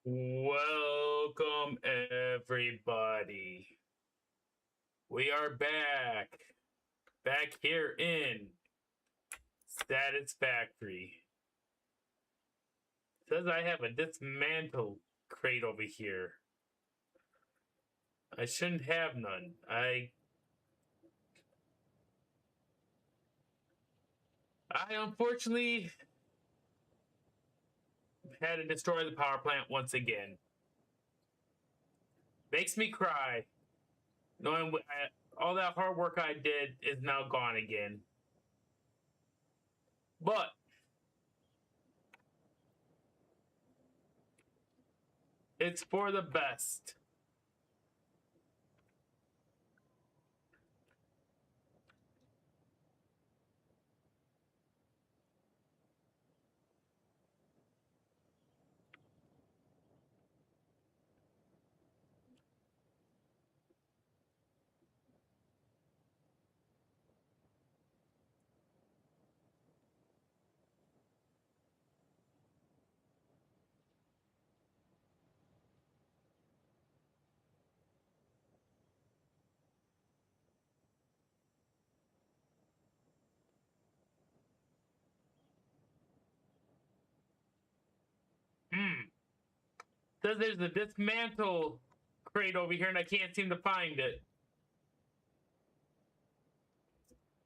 Welcome, everybody. We are back here in Satisfactory. Says I have a dismantle crate over here. I shouldn't have none. I unfortunately had to destroy the power plant once again. Makes me cry. Knowing all that hard work I did is now gone again. But it's for the best. Says there's a dismantle crate over here and I can't seem to find it.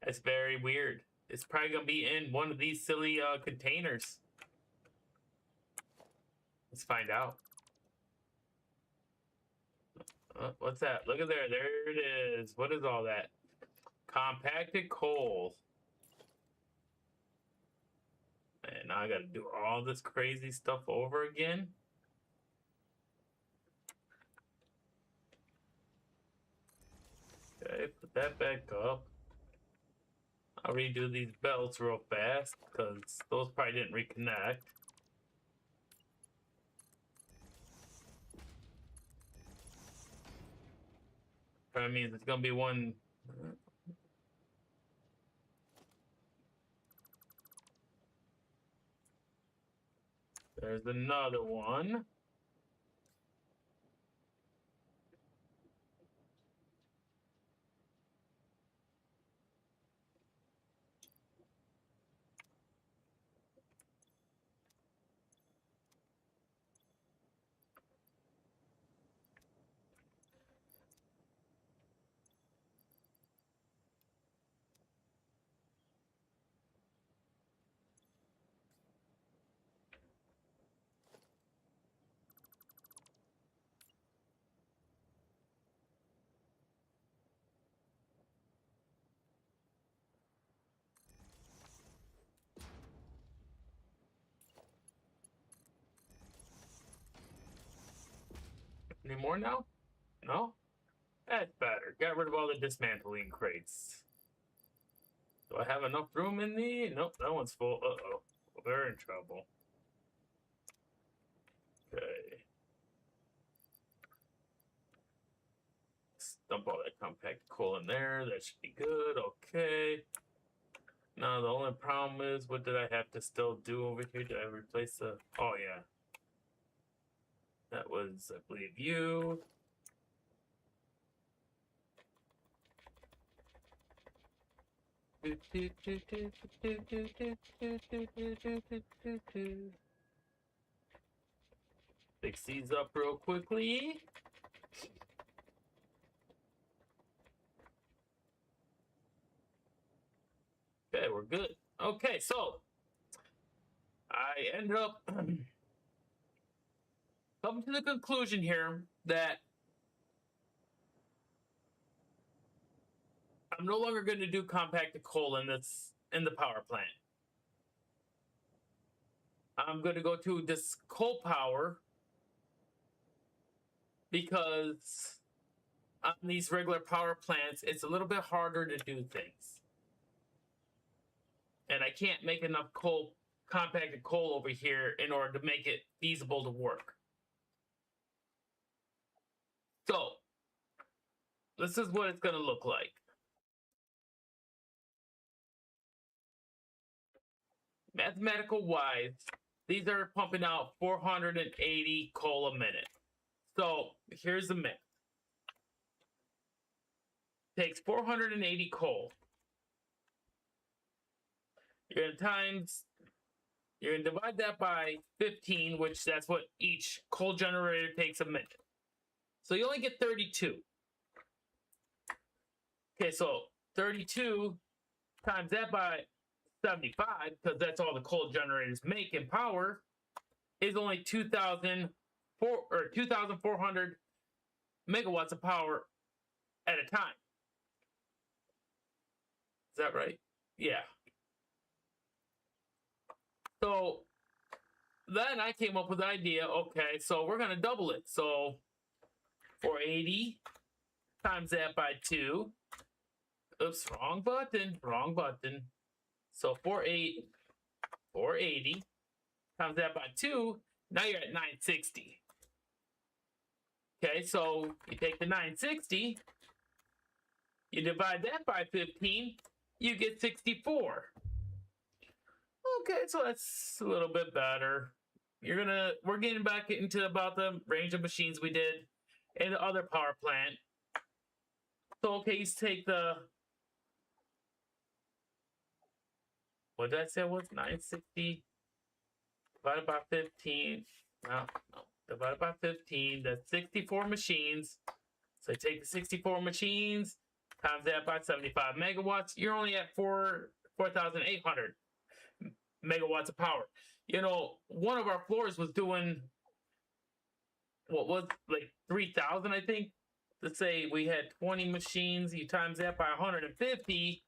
That's very weird. It's probably gonna be in one of these silly containers. Let's find out. What's that? Look at there. There it is. What is all that? Compacted coal. And now I gotta do all this crazy stuff over again. Okay, put that back up. I'll redo these belts real fast because those probably didn't reconnect. That means it's gonna be one. There's another one. Any more now? No? That's better. Got rid of all the dismantling crates. Do I have enough room in the? Nope, that one's full. Uh-oh. We're in trouble. Okay. Let's dump all that compact coal in there. That should be good. Okay. Now, the only problem is, what did I have to still do over here? Did I replace the... Oh, yeah. That was, I believe, you. Fix these up real quickly. Okay, we're good. Okay, so I ended up coming to the conclusion here that I'm no longer going to do compacted coal in the power plant. I'm going to go to this coal power because on these regular power plants, it's a little bit harder to do things. And I can't make enough compacted coal over here in order to make it feasible to work. So, this is what it's going to look like. Mathematical wise, these are pumping out 480 coal a minute. So here's the math. Takes 480 coal. You're gonna divide that by 15, which that's what each coal generator takes a minute. So you only get 32. Okay, so 32 times that by 75, because that's all the coal generators make in power, is only 2,400 megawatts of power at a time. Is that right? Yeah. So then I came up with the idea, okay, so we're going to double it. So 480 times that by 2. Oops, wrong button. So 480 times that by 2. Now you're at 960. Okay, so you take the 960, you divide that by 15, you get 64. Okay, so that's a little bit better. We're getting back into about the range of machines we did in the other power plant. So okay, you take the, what did I say it was? 960 divided by 15. No, divided by 15. That's 64 machines. So I take the 64 machines, times that by 75 megawatts. You're only at 4,800 megawatts of power. You know, one of our floors was doing, what was like 3,000, I think. Let's say we had 20 machines, you times that by 150,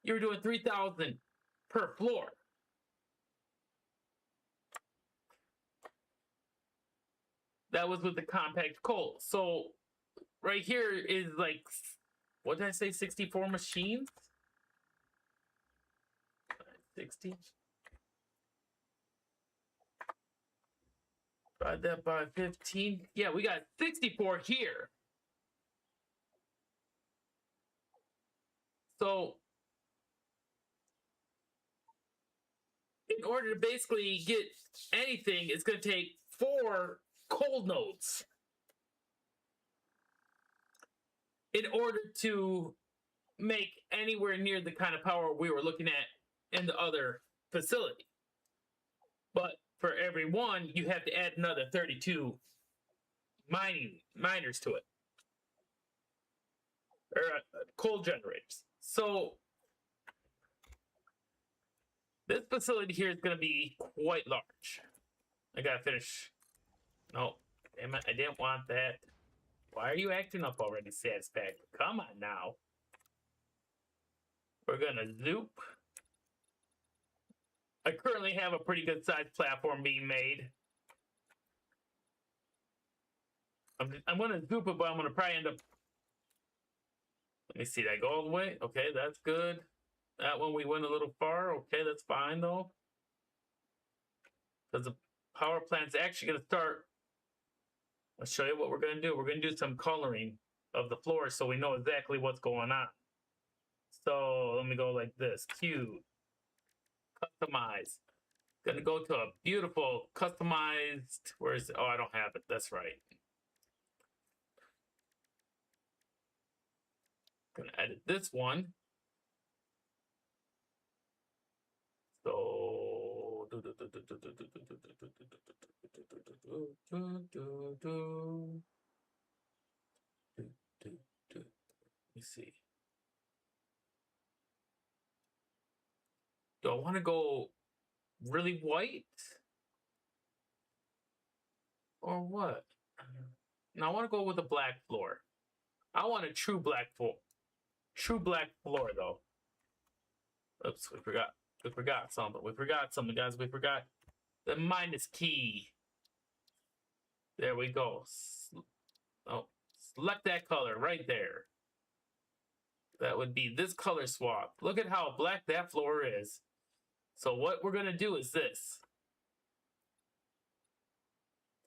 you're doing 3,000 per floor. That was with the compact coal. So right here is like, what did I say, 64 machines? 60. Divide that by 15. Yeah, we got 64 here. So in order to basically get anything, it's going to take 4 coal nodes in order to make anywhere near the kind of power we were looking at in the other facility. But for every one, you have to add another 32 miners to it, or coal generators. So this facility here is going to be quite large. I gotta finish. No, damn it, I didn't want that. Why are you acting up already, Satisfactory? Come on now. We're gonna zoop. I currently have a pretty good sized platform being made. I'm gonna zoop it, but I'm gonna probably end up. Let me see. Did I go all the way? Okay, that's good. That one we went a little far. Okay, that's fine though. Because the power plant's actually gonna start. I'll show you what we're gonna do. We're gonna do some coloring of the floor so we know exactly what's going on. So let me go like this. Q. Customize. Gonna go to a beautiful customized. Where is it? Oh, I don't have it. That's right. Gonna edit this one. So let me see. Do I want to go really white or what? No, I want to go with a black floor. I want a true black floor. True black floor though. Oops, we forgot. We forgot something. We forgot something, guys. We forgot the minus key. There we go. Oh, select that color right there. That would be this color swap. Look at how black that floor is. So what we're going to do is this.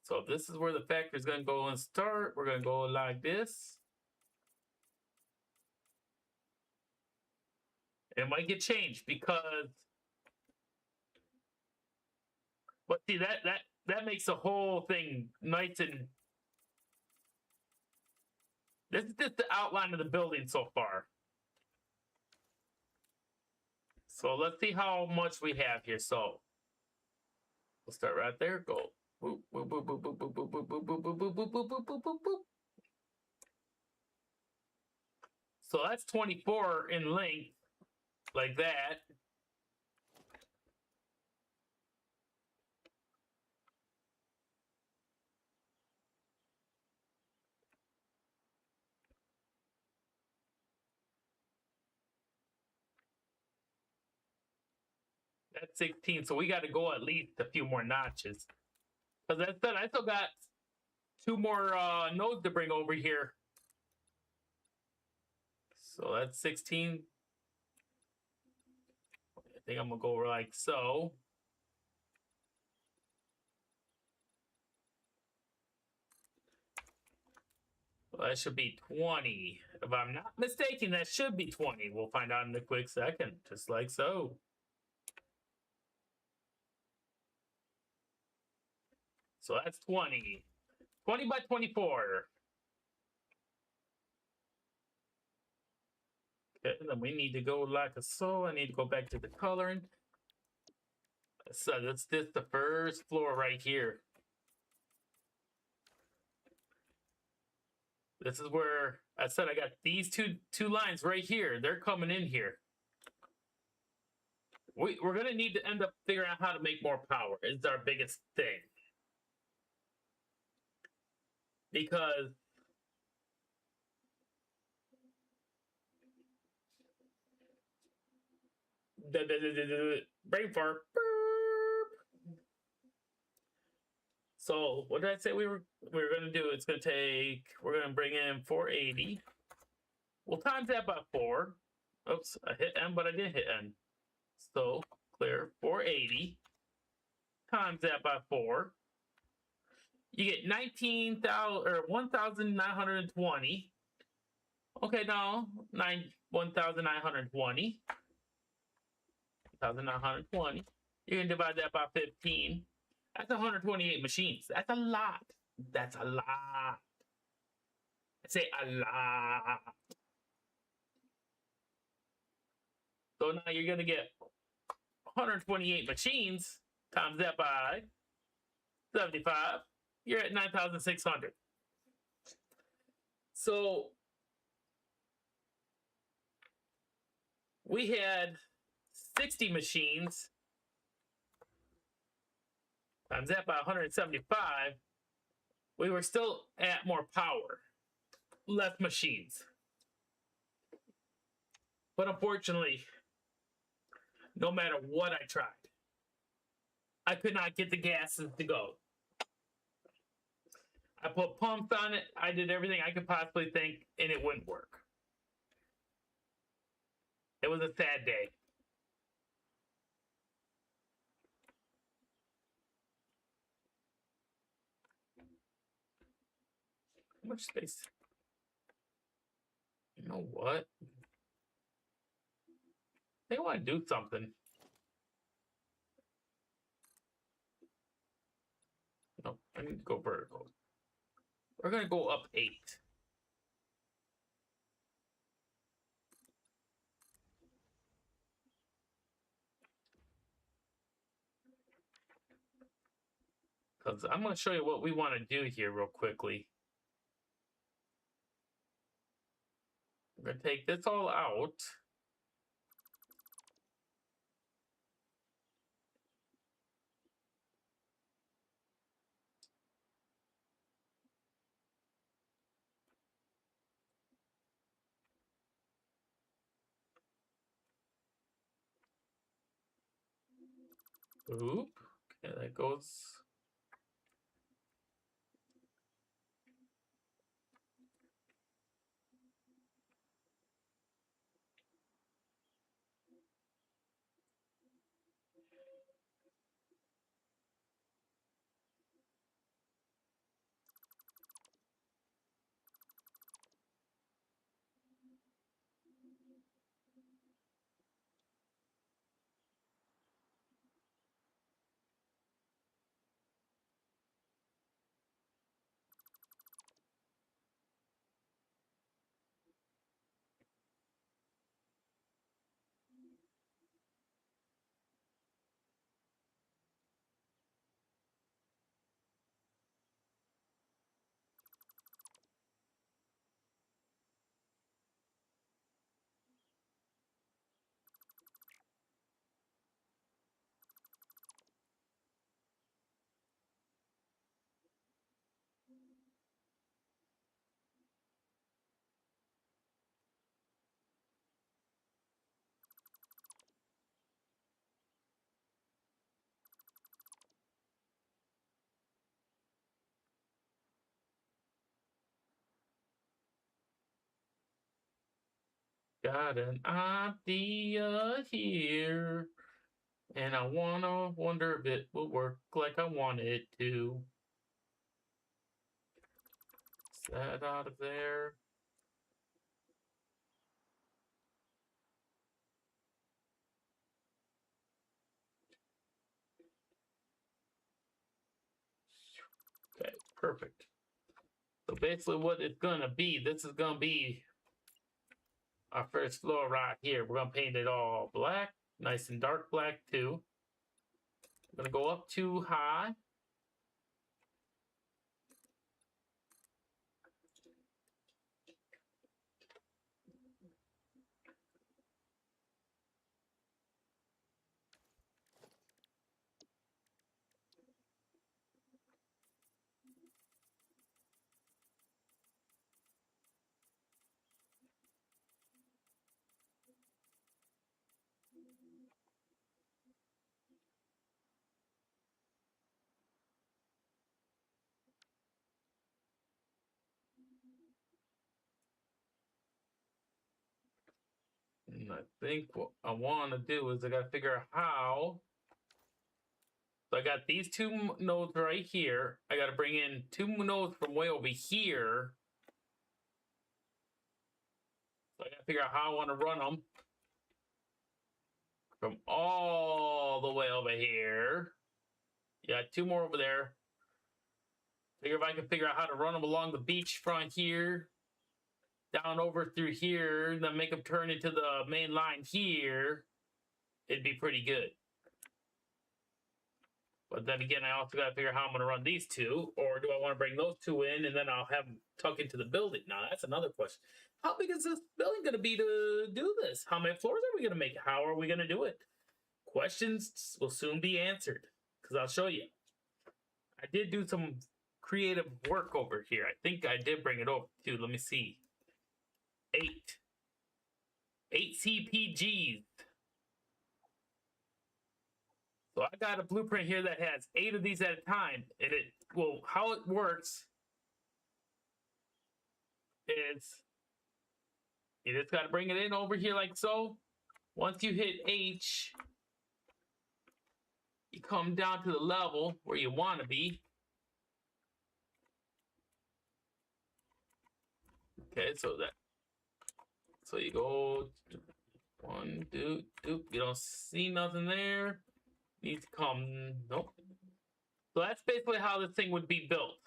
So this is where the factory is going to go and start. We're going to go like this. It might get changed because But see, that makes the whole thing nice and. This is just the outline of the building so far. So let's see how much we have here. So we'll start right there. Go. Boop, boop, boop, boop, boop, boop, boop, boop, boop, boop, boop, boop, boop, boop, boop, boop, boop, boop. So that's 24 in length, like that. That's 16. So we got to go at least a few more notches. Because as I said, I still got 2 more nodes to bring over here. So that's 16. I think I'm going to go like so. Well, that should be 20. If I'm not mistaken, that should be 20. We'll find out in a quick second, just like so. So that's 20. 20 by 24. Okay, then we need to go like so. I need to go back to the coloring. So that's just the first floor right here. This is where I said I got these two lines right here. They're coming in here. We're going to need to end up figuring out how to make more power. It's our biggest thing. Because brain fart. So what did I say we were going to do? It's going to take, we're going to bring in 480. We'll times that by 4. Oops, I hit N, but I didn't hit N. So clear 480 times that by 4. You get 19,000 or 1,920. Okay, no, 1,920. 1,920. You can divide that by 15. That's 128 machines. That's a lot. That's a lot. I say a lot. So now you're going to get 128 machines times that by 75. You're at 9,600. So we had 60 machines times that by 175. We were still at more power, less machines. But unfortunately, no matter what I tried, I could not get the gases to go. I put pumps on it. I did everything I could possibly think, and it wouldn't work. It was a sad day. How much space? You know what? They want to do something. No, I need to go vertical. We're going to go up 8. Because I'm going to show you what we want to do here real quickly. We're going to take this all out. Oop. Okay, that goes. Got an idea here, and I wonder if it will work like I want it to. Is that out of there? Okay, perfect. So basically what it's gonna be, this is gonna be our first floor right here. We're gonna paint it all black, nice and dark black too. I'm gonna go up too high. And I think what I want to do is I got to figure out how. So I got these two nodes right here. I got to bring in two nodes from way over here. So I got to figure out how I want to run them from all the way over here. Yeah, two more over there. Figure if I can figure out how to run them along the beach front here, down over through here, then make them turn into the main line here. It'd be pretty good. But then again, I also got to figure out how I'm going to run these two, or do I want to bring those two in and then I'll have them tuck into the building? Now, that's another question. How big is this building going to be to do this? How many floors are we going to make? How are we going to do it? Questions will soon be answered, because I'll show you. I did do some creative work over here. I think I did bring it over too. Let me see. 8 CPGs. So I got a blueprint here that has 8 of these at a time. And how it works is you just got to bring it in over here like so. Once you hit H, you come down to the level where you want to be. Okay, so you go 1, 2, 2. You don't see nothing there. Needs to come. Nope. So that's basically how this thing would be built.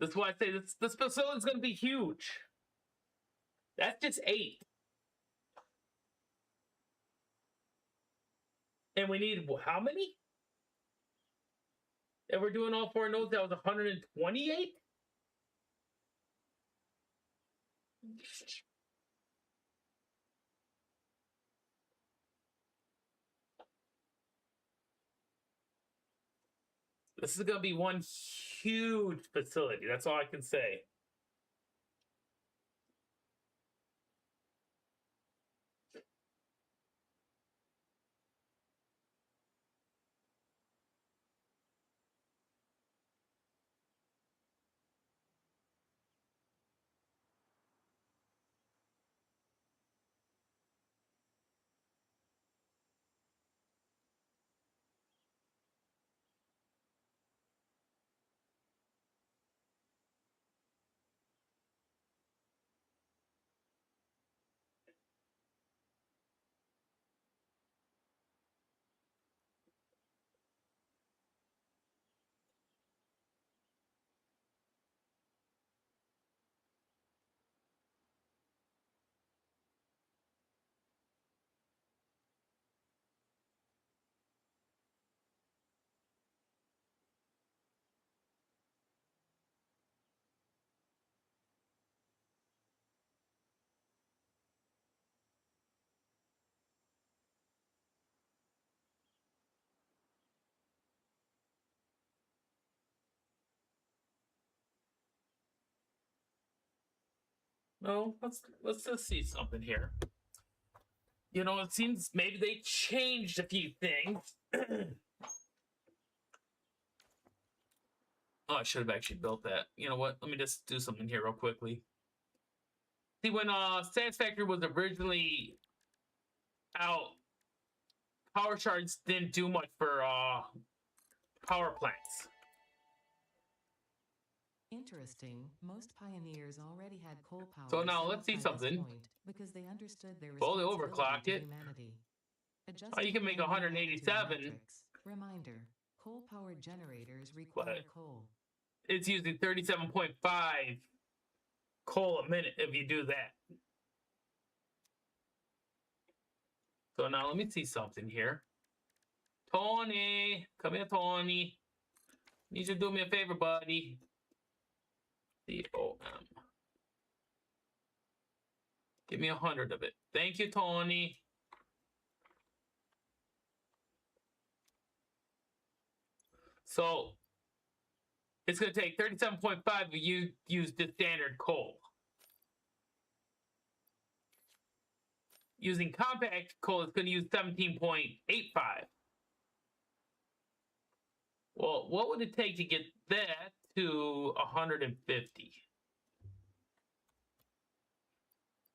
That's why I say this facility is going to be huge. That's just 8. And we need how many? And we're doing all 4 nodes. That was 128? This is going to be one huge facility. That's all I can say. No, let's just see something here. You know, it seems maybe they changed a few things. Oh, I should have actually built that. You know what? Let me just do something here real quickly. See, when Satisfactory was originally out, power shards didn't do much for power plants. Interesting. Most pioneers already had coal power. So now let's see something. Because they understood their Fully responsibility overclocked to it. humanity. Oh, you can make 187. Reminder: coal-powered generators require coal. It's using 37.5 coal a minute if you do that. So now let me see something here. Tony, come here, Tony. Need you to do me a favor, buddy. COM. Give me 100 of it. Thank you, Tony. So it's going to take 37.5 if you use the standard coal. Using compact coal, it's going to use 17.85. Well, what would it take to get that to 150?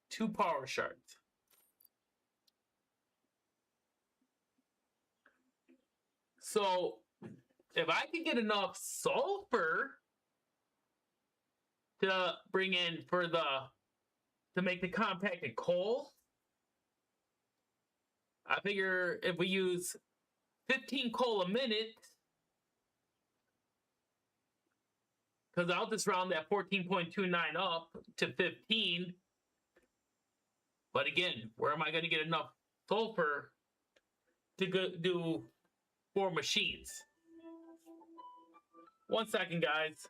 2 power shards. So if I could get enough sulfur to bring in for to make the compacted coal, I figure if we use 15 coal a minute, because I'll just round that 14.29 up to 15. But again, where am I going to get enough sulfur to do 4 machines? 1 second, guys.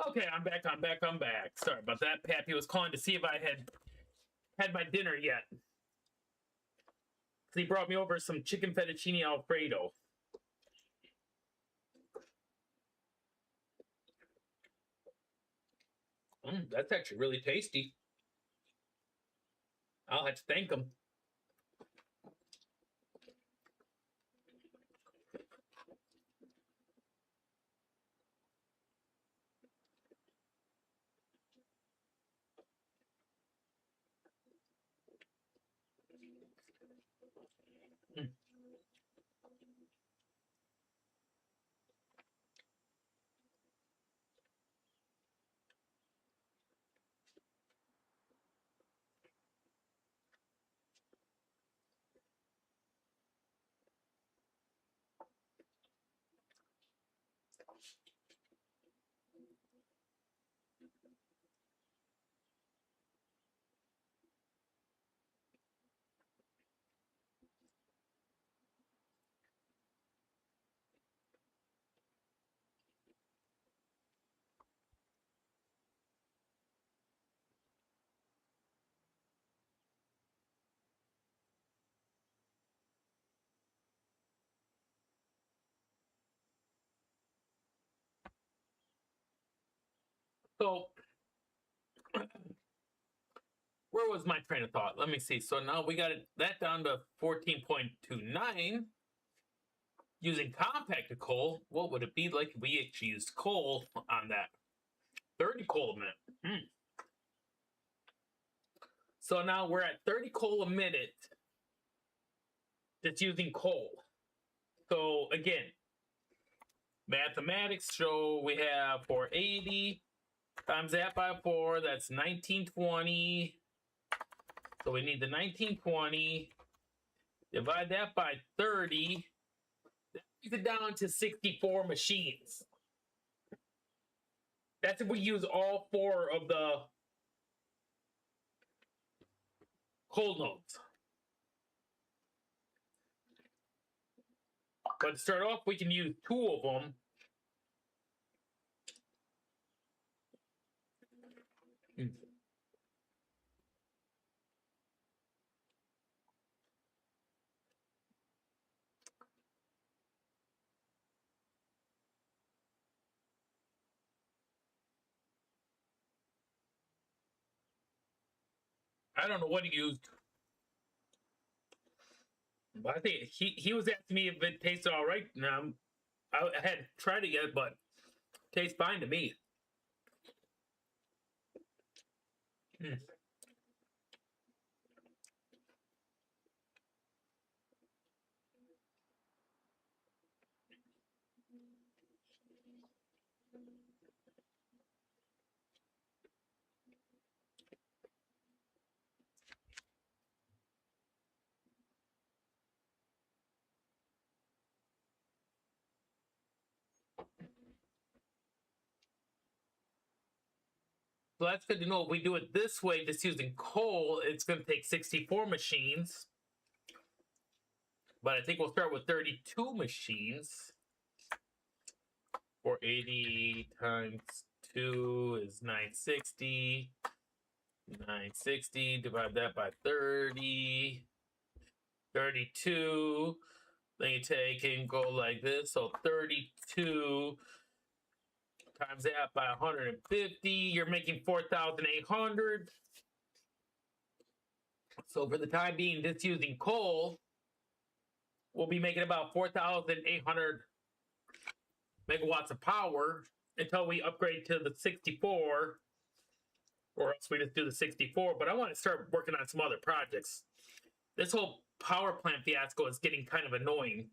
Okay, I'm back. Sorry about that. Pappy was calling to see if I had my dinner yet. He brought me over some chicken fettuccine Alfredo. That's actually really tasty. I'll have to thank him. So, where was my train of thought? Let me see. So now we got that down to 14.29. Using compacted coal, what would it be like if we actually used coal on that? 30 coal a minute. So now we're at 30 coal a minute that's using coal. So again, mathematics show we have 480 times that by 4, that's 1920. So we need the 1920. Divide that by 30. That brings it down to 64 machines. That's if we use all 4 of the coal nodes. But to start off, we can use 2 of them. I don't know what he used, but I think he was asking me if it tasted all right. Now I hadn't tried it yet, but it tastes fine to me. So that's good to know. If we do it this way, just using coal, it's going to take 64 machines. But I think we'll start with 32 machines. 480 times 2 is 960. 960, divide that by 30. 32. Then you take and go like this. So 32 times that by 150. You're making 4,800. So for the time being, just using coal, we'll be making about 4,800 megawatts of power until we upgrade to the 64, or else we just do the 64. But I want to start working on some other projects. This whole power plant fiasco is getting kind of annoying.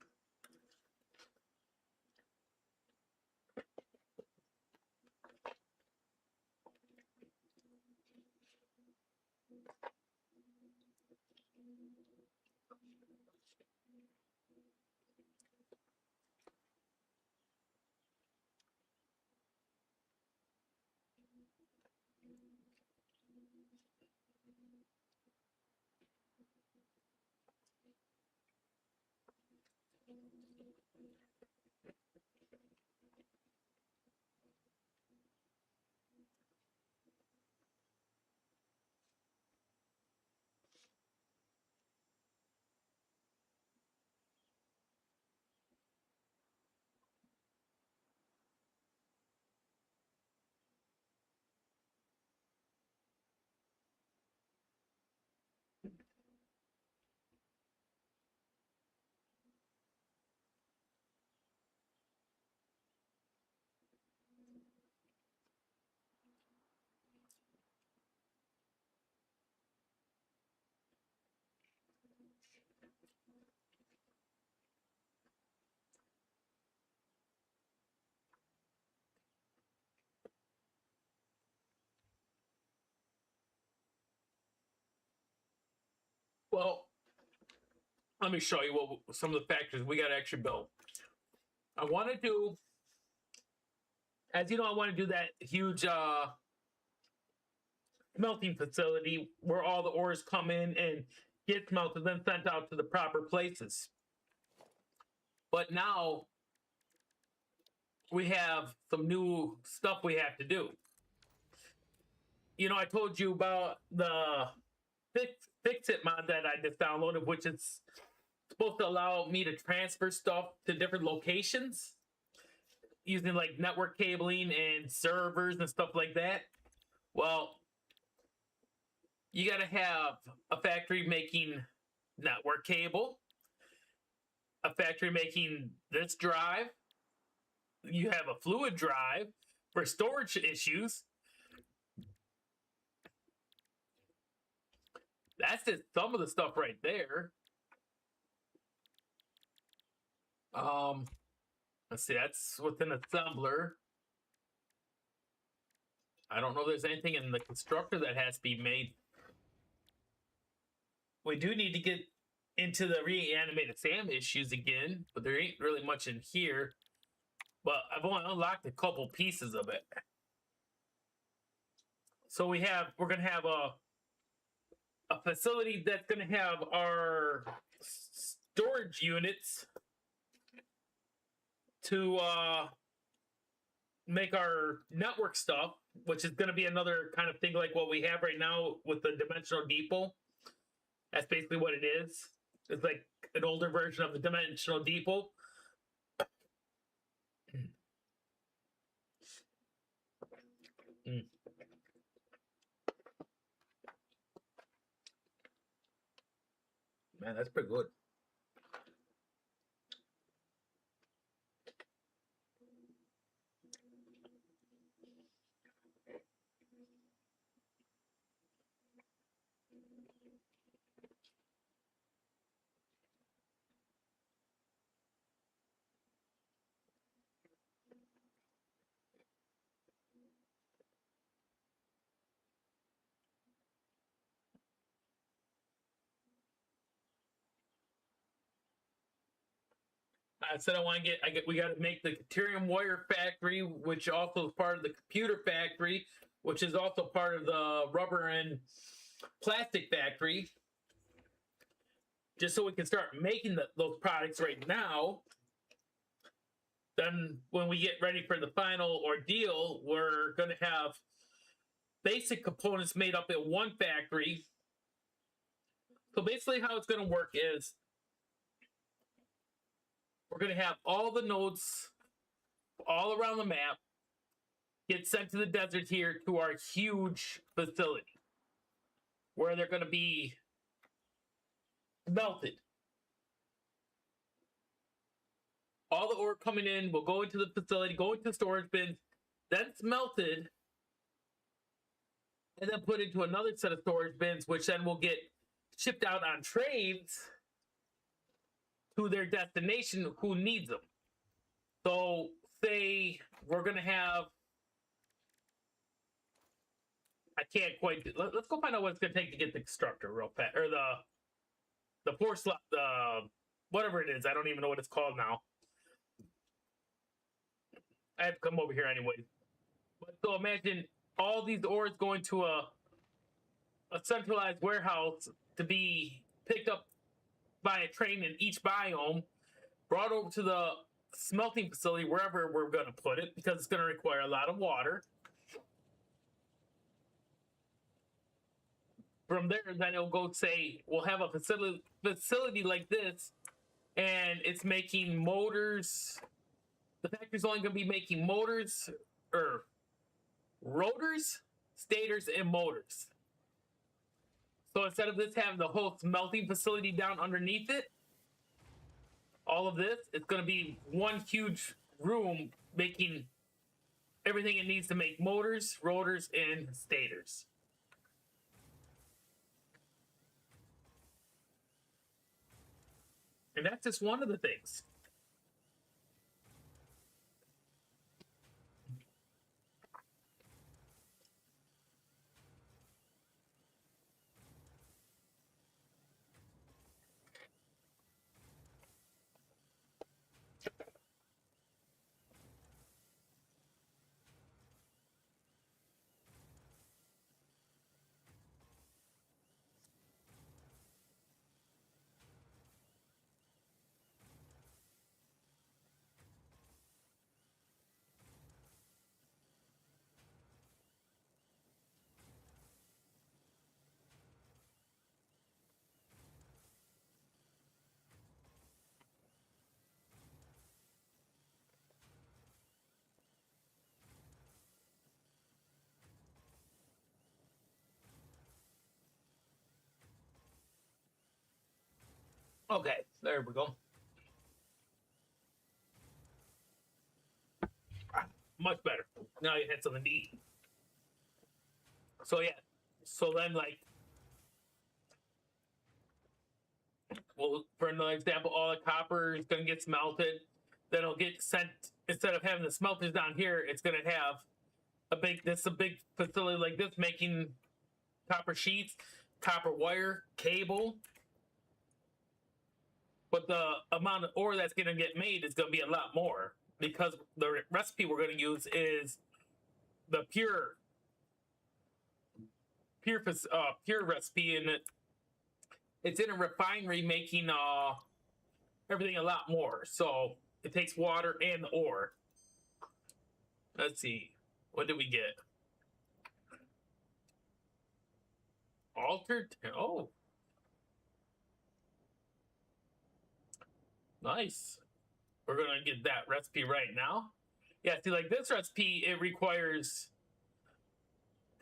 Well, let me show you what some of the factories we got to actually build. I want to do, as you know, I want to do that huge smelting facility where all the ores come in and get smelted, then sent out to the proper places. But now we have some new stuff we have to do. You know, I told you about the Fix It mod that I just downloaded, which is supposed to allow me to transfer stuff to different locations using like network cabling and servers and stuff like that. Well, you got to have a factory making network cable, a factory making this drive. You have a fluid drive for storage issues. That's just some of the stuff right there. Let's see, that's with an assembler. I don't know if there's anything in the constructor that has to be made. We do need to get into the reanimated SAM issues again, but there ain't really much in here. But I've only unlocked a couple pieces of it. So we're gonna have a facility that's gonna have our storage units to make our network stuff, which is gonna be another kind of thing like what we have right now with the dimensional depot. That's basically what it is. It's like an older version of the dimensional depot. Man, that's pretty good. I said we got to make the deuterium wire factory, which also is part of the computer factory, which is also part of the rubber and plastic factory, just so we can start making those products right now. Then when we get ready for the final ordeal, we're going to have basic components made up in one factory. So basically how it's going to work is we're going to have all the nodes all around the map get sent to the desert here to our huge facility where they're going to be melted. All the ore coming in will go into the facility, go into storage bins, then it's melted, and then put into another set of storage bins, which then will get shipped out on trains to their destination who needs them. So say we're going to have, I can't quite, let's go find out what it's going to take to get the constructor real fast, or the force, whatever it is, I don't even know what it's called now. I have to come over here anyway. But so imagine all these ores going to a centralized warehouse to be picked up by a train in each biome, brought over to the smelting facility, wherever we're going to put it, because it's going to require a lot of water. From there, then it'll go say, we'll have a facility like this, and it's making motors. The factory's only going to be making motors, or rotors, stators, and motors. So instead of this having the whole smelting facility down underneath it, all of this, it's going to be one huge room making everything it needs to make motors, rotors, and stators. And that's just one of the things. Okay, there we go. Much better. Now you had something to eat. So yeah. So then like well, for another example, all the copper is gonna get smelted. Then it'll get sent instead of having the smelters down here, it's gonna have a big facility like this making copper sheets, copper wire, cable. But the amount of ore that's gonna get made is gonna be a lot more because the recipe we're gonna use is the pure recipe, and it's in a refinery making everything a lot more. So it takes water and the ore. Let's see, what did we get? Altered. Oh, nice. We're gonna get that recipe right now. Yeah, see, like this recipe, it requires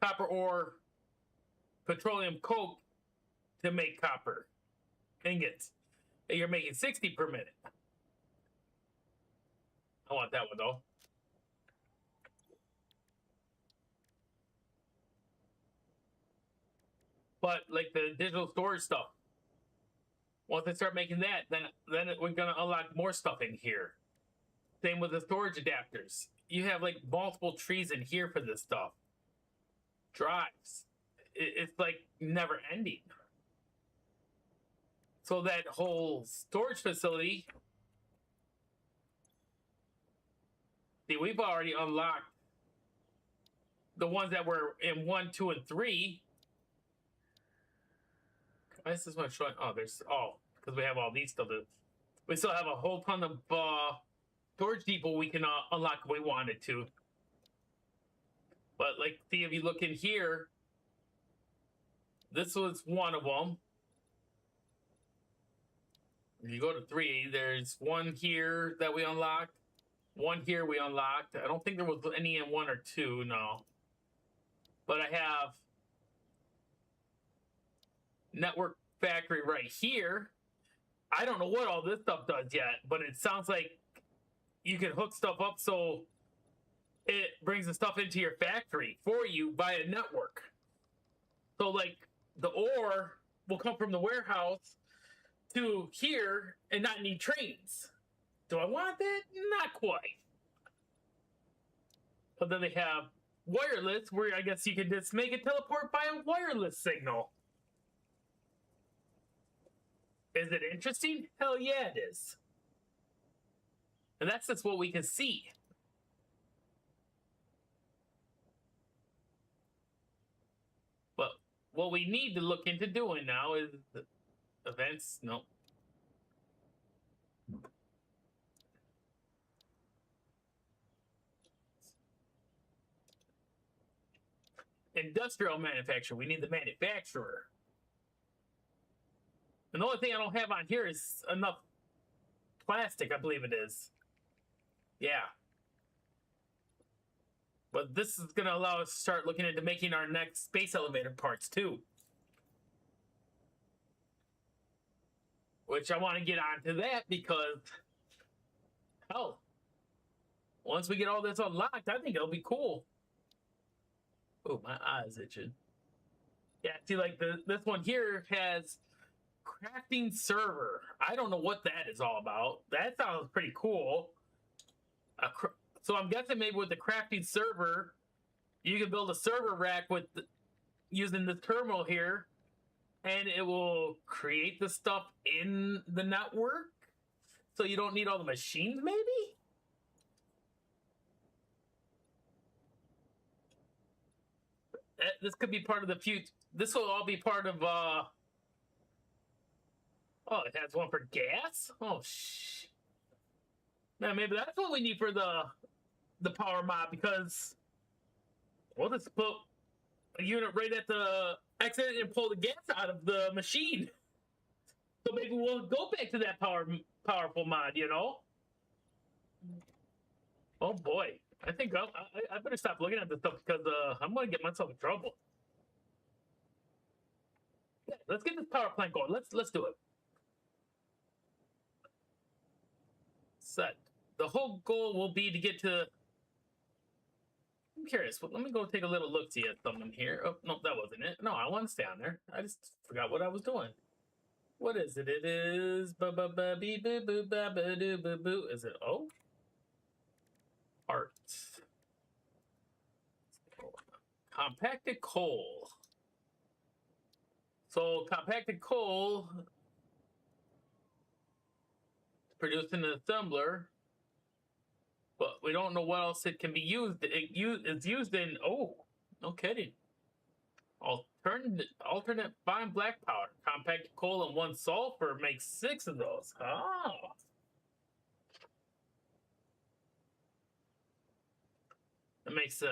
copper ore, petroleum coke to make copper ingots. And you're making 60 per minute. I want that one though. But like the digital storage stuff, once I start making that, then we're gonna unlock more stuff in here. Same with the storage adapters. You have like multiple trees in here for this stuff. Drives. It's like never ending. So that whole storage facility, see, we've already unlocked the ones that were in 1, 2, and 3. Why is this one showing? Oh, there's because we have all these stuff. We still have a whole ton of storage depot we can unlock if we wanted to. But like, see, if you look in here, this was one of them. If you go to 3, there's one here that we unlocked. One here we unlocked. I don't think there was any in 1 or 2, no. But I have network factory right here. I don't know what all this stuff does yet, but it sounds like you can hook stuff up so it brings the stuff into your factory for you by a network. So like the ore will come from the warehouse to here and not need trains. Do I want that? Not quite. But then they have wireless, where I guess you can just make it teleport by a wireless signal. Is it interesting? Hell yeah, it is. And that's just what we can see. But what we need to look into doing now is the events. Nope. Industrial manufacturer. We need the manufacturer. And the only thing I don't have on here is enough plastic, I believe it is. Yeah. But this is going to allow us to start looking into making our next space elevator parts too. Which I want to get onto that because, hell, once we get all this unlocked, I think it'll be cool. Oh, my eye's itching. Yeah, see, like this one here has crafting server. I don't know what that is all about. That sounds pretty cool. So I'm guessing maybe with the crafting server, you can build a server rack with using the terminal here, and it will create the stuff in the network. So you don't need all the machines, maybe? This could be part of the future. This will all be part of oh, it has one for gas? Oh, now maybe that's what we need for the power mod, because we'll just put a unit right at the exit and pull the gas out of the machine. So maybe we'll go back to that powerful mod, you know? Oh boy. I think I better stop looking at this stuff because I'm going to get myself in trouble. Yeah, let's get this power plant going. Let's do it. set. The whole goal will be to get to... I'm curious. Well, let me go take a little look-see at something here. Oh, no, that wasn't it. No, I want to stay on there. I just forgot what I was doing. What is it? It is... Ba-ba-ba-bee-boo-boo-ba-ba-doo-boo-boo. Is it O? Art. Compacted coal. So, compacted coal... produced in an assembler, but we don't know what else it can be used. It's used in, oh, no kidding. Alternate fine black powder. Compacted coal and 1 sulfur makes 6 of those. Oh. It makes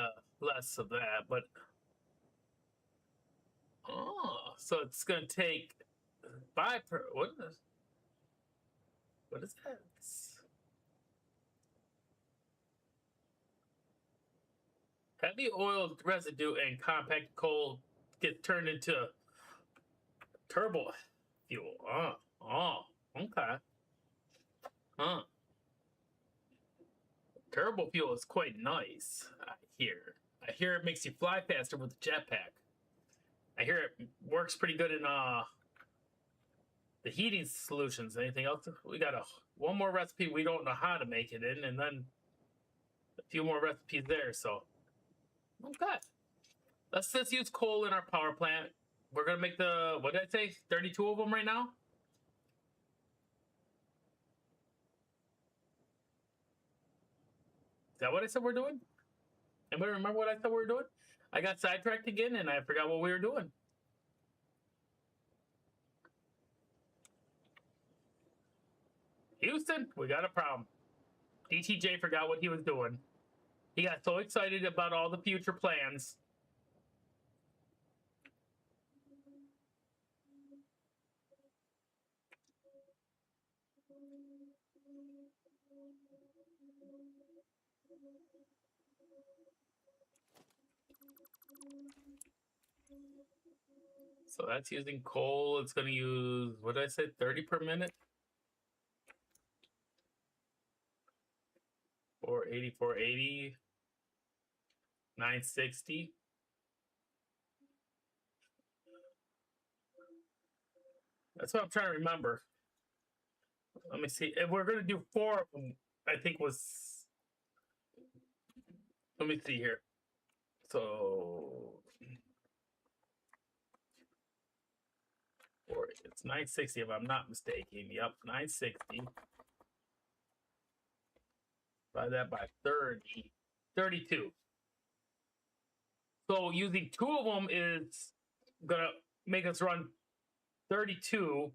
less of that, but oh, so it's gonna take 5 per. What is that? Heavy oil residue and compacted coal get turned into turbo fuel. Oh, okay. Huh. Turbo fuel is quite nice, I hear. I hear it makes you fly faster with the jetpack. I hear it works pretty good in the heating solutions. Anything else? We got one more recipe we don't know how to make it in, and then a few more recipes there, so okay. Let's just use coal in our power plant. We're gonna make the, what did I say? 32 of them right now? Is that what I said we're doing? Anybody remember what I said we were doing? I got sidetracked again and I forgot what we were doing. Houston, we got a problem. DTJ forgot what he was doing. He got so excited about all the future plans. So that's using coal. It's going to use, what did I say, 30 per minute? 480, 480, 960. That's what I'm trying to remember. Let me see. If we're going to do 4 of them, I think was... Let me see here. So... Or it's 960 if I'm not mistaken. Yep, 960. By that by 30. 32. So using 2 of them is going to make us run 32.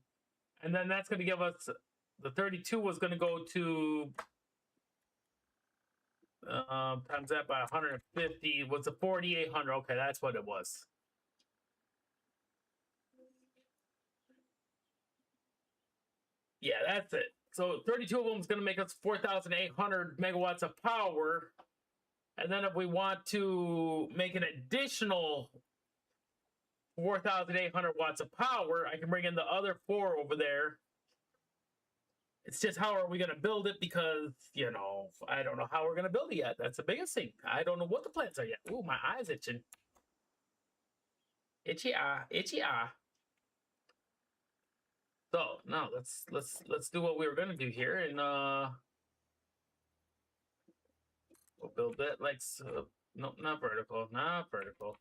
And then that's going to give us... The 32 was going to go to... times that by 150 was a 4,800. Okay, that's what it was. Yeah, that's it. So 32 of them is going to make us 4,800 megawatts of power. And then if we want to make an additional 4,800 watts of power, I can bring in the other 4 over there. It's just how are we going to build it, because, you know, I don't know how we're going to build it yet. That's the biggest thing. I don't know what the plans are yet. Ooh, my eye's itching. Itchy eye, itchy eye. So now let's do what we were going to do here, and we'll build that like so. Nope, not vertical, not vertical.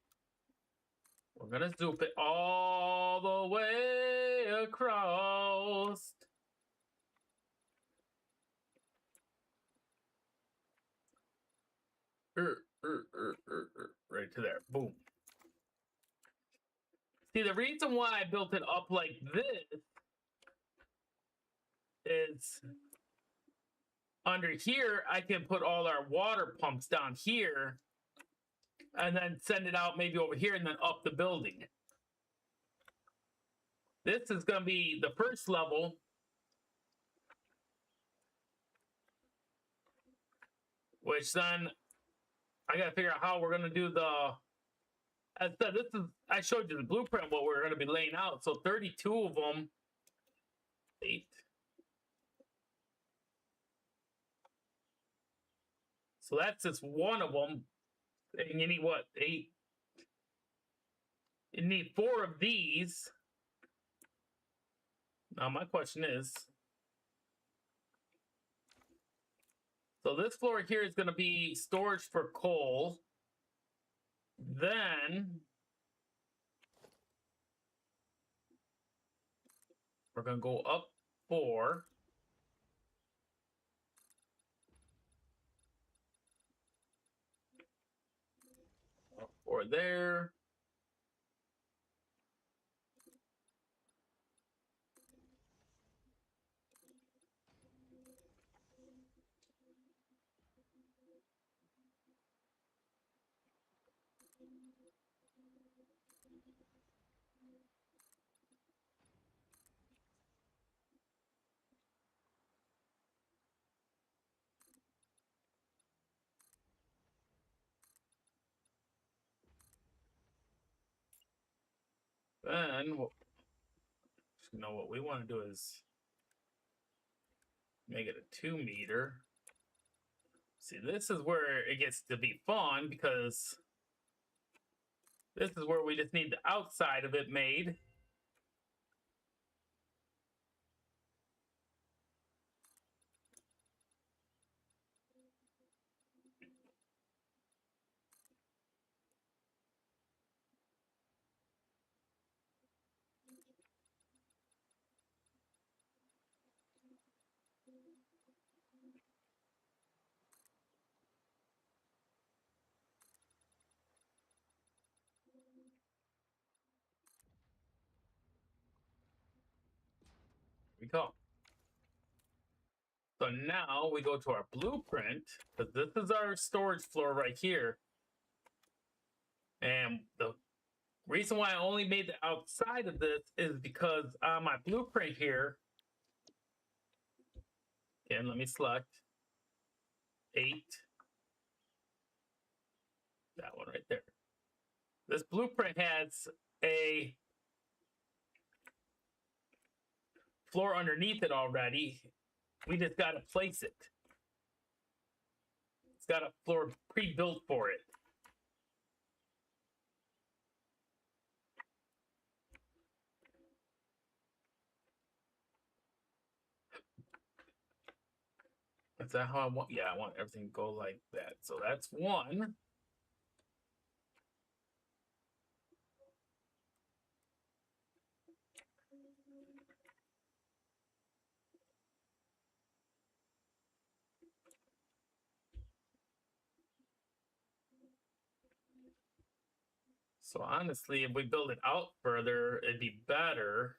We're going to zoop it all the way across. Right to there. Boom. See, the reason why I built it up like this is under here, I can put all our water pumps down here and then send it out maybe over here and then up the building. This is going to be the first level. Which then I got to figure out how we're going to do the... As I said, I showed you the blueprint, what we're going to be laying out. So 32 of them. 8. So that's just one of them. And you need what? 8? You need 4 of these. Now my question is, so this floor here is going to be storage for coal. Then we're going to go up 4. Up 4 there. Then, you know what we want to do is make it a 2 meter. See, this is where it gets to be fun because this is where we just need the outside of it made. We go. So now we go to our blueprint, because this is our storage floor right here. And the reason why I only made the outside of this is because on my blueprint here, and let me select 8. That one right there. This blueprint has a floor underneath it already. We just got to place it. It's got a floor pre-built for it. Is that how I want? Yeah, I want everything to go like that. So that's 1. So honestly, if we build it out further, it'd be better.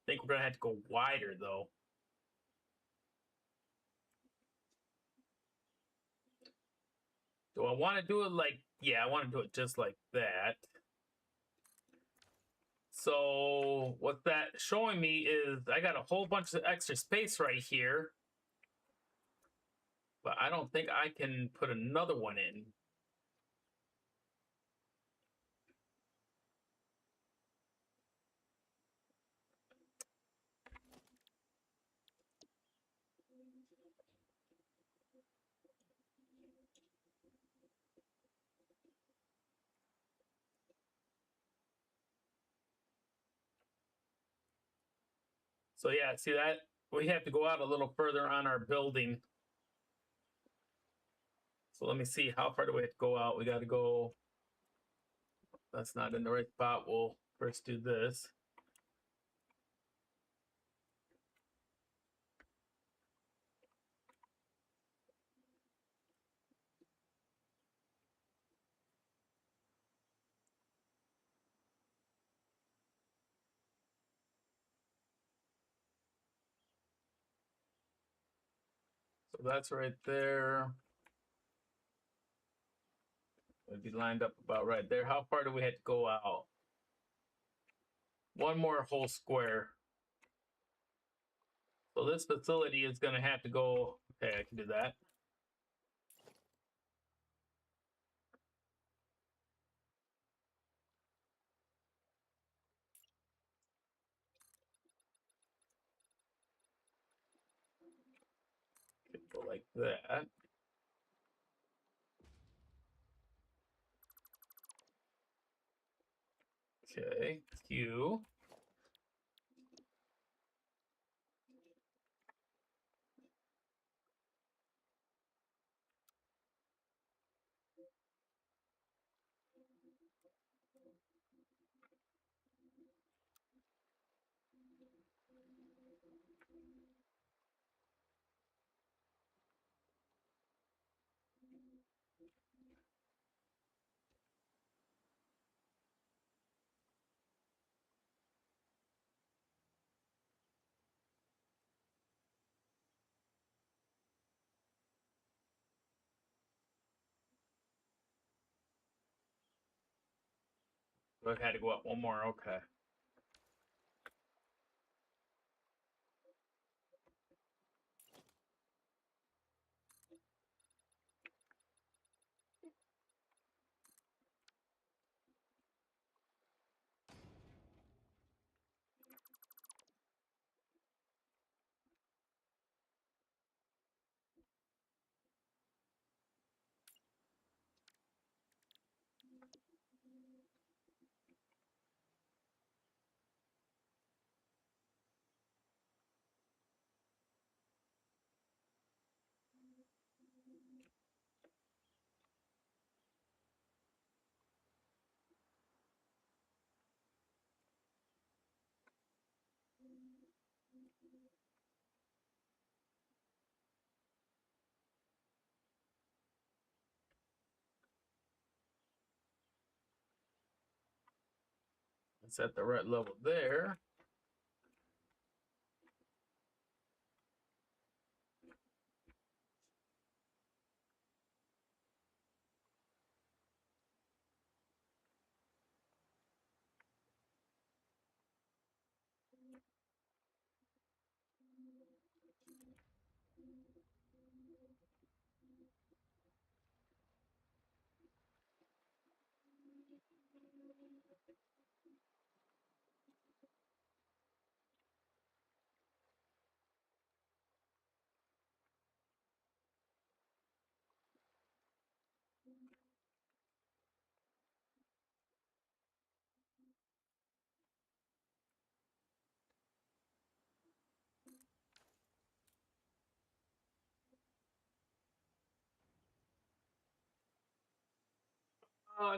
I think we're gonna have to go wider though. Do I want to do it like, yeah, I want to do it just like that. So what that showing me is I got a whole bunch of extra space right here, but I don't think I can put another one in. So yeah, see that? We have to go out a little further on our building. So let me see, how far do we have to go out? We got to go, that's not in the right spot. We'll first do this. So that's right there. It'd be lined up about right there. How far do we have to go out? 1 more whole square. So this facility is going to have to go, okay, I can do that. Go like that. Okay, Q. So I had to go up one more. Okay. It's at the right level there.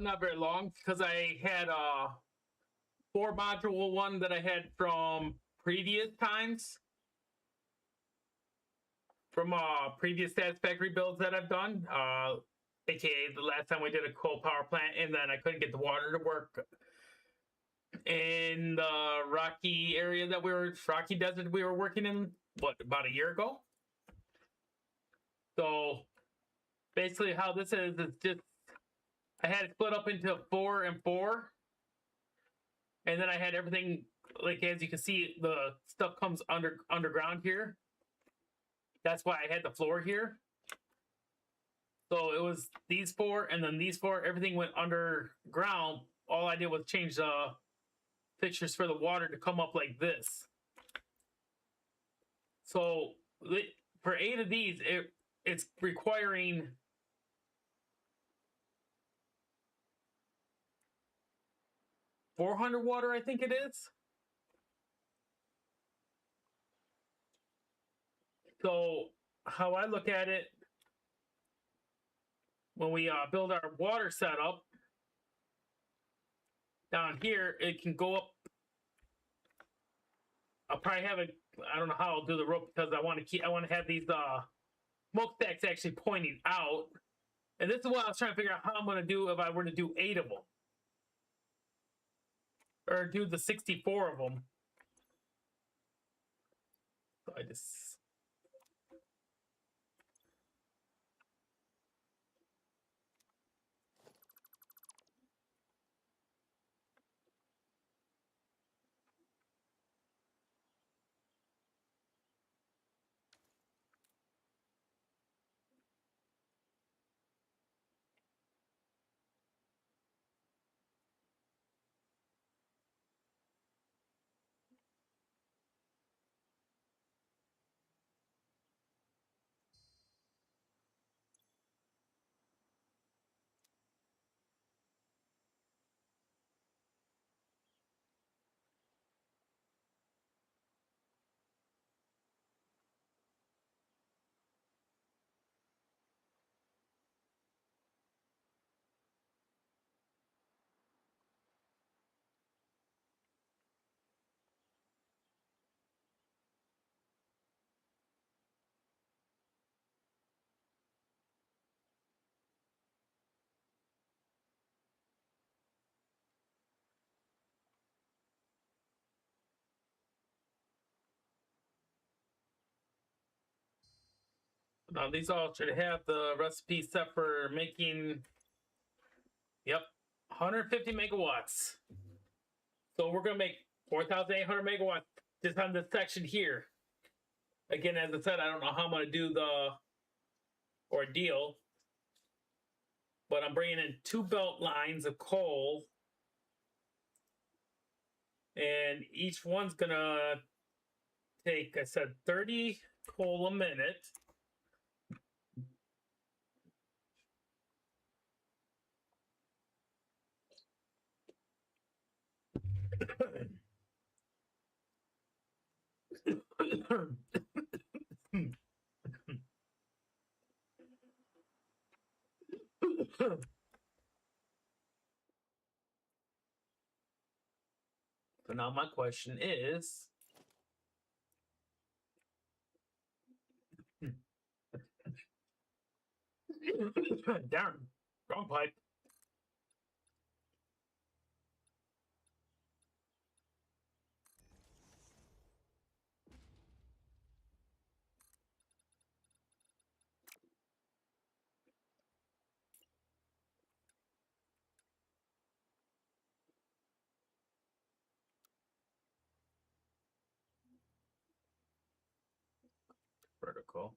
Not very long because I had a 4 module one that I had from previous times, from previous Satisfactory builds that I've done. AKA the last time we did a coal power plant, and then I couldn't get the water to work in the rocky area that rocky desert we were working in, about a year ago. So basically how this is just, I had it split up into 4 and 4. And then I had everything, like, as you can see, the stuff comes underground here. That's why I had the floor here. So it was these 4 and then these 4. Everything went underground. All I did was change the fixtures for the water to come up like this. So for 8 of these, it's requiring 400 water, I think it is. So how I look at it, when we build our water setup down here, it can go up. I'll probably have it. I don't know how I'll do the rope because I want to have these smokestacks actually pointing out. And this is what I was trying to figure out how I'm going to do if I were to do 8 of them, or do the 64 of them. So I just. Now these all should have the recipe set for making, yep, 150 megawatts. So we're gonna make 4,800 megawatts just on this section here. Again, as I said, I don't know how I'm gonna do the ordeal, but I'm bringing in 2 belt lines of coal, and each one's gonna take, I said, 30 coal a minute. So now my question is, darn, wrong pipe. Vertical.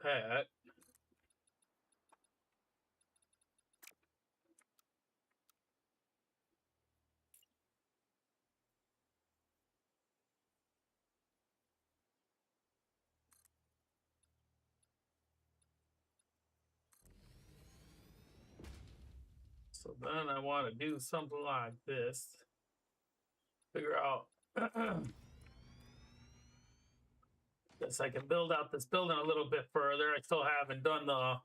Pat. So then I want to do something like this. Figure out this. I can build out this building a little bit further. I still haven't done the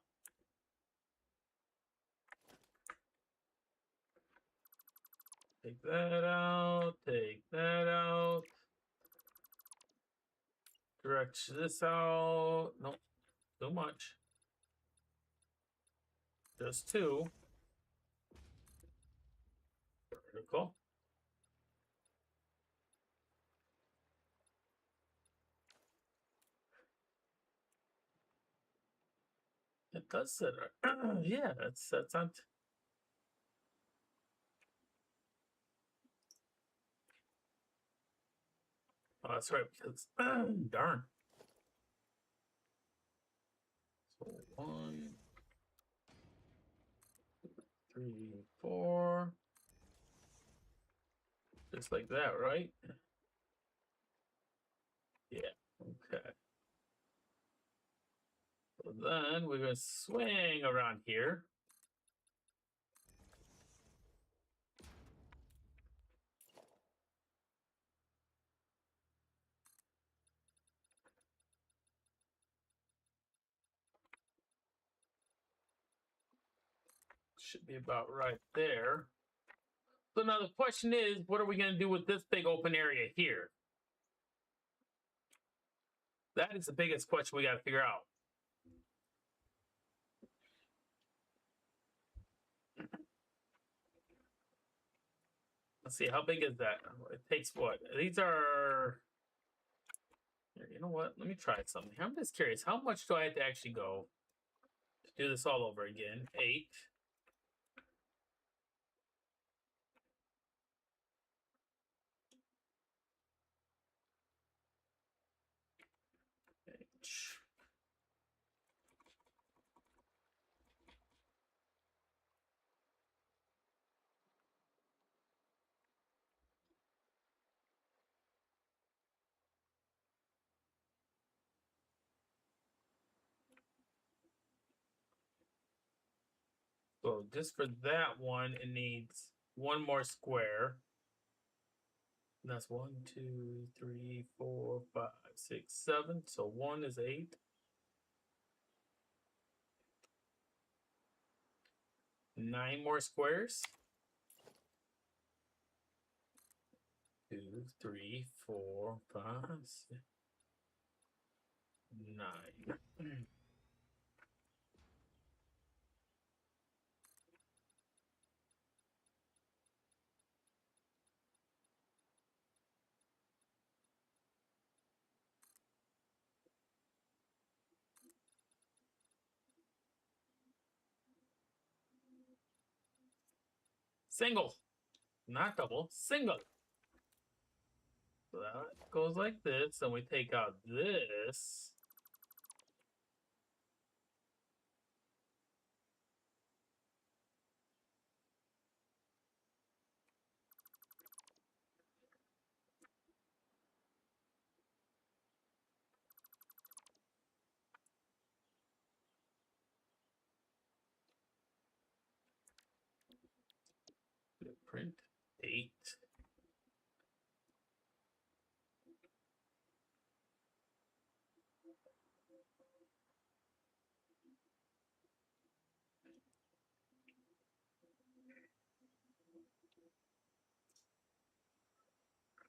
take that out, take that out. Stretch this out. Nope, too much. Just 2. Vertical. It does sit. Yeah, that's on. Oh, that's right. Because darn. So 1, 3, 4. Just like that, right? Yeah. Okay. So then we're going to swing around here. Should be about right there. So now the question is, what are we going to do with this big open area here? That is the biggest question we got to figure out. Let's see, how big is that? It takes what? These are... You know what? Let me try something. I'm just curious. How much do I have to actually go to do this all over again? 8. H. So just for that one, it needs 1 more square. And that's 1, 2, 3, 4, 5, 6, 7. So 1 is 8. 9 more squares. 2, 3, 4, 5, 6, 9. Single, not double, single. So that goes like this, and we take out this. Print 8.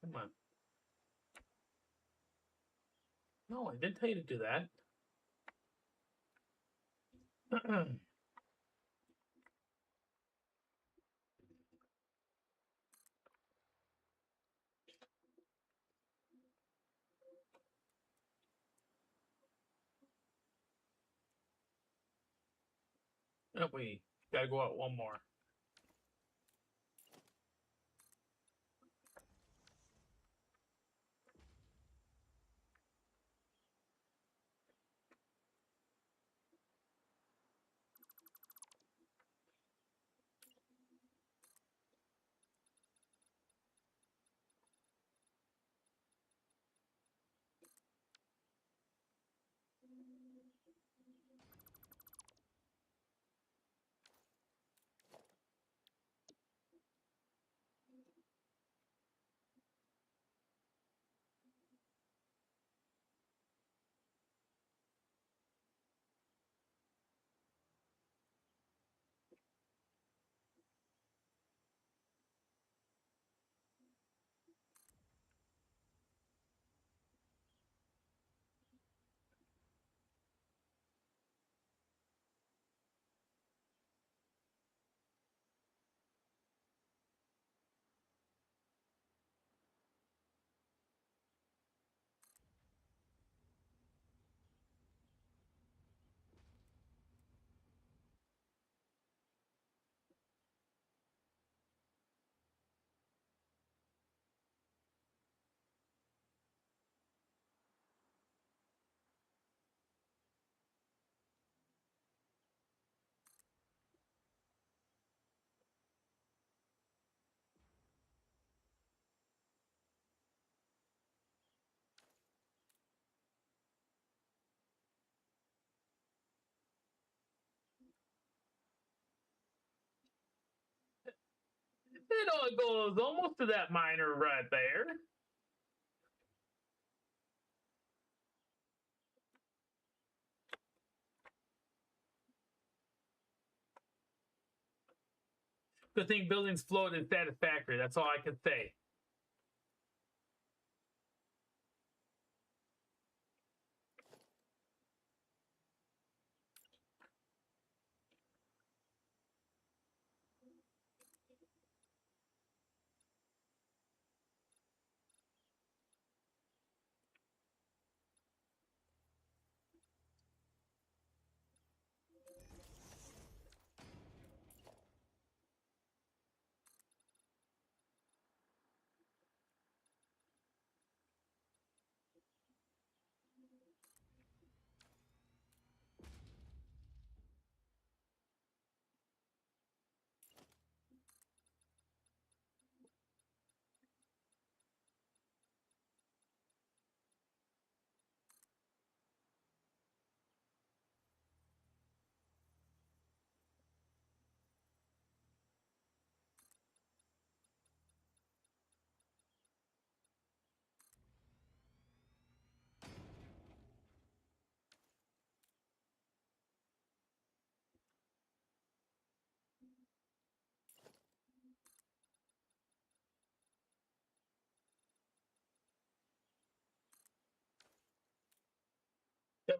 Come on. No, I didn't tell you to do that. Oh, we gotta go out one more. It all goes almost to that minor right there. Good thing buildings float in Satisfactory. That's all I can say.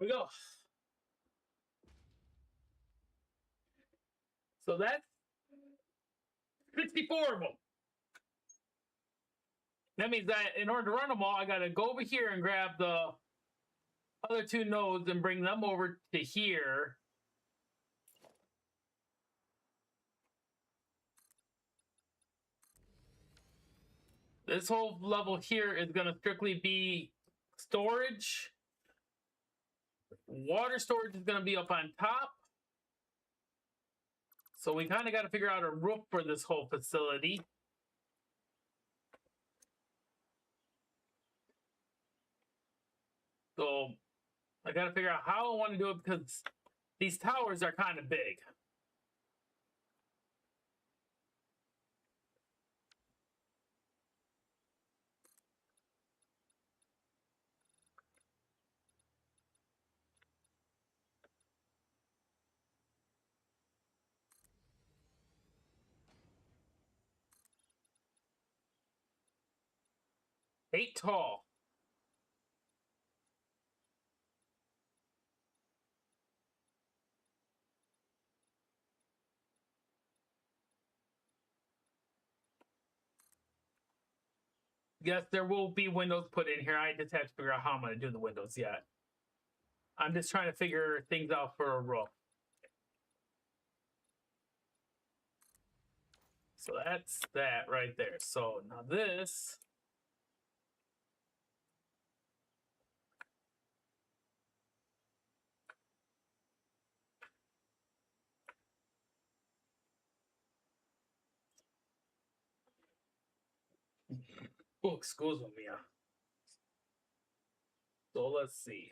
we go. So that's 64 of them. That means that in order to run them all, I gotta go over here and grab the other two nodes and bring them over to here. This whole level here is gonna strictly be storage. Water storage is gonna be up on top. So we kind of got to figure out a roof for this whole facility. So I got to figure out how I want to do it because these towers are kind of big. Eight tall. Yes, there will be windows put in here. I just have to figure out how I'm going to do the windows yet. I'm just trying to figure things out for a roof. So that's that right there. So now this. Oh, excuse me. So let's see.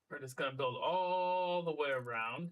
We're just going to build all the way around.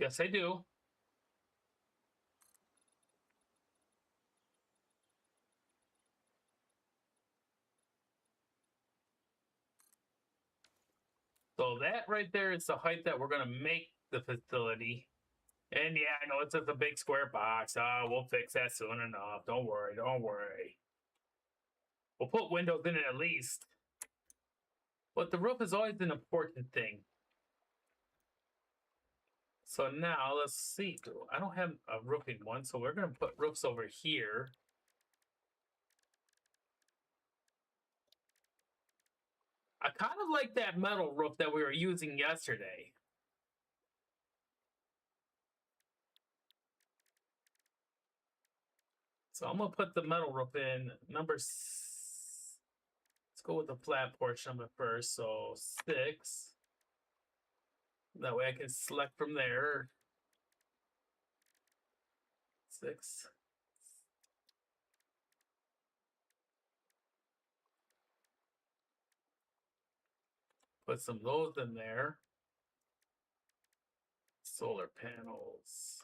Yes, I do. So that right there is the height that we're going to make the facility. And yeah, I know it's just a big square box. We'll fix that soon enough. Don't worry, don't worry. We'll put windows in it at least. But the roof is always an important thing. So now let's see. I don't have a roofing one, so we're going to put roofs over here. I kind of like that metal roof that we were using yesterday. So I'm going to put the metal roof in let's go with the flat portion of it first. So 6. That way I can select from there. 6. Put some of those in there. Solar panels.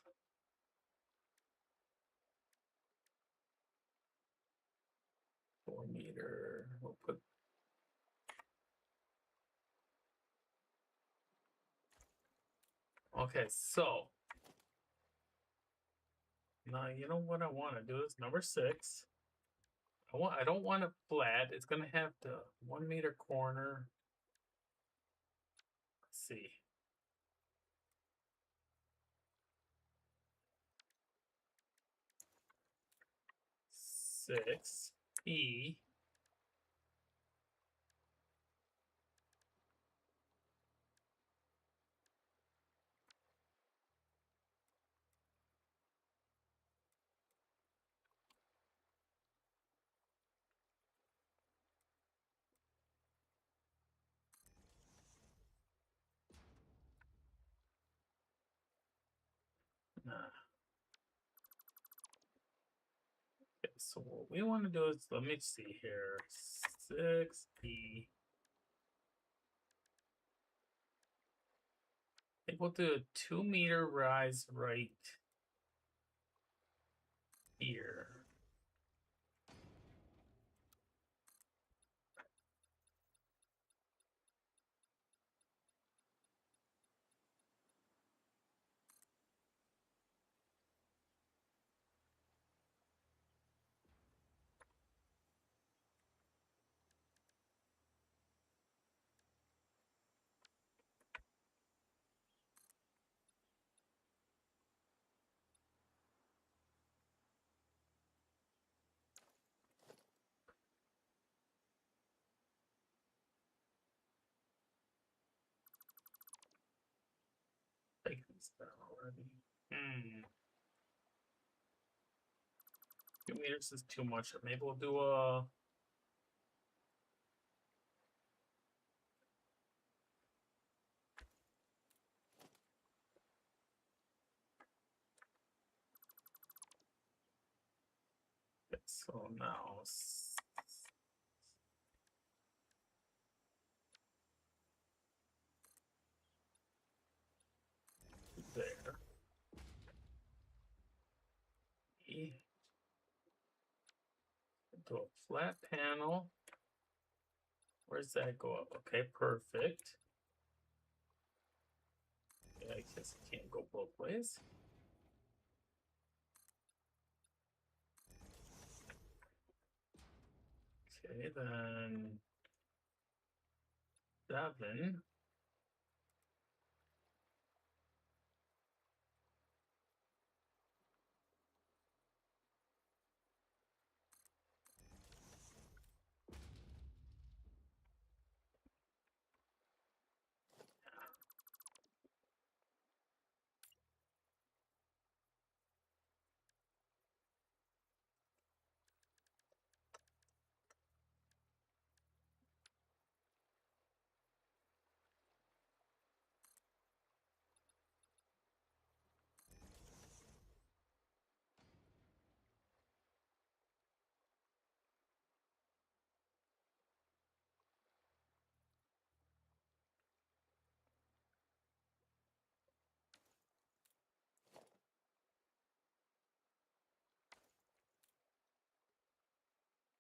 $4 meter. We'll put. Okay, so now you know what I want to do is number 6. I don't want it flat. It's gonna have the 1 meter corner. Let's see. 6 E. So what we want to do is, let me see here, 60. I think we'll do a 2-meter rise right here. Take this down already. 2 meters is too much. Maybe we'll do a. So now there. Do a flat panel. Where's that go up? Okay, perfect. Yeah, I guess it can't go both ways. Okay, then 7.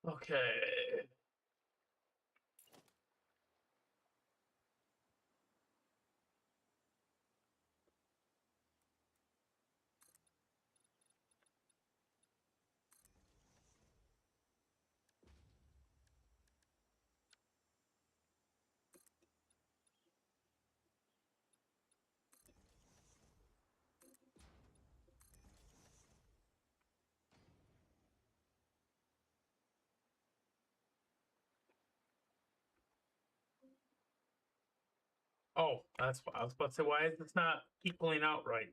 Okay. Oh, that's why I was about to say, why is this not equaling out right?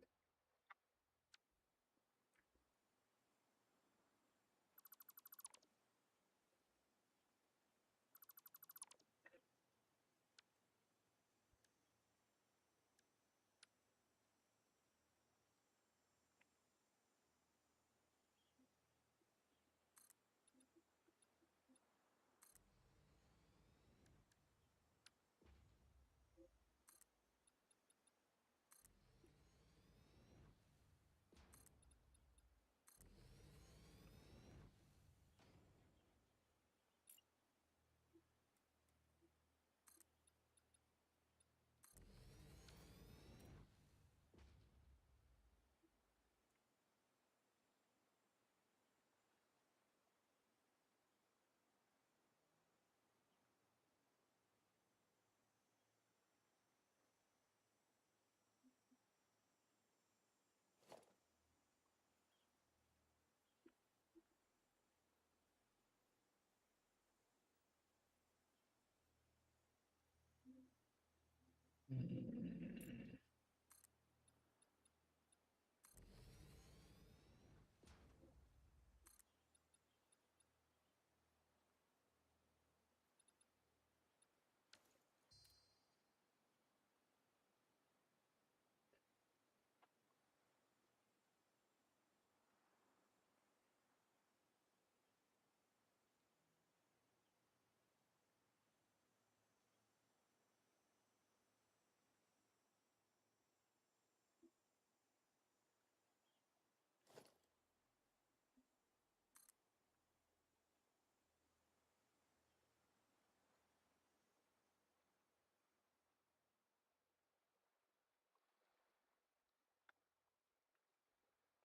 Mm.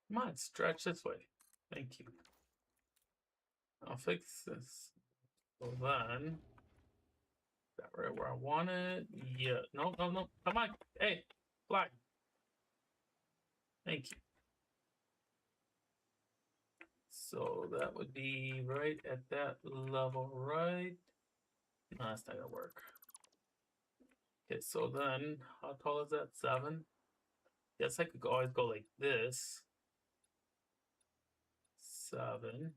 Come on, stretch this way. Thank you. I'll fix this. So then, is that right where I want it? Yeah. No, no, no. Come on. Hey, fly. Thank you. So that would be right at that level, right? No, that's not gonna work. Okay, so then, how tall is that? 7? Guess I could always go like this. 7.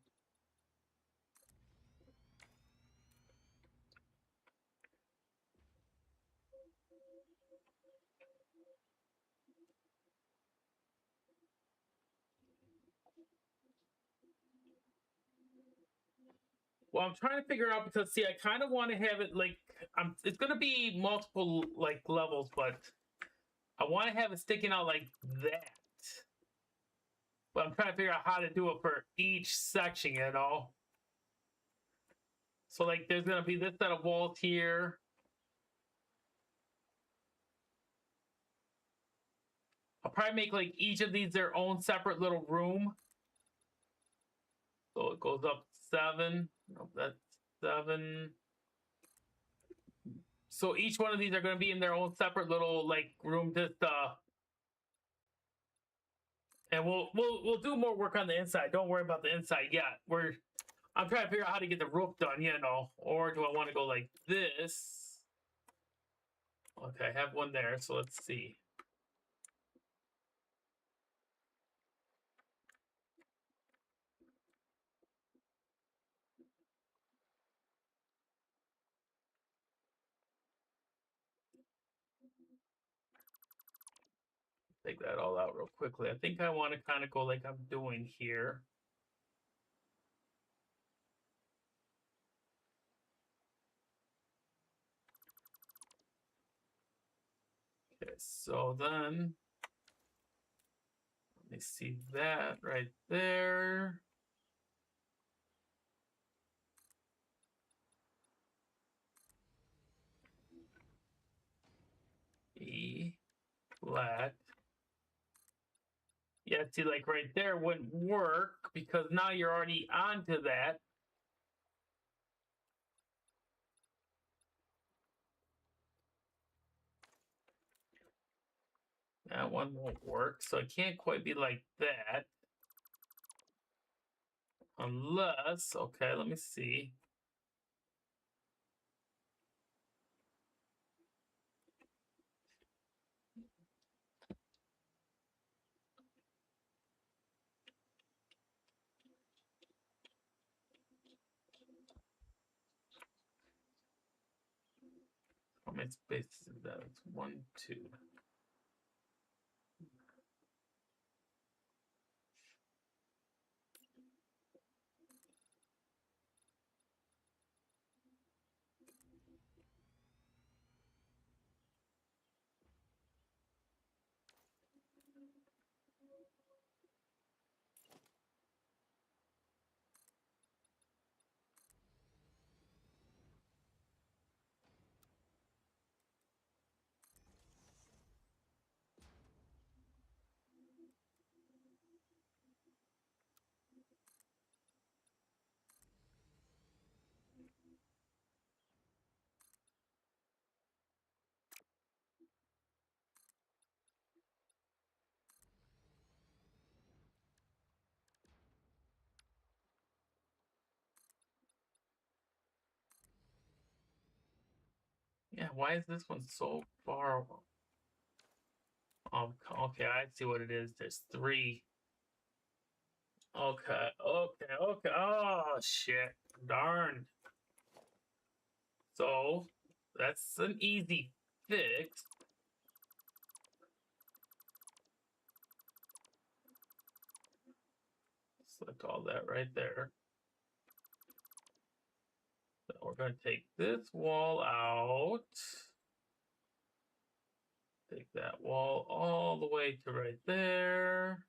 Well, I'm trying to figure out because see, I kind of want to have it like it's gonna be multiple like levels, but I want to have it sticking out like that. But I'm trying to figure out how to do it for each section, you know. So like, there's gonna be this set of walls here. I'll probably make like each of these their own separate little room. So it goes up 7. Nope, that's 7. So each one of these are going to be in their own separate little like room. Just and we'll do more work on the inside. Don't worry about the inside yet. I'm trying to figure out how to get the roof done, you know. Or do I want to go like this? Okay, I have one there. So let's see. Take that all out real quickly. I think I want to kind of go like I'm doing here. Okay, so then let me see that right there. E flat. Yeah, see, like right there wouldn't work because now you're already onto that. That one won't work, so it can't quite be like that. Unless, okay, let me see. How many spaces is that? It's 1, 2. Yeah, why is this one so far? Oh, okay, I see what it is. There's 3. Okay, okay, okay. Oh, shit. Darn. So, that's an easy fix. Select all that right there. So we're going to take this wall out. Take that wall all the way to right there.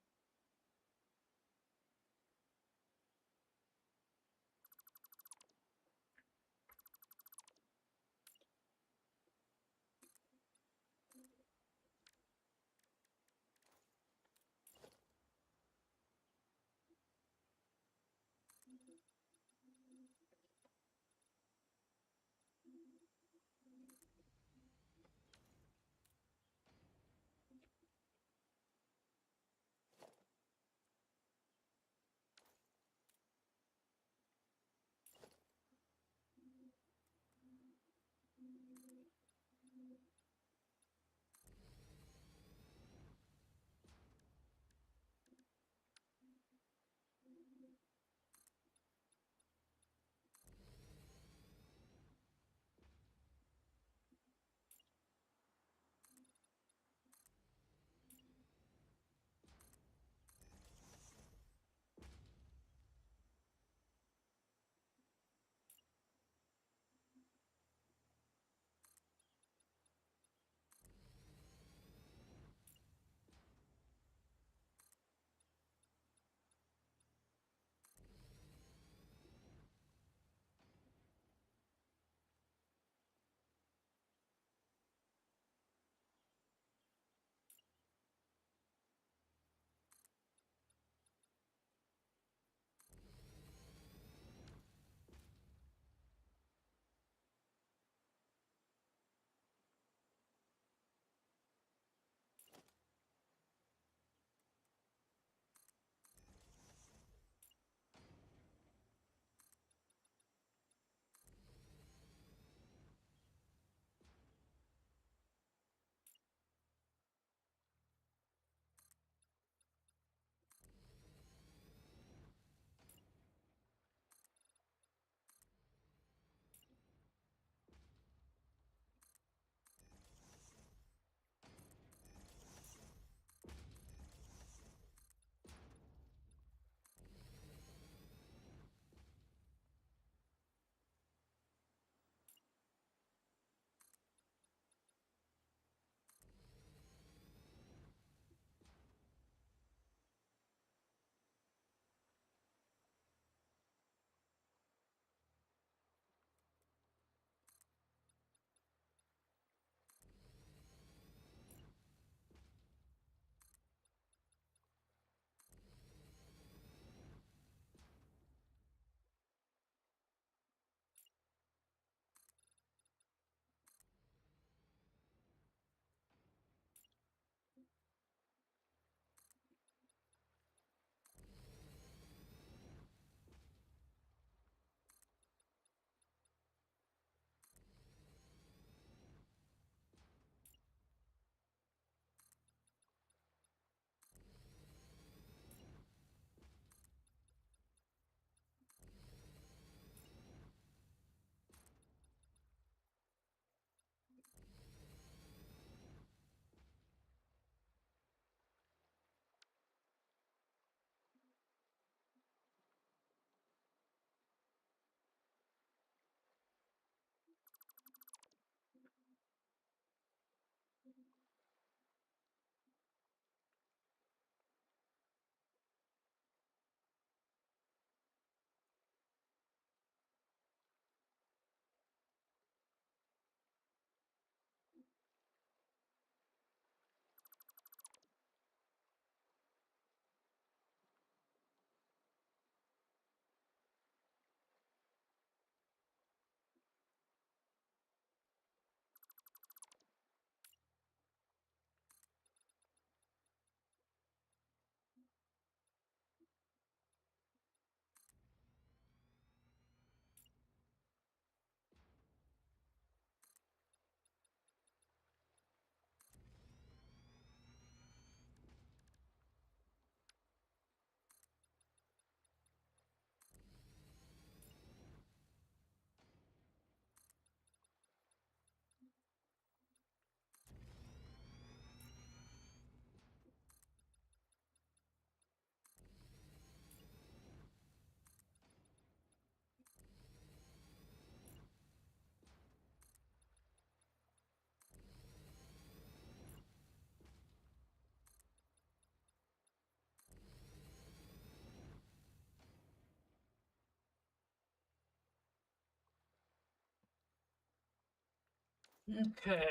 Okay,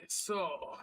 so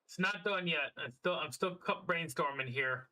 it's not done yet. I'm still brainstorming here.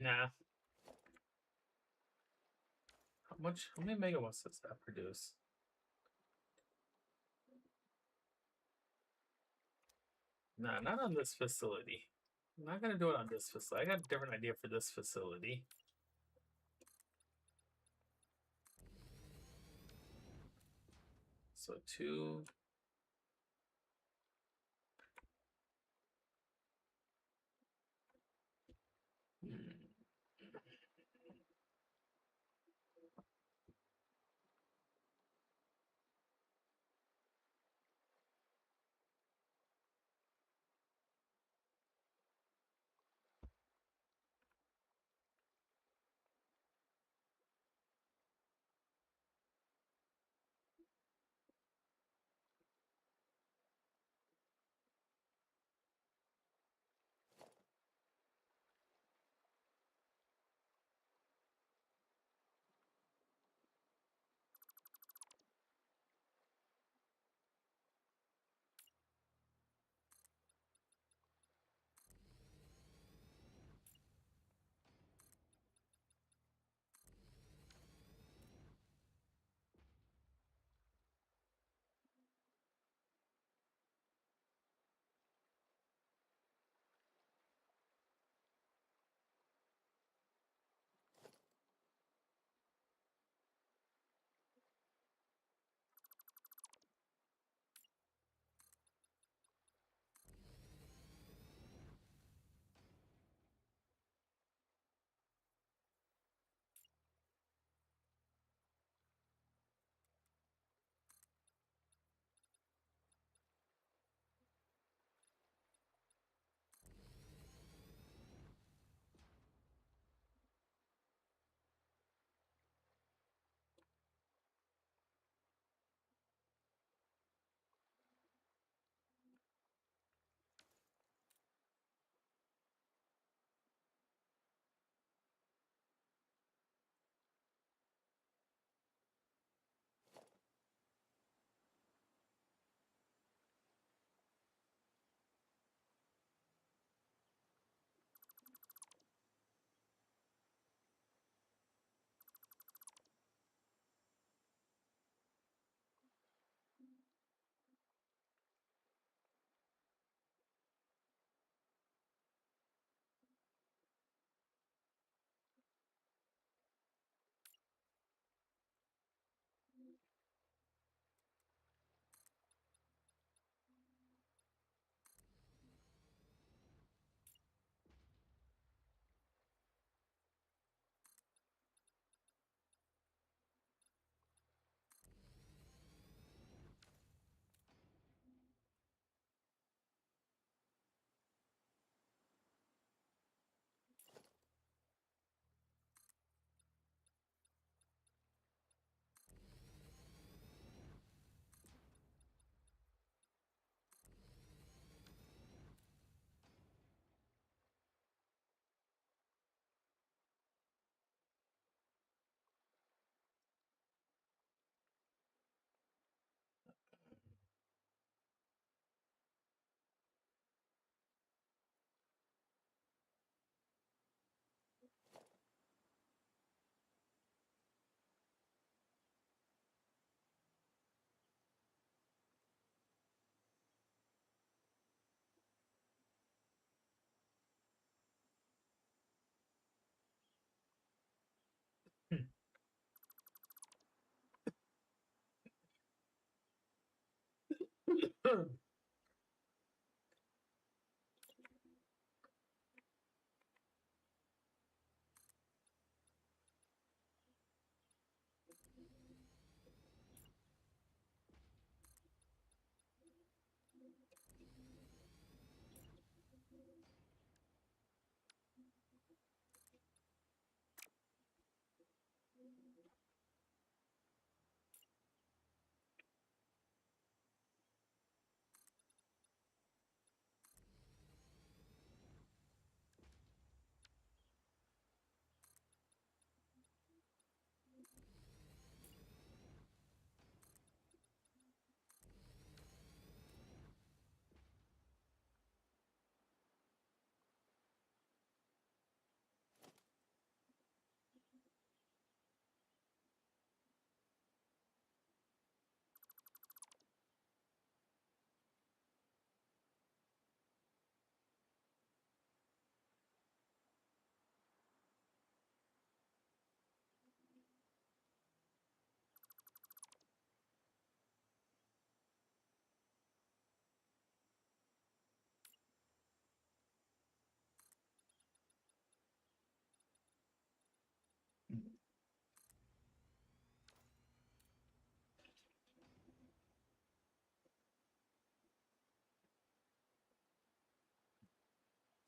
Nah. How many megawatts does that produce? Nah, not on this facility. I'm not gonna do it on this facility. I got a different idea for this facility. So 2.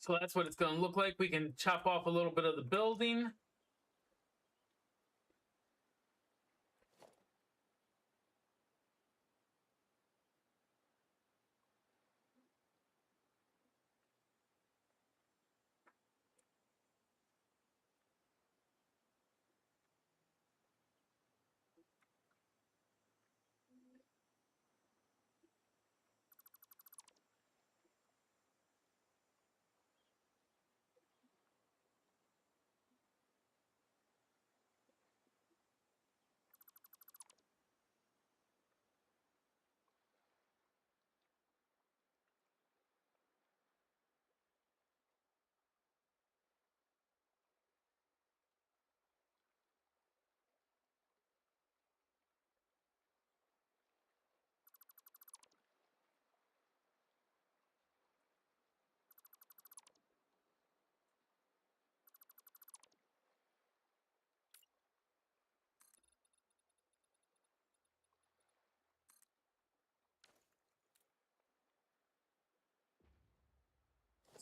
So that's what it's going to look like. We can chop off a little bit of the building.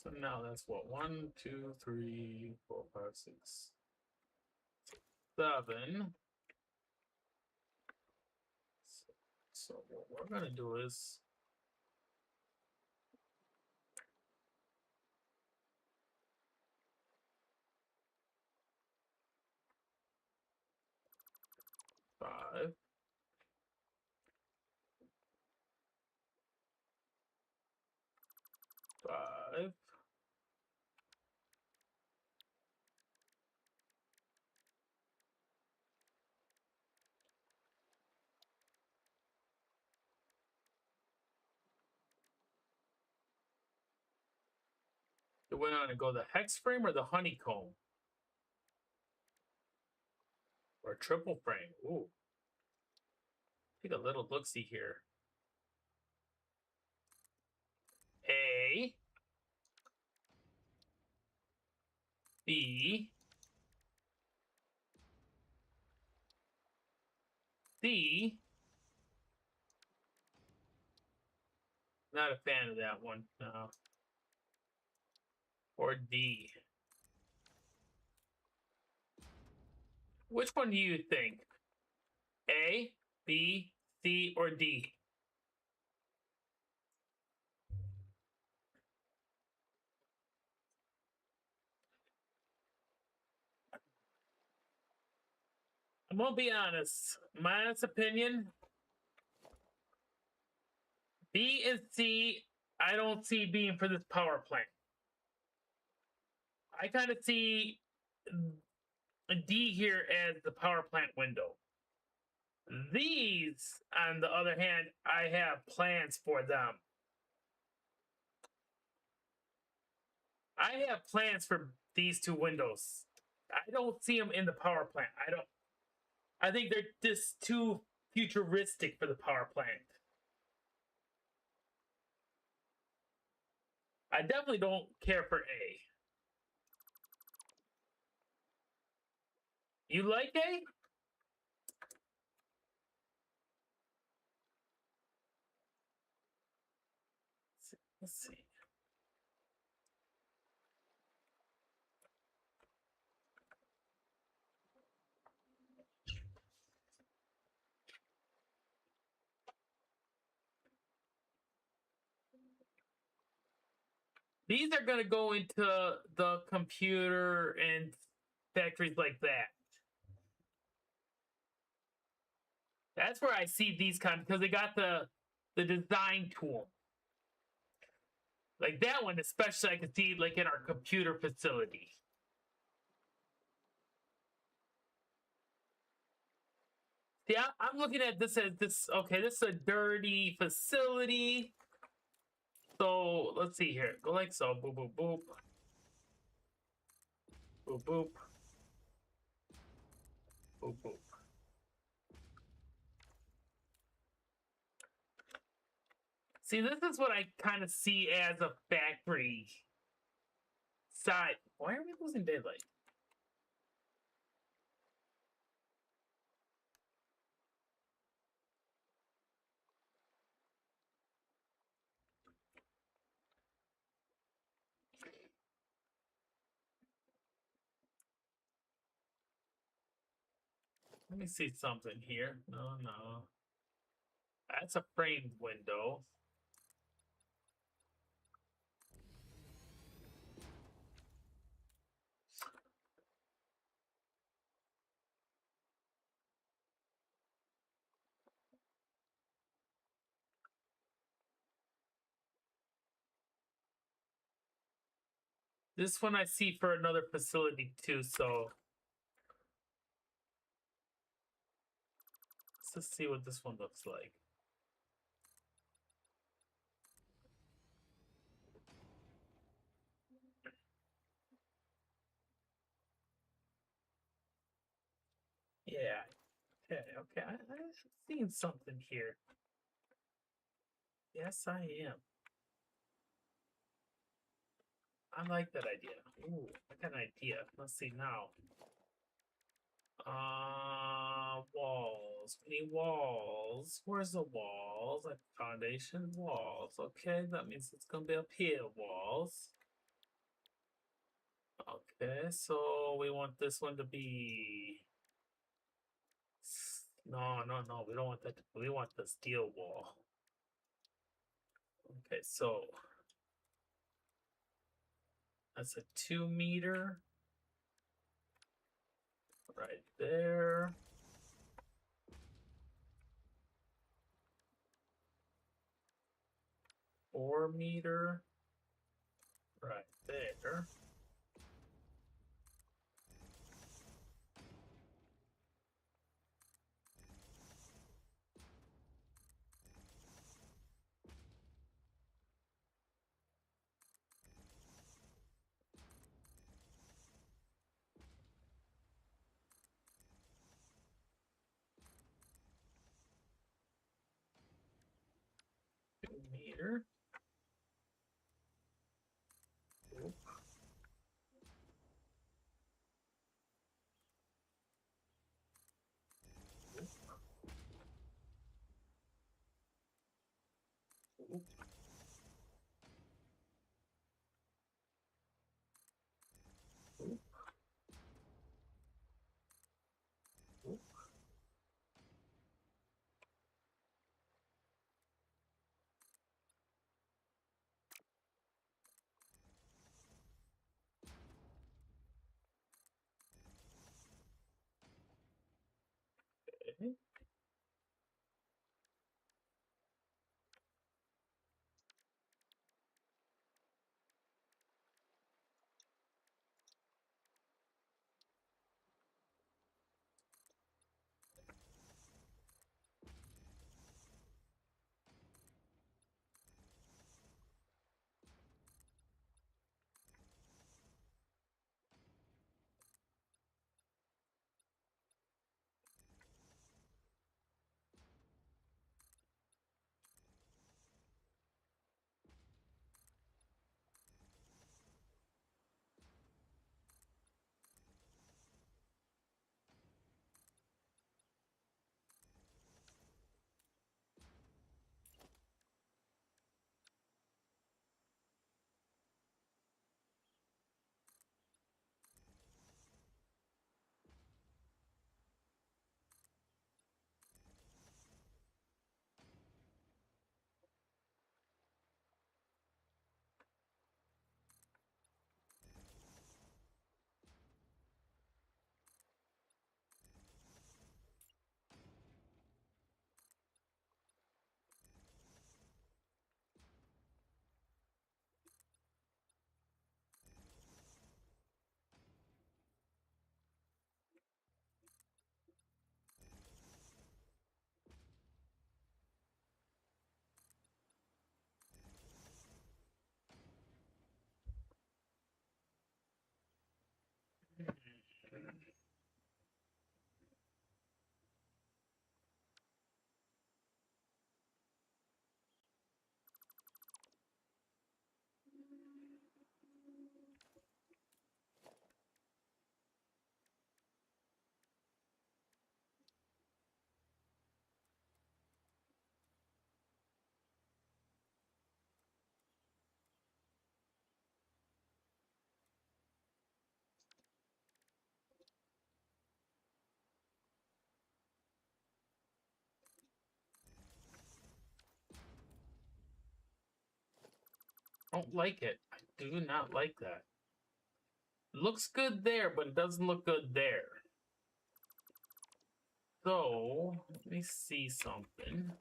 So now that's what? 1, 2, 3, 4, 5, 6, 7. So what we're going to do is five, 5. It went on to go the hex frame or the honeycomb or triple frame. Ooh, take a little look see here. A, B, C. Not a fan of that one. No. Or D. Which one do you think? A, B, C, or D? I'm gonna be honest. My honest opinion, B and C, I don't see being for this power plant. I kind of see a D here as the power plant window. These, on the other hand, I have plans for them. I have plans for these two windows. I don't see them in the power plant. I think they're just too futuristic for the power plant. I definitely don't care for A. You like A? Let's see. These are going to go into the computer and factories like that. That's where I see these kind because they got the design tool. Like that one, especially I could see like in our computer facility. Yeah, I'm looking at this as this. Okay, this is a dirty facility. So let's see here. Go like so. Boop boop boop. Boop boop. Boop boop. See, this is what I kind of see as a factory side. Why are we losing daylight? Let me see something here. No. That's a framed window. This one I see for another facility too, so let's just see what this one looks like. Yeah. Okay. I'm seeing something here. Yes, I am. I like that idea. Ooh, I got an idea. Let's see now. Walls. We need walls. Where's the walls? Like foundation walls. Okay, that means it's gonna be up here. Walls. Okay, so we want this one to be. No. We don't want that. We want the steel wall. Okay, so that's a 2 meter right there. 4 meter right there. Meter. Oop. Oop. Oop. Oop. Okay. don't like it. I do not like that. Looks good there, but it doesn't look good there. So, let me see something.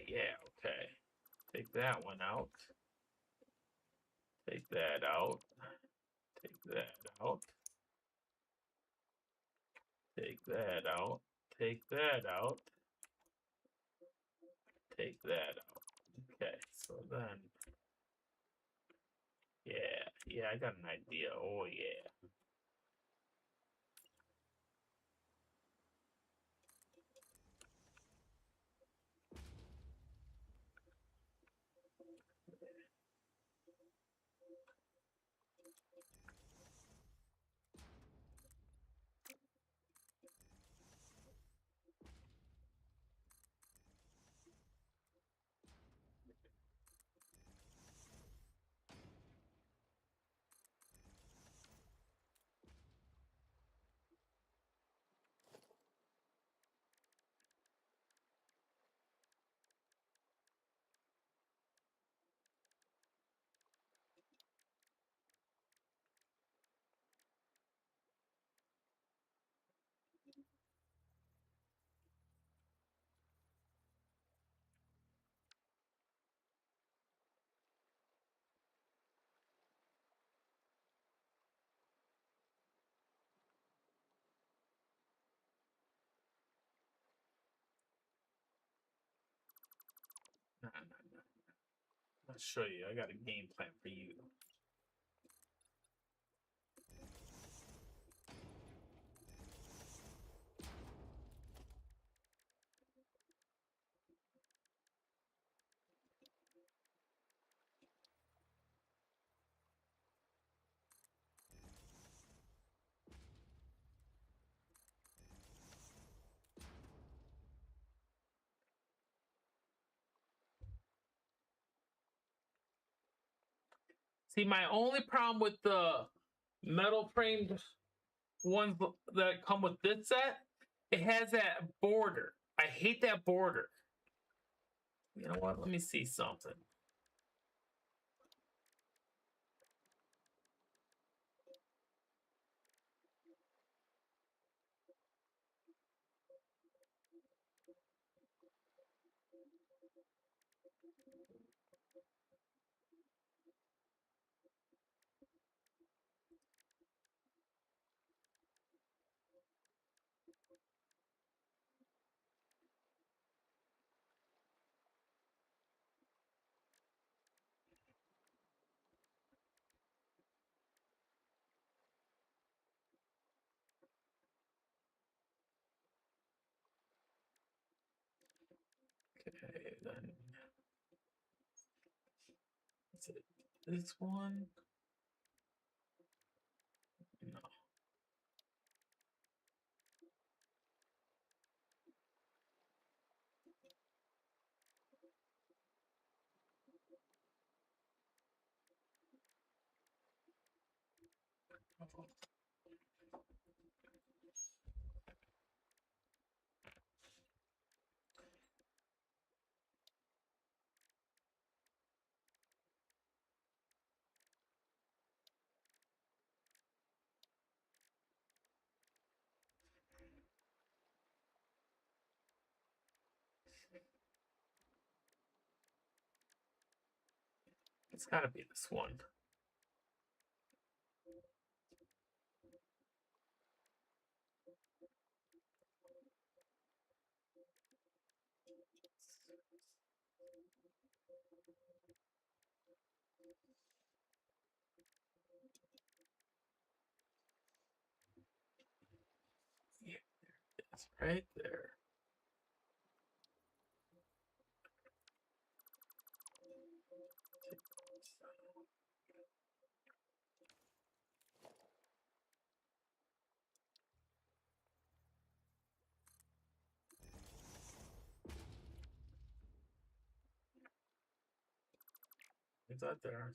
Yeah, okay. Take that one out. Take that out. Take that out. Take that out. Take that out. Take that out. Okay, so then... Yeah, I got an idea. Oh, yeah. Nah. I'll show you. I got a game plan for you. See, my only problem with the metal framed ones that come with this set, it has that border. I hate that border. You know what? Let me see something. Okay, then. Is it this one? No. It's gotta be this one. Yeah, it's right there. is that there?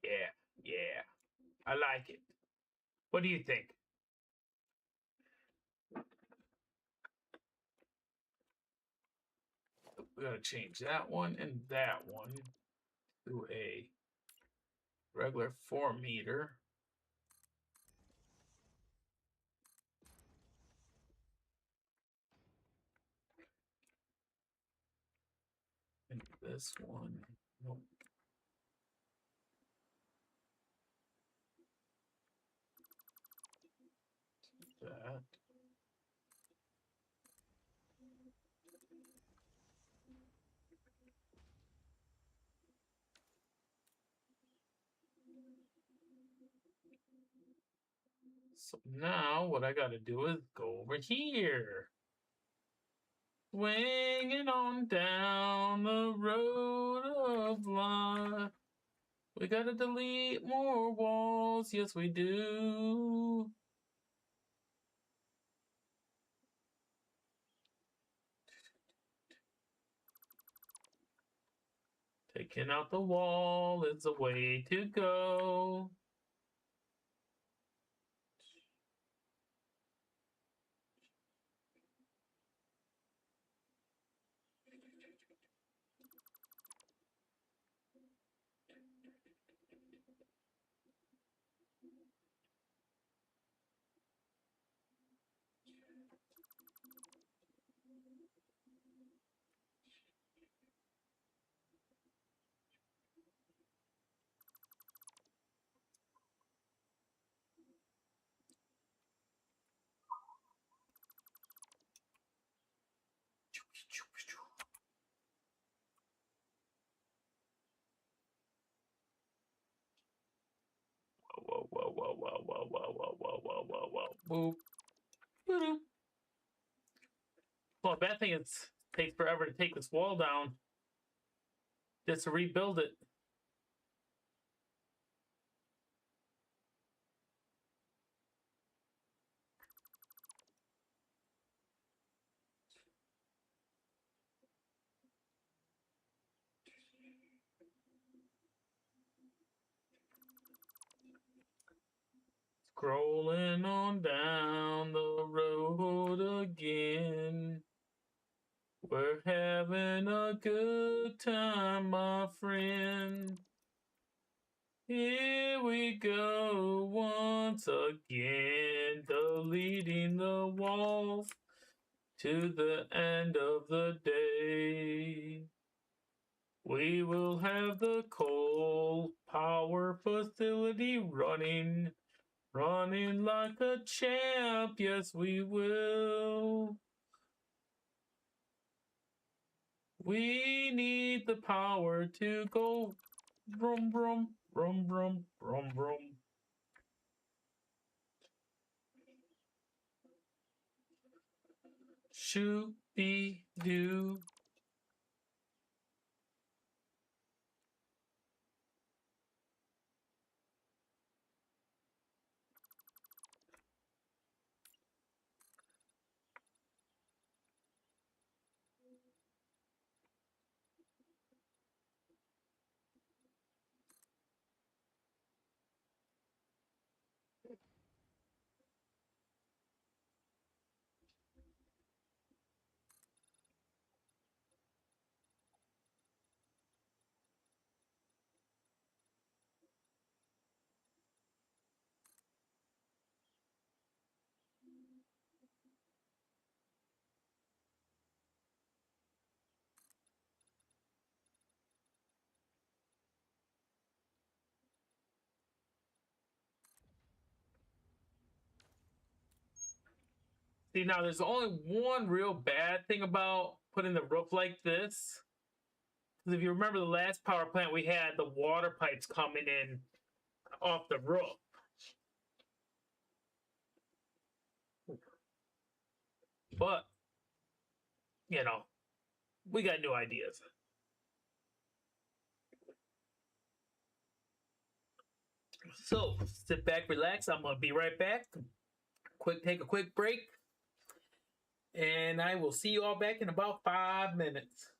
Yeah, yeah. I like it. What do you think? We're gonna change that one and that one to a regular 4 meter. And this one, nope. That. So now what I gotta do is go over here. Swinging on down the road of life. We gotta delete more walls, yes we do. Taking out the wall is the way to go. Whoa, whoa, whoa, whoa, whoa, whoa, whoa, whoa, whoa, whoa, whoa. Boop. Boop. Well, the bad thing is it takes forever to take this wall down. Just to rebuild it. Scrolling on down the road again. We're having a good time, my friend. Here we go once again, deleting the walls to the end of the day. We will have the coal power facility running Running like a champ, yes we will. We need the power to go brum brum brum brum brum brum. Shoot be do. See, now there's only one real bad thing about putting the roof like this. Because if you remember the last power plant, we had the water pipes coming in off the roof. But, you know, we got new ideas. So, sit back, relax. I'm going to be right back. Take a quick break. And I will see you all back in about 5 minutes.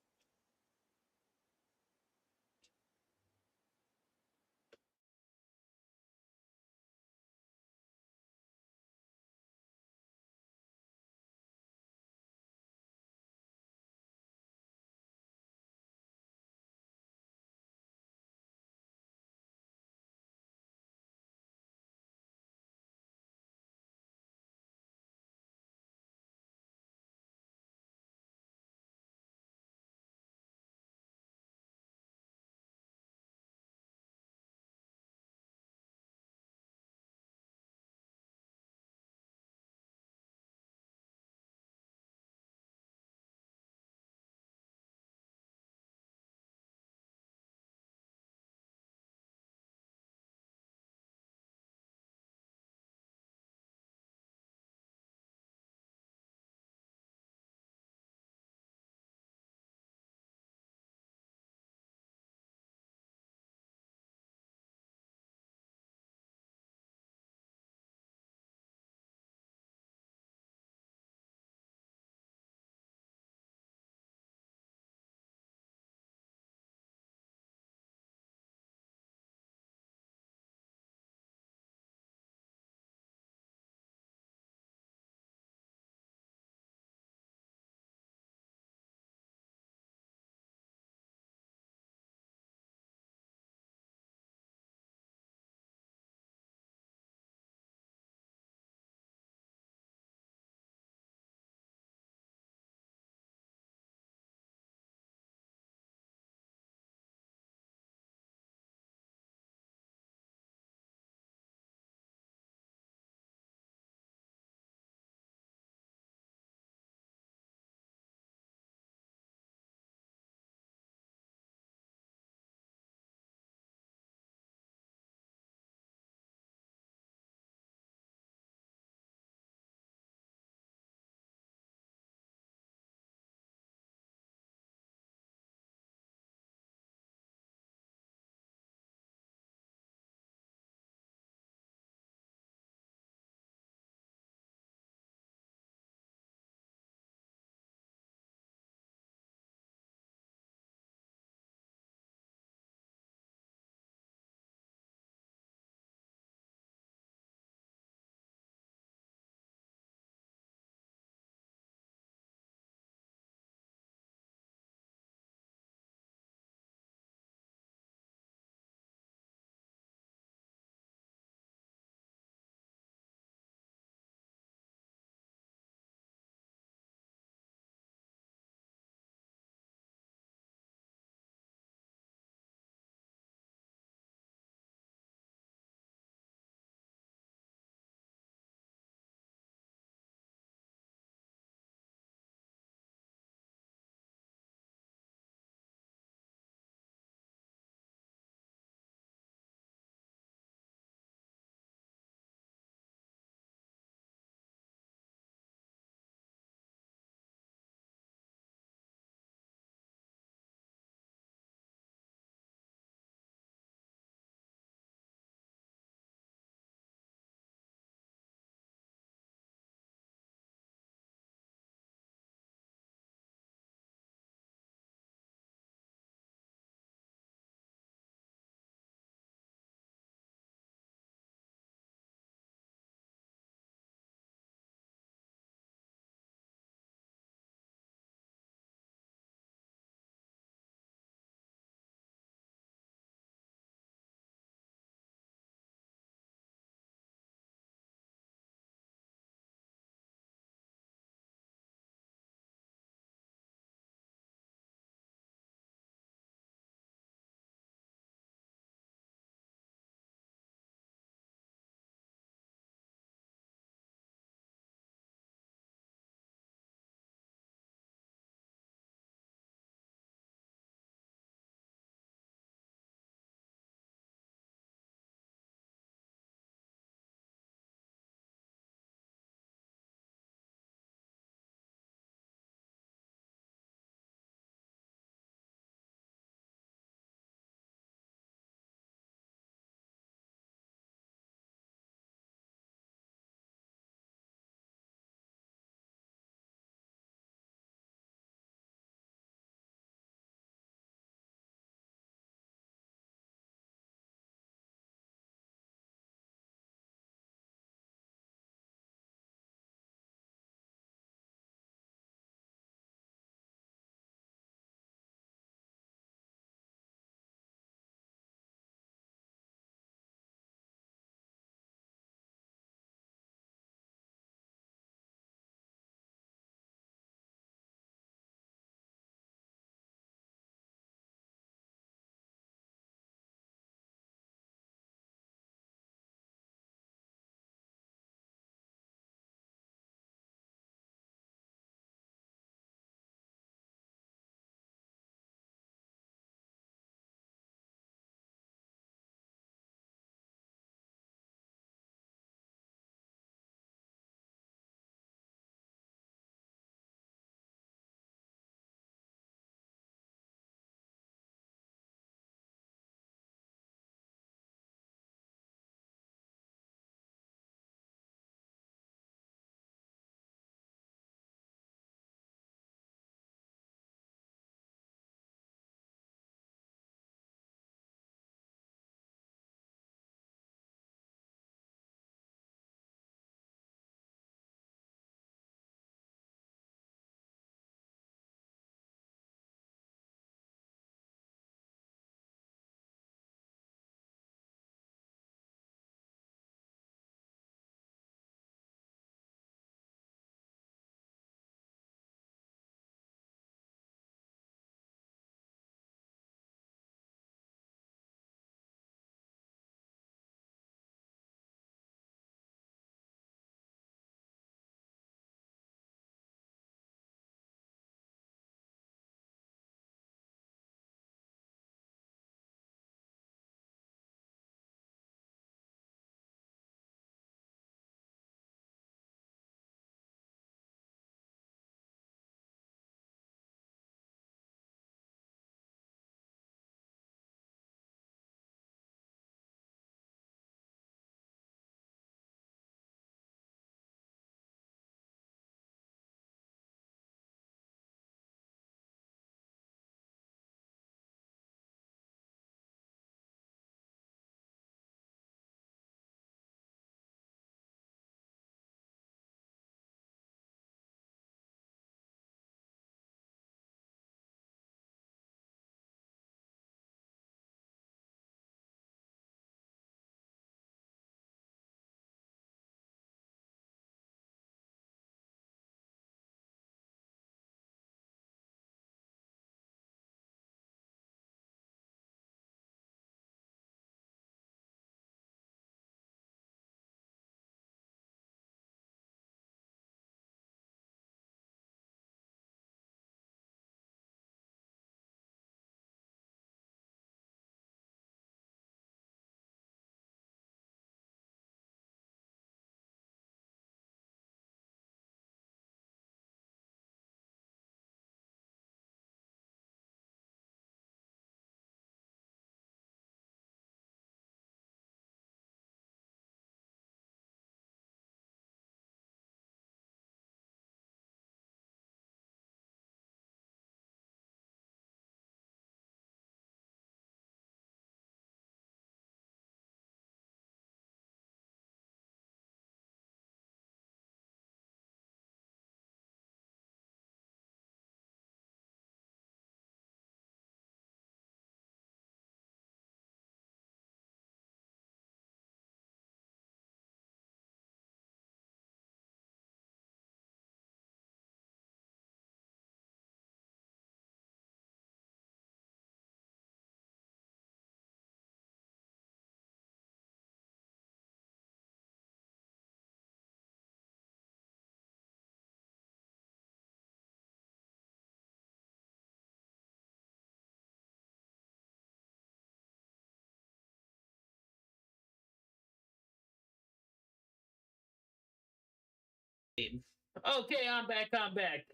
Okay, I'm back. I'm back.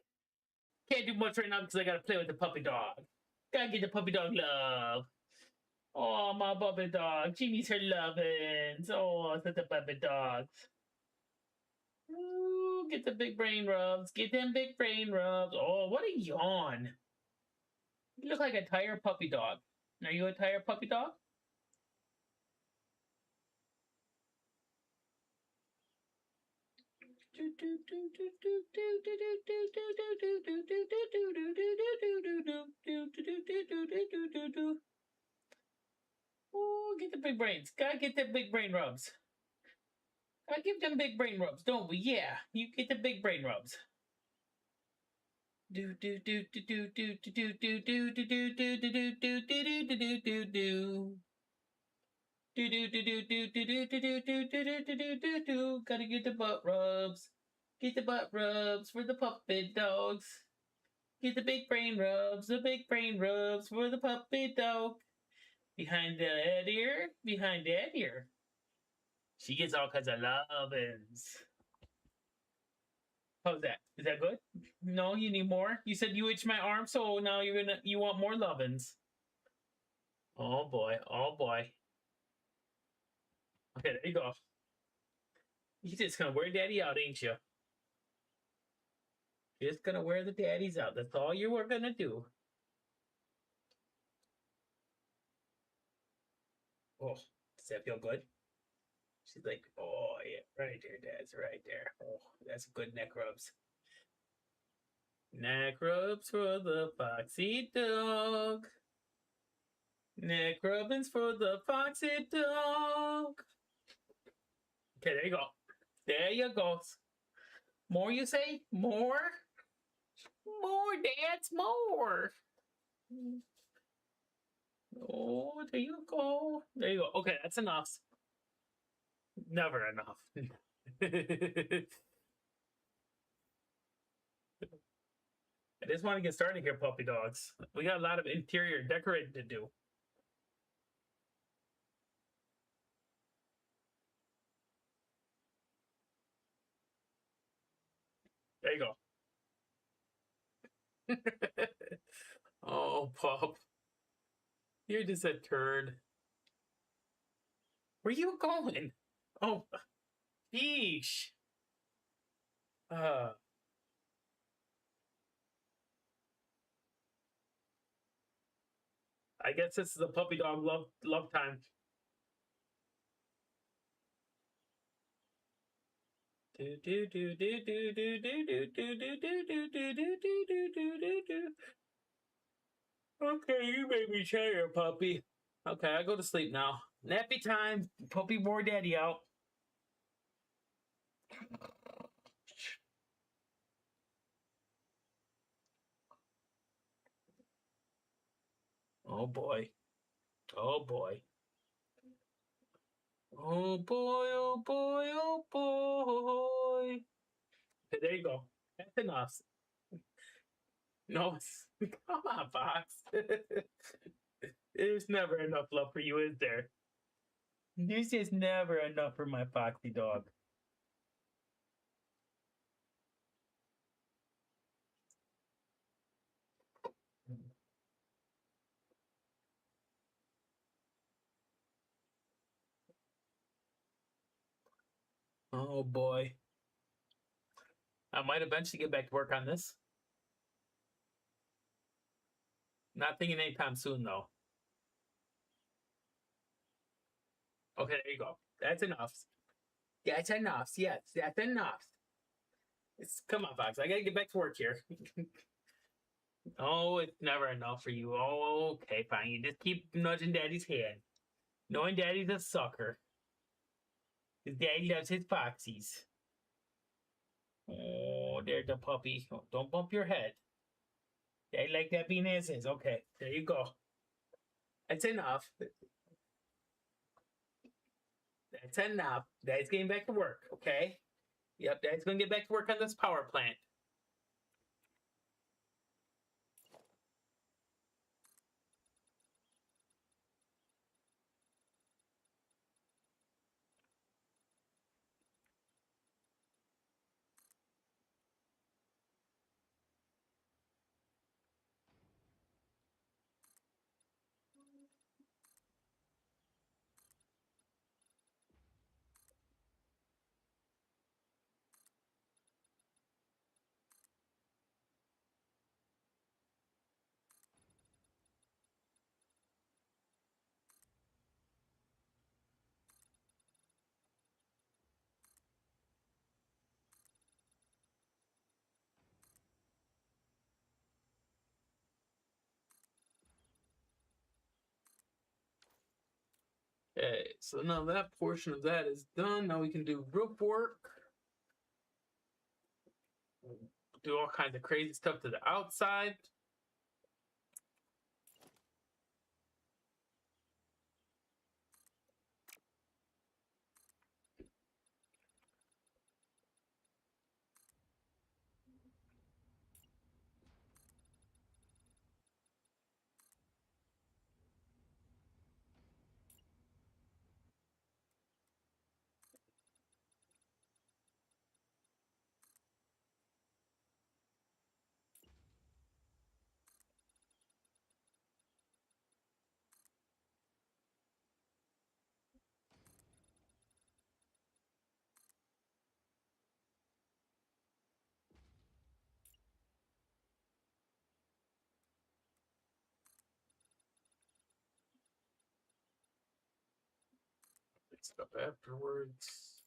Can't do much right now because I gotta play with the puppy dog. Gotta get the puppy dog love. Oh, my puppy dog. She needs her lovins. Oh, such a puppy dog. Ooh, get the big brain rubs. Get them big brain rubs. Oh, what a yawn. You look like a tired puppy dog. Are you a tired puppy dog? Oh, get the big brains. Gotta get the big brain rubs. Gotta give them big brain rubs, don't we? Yeah, you get the big brain rubs. Do do do do do do do do do do do do do do do do do do do do. Do do do do do do do do do do do do do do do. Gotta get the butt rubs. Get the butt rubs for the puppet dogs. Get the big brain rubs. The big brain rubs for the puppet dog. Behind that ear. Behind that ear. She gets all kinds of lovin's. How's that? Is that good? No, you need more. You said you itch my arm, so now you want more lovin's. Oh boy. Oh boy. Okay, there you go. You just gonna wear daddy out, ain't you? Just gonna wear the daddies out. That's all you were gonna do. Oh, does that feel good? She's like, oh yeah, right there, Dad's right there. Oh, that's good neck rubs. Neck rubs for the foxy dog. Neck rubbings for the foxy dog. Okay, there you go. There you go. More, you say? More? More, Dads, more. Oh, there you go. There you go. Okay, that's enough. Never enough. I just want to get started here, puppy dogs. We got a lot of interior decorating to do. There you go. Oh, pup. You're just a turd. Where you going? Oh, yeesh. Uh, I guess this is the puppy dog love time. Do do do do do do do do do do do do do do do do do. Okay, you made me tired, puppy. Okay, I go to sleep now. Nappy time. Puppy wore daddy out. Oh boy. Oh boy. Oh boy, oh boy, oh boy. Okay, there you go. That's enough. No, come on, Fox. There's never enough love for you, is there? There's just never enough for my foxy dog. Oh boy. I might eventually get back to work on this. Not thinking anytime soon, though. Okay, there you go. That's enough. That's enough. Yes, that's enough. Come on, Fox. I gotta get back to work here. Oh, it's never enough for you. Oh, okay, fine. You just keep nudging Daddy's hand, knowing Daddy's a sucker. His Daddy loves his foxies. Oh, there's the puppy. Oh, don't bump your head. Daddy like that being his. Okay, there you go. That's enough. That's enough. Daddy's getting back to work, okay? Yep, Daddy's gonna get back to work on this power plant. Okay, so now that portion of that is done. Now we can do roof work. Do all kinds of crazy stuff to the outside. Stuff afterwards.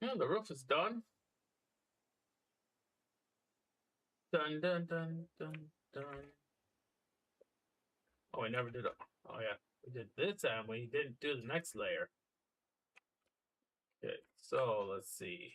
Yeah, the roof is done. Dun dun dun dun dun. Oh, we never did it. Oh yeah, we did this and we didn't do the next layer. Okay, so let's see.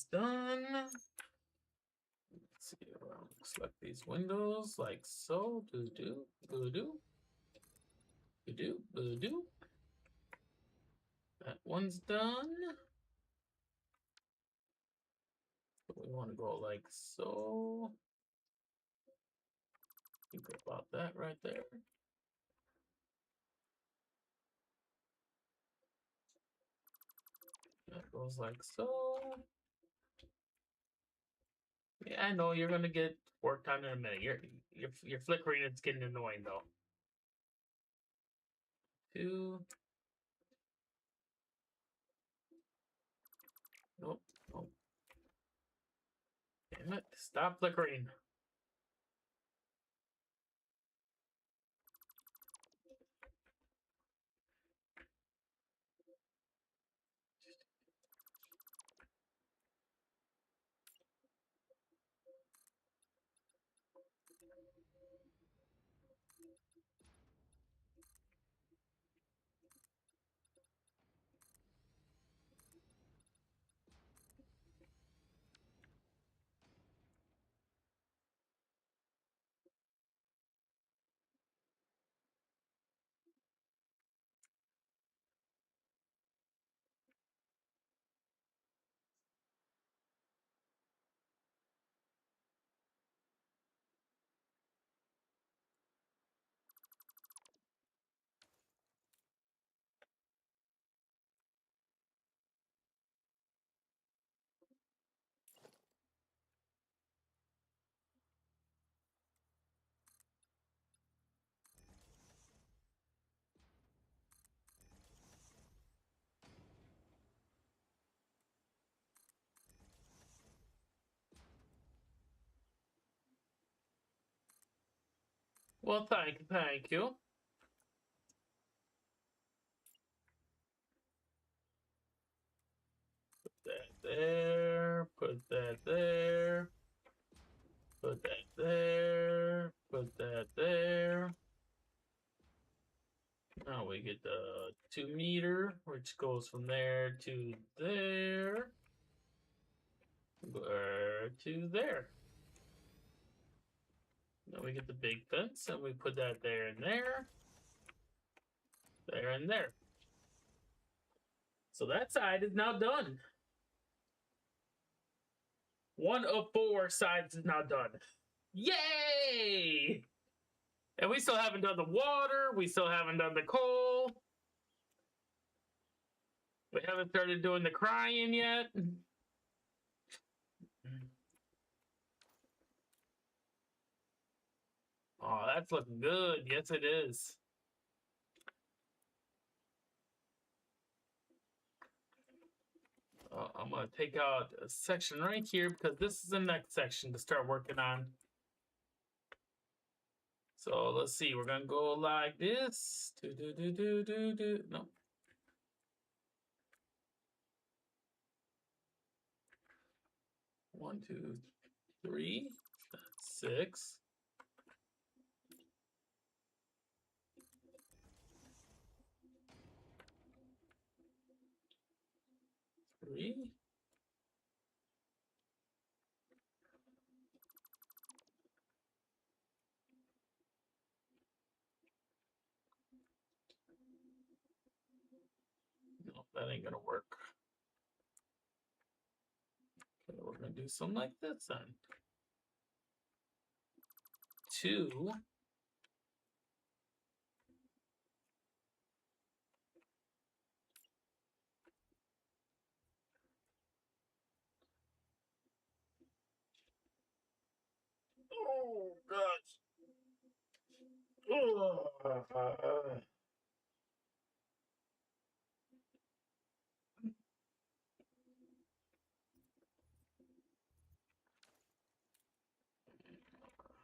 one's done. Let's see, select these windows like so. Do. That one's done. We want to go like so. Think about that right there. That goes like so. Yeah, I know you're gonna get worked on in a minute. You're flickering. It's getting annoying though. 2. Nope. Nope. Damn it! Stop flickering. Well, thank you. Put that there. Put that there. Put that there. Put that there. Now we get the 2 meter, which goes from there to there. To there. Now we get the big fence, and we put that there and there. There and there. So that side is now done. 1 of 4 sides is now done. Yay! And we still haven't done the water. We still haven't done the coal. We haven't started doing the crying yet. Oh, that's looking good. Yes, it is. I'm going to take out a section right here because this is the next section to start working on. So let's see. We're going to go like this. No. One, 2, 3, 6. 3. No, that ain't gonna work. Okay, we're gonna do something like this then. 2. Oh gosh.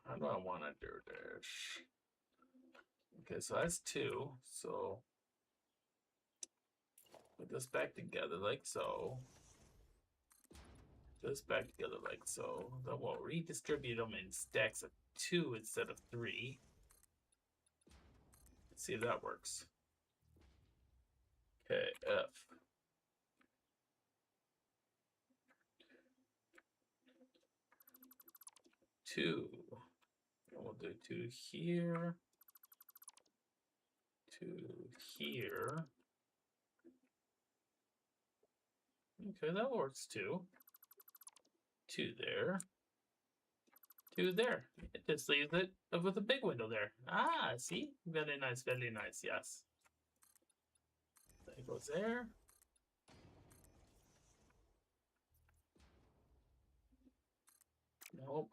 How do I want to do this? Okay, so that's 2. So put this back together like so. This back together like so. Then we'll redistribute them in stacks of 2 instead of 3. Let's see if that works. Okay, F. 2. And we'll do 2 here. 2 here. Okay, that works too. 2 there. 2 there. It just leaves it with a big window there. Ah, see? Very nice, yes. That goes there. Nope.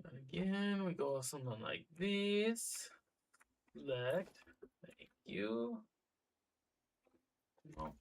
And again, we go with something like this. Select. Thank you. No.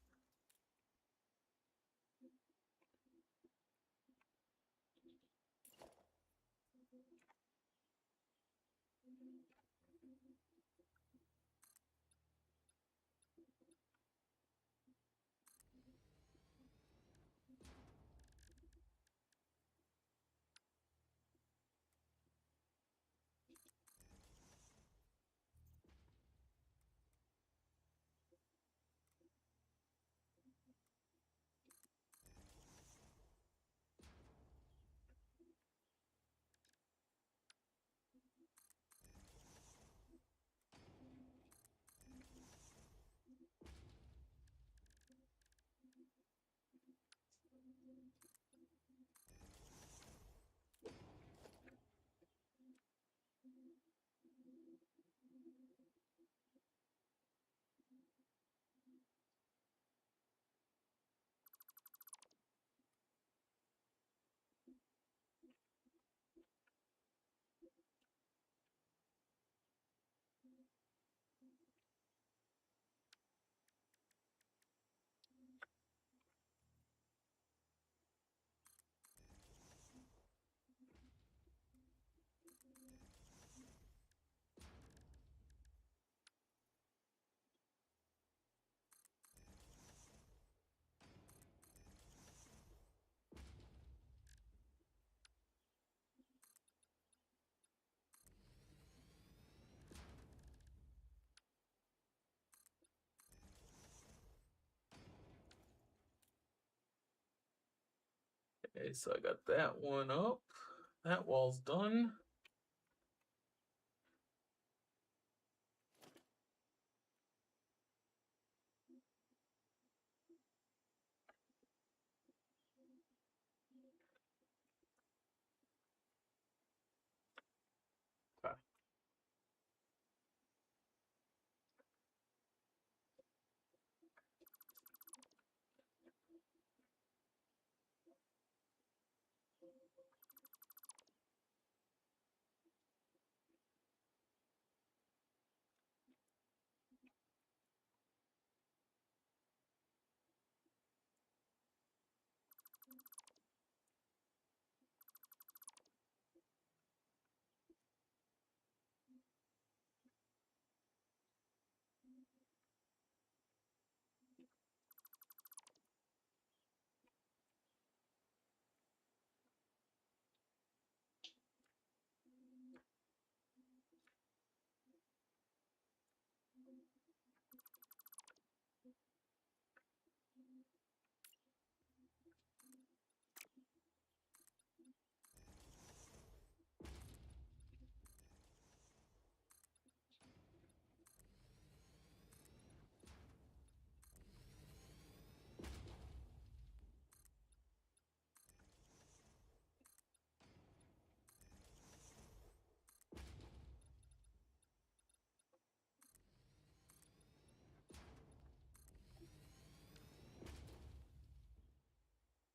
Okay, so I got that one up. That wall's done. Okay.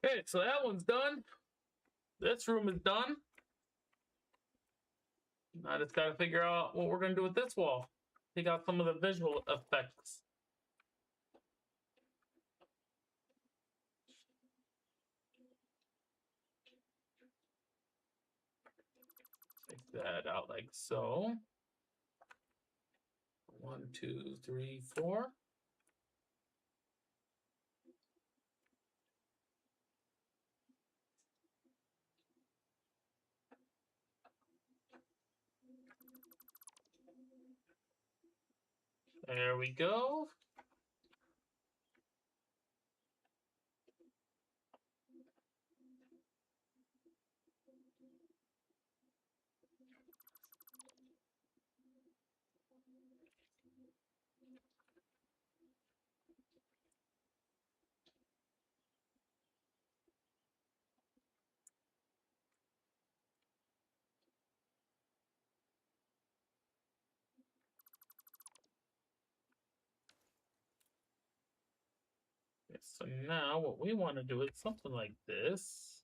Okay, so that one's done. This room is done. I just gotta figure out what we're gonna do with this wall. Take out some of the visual effects. Take that out like so. 1, 2, 3, 4. There we go. Okay, so now what we want to do is something like this.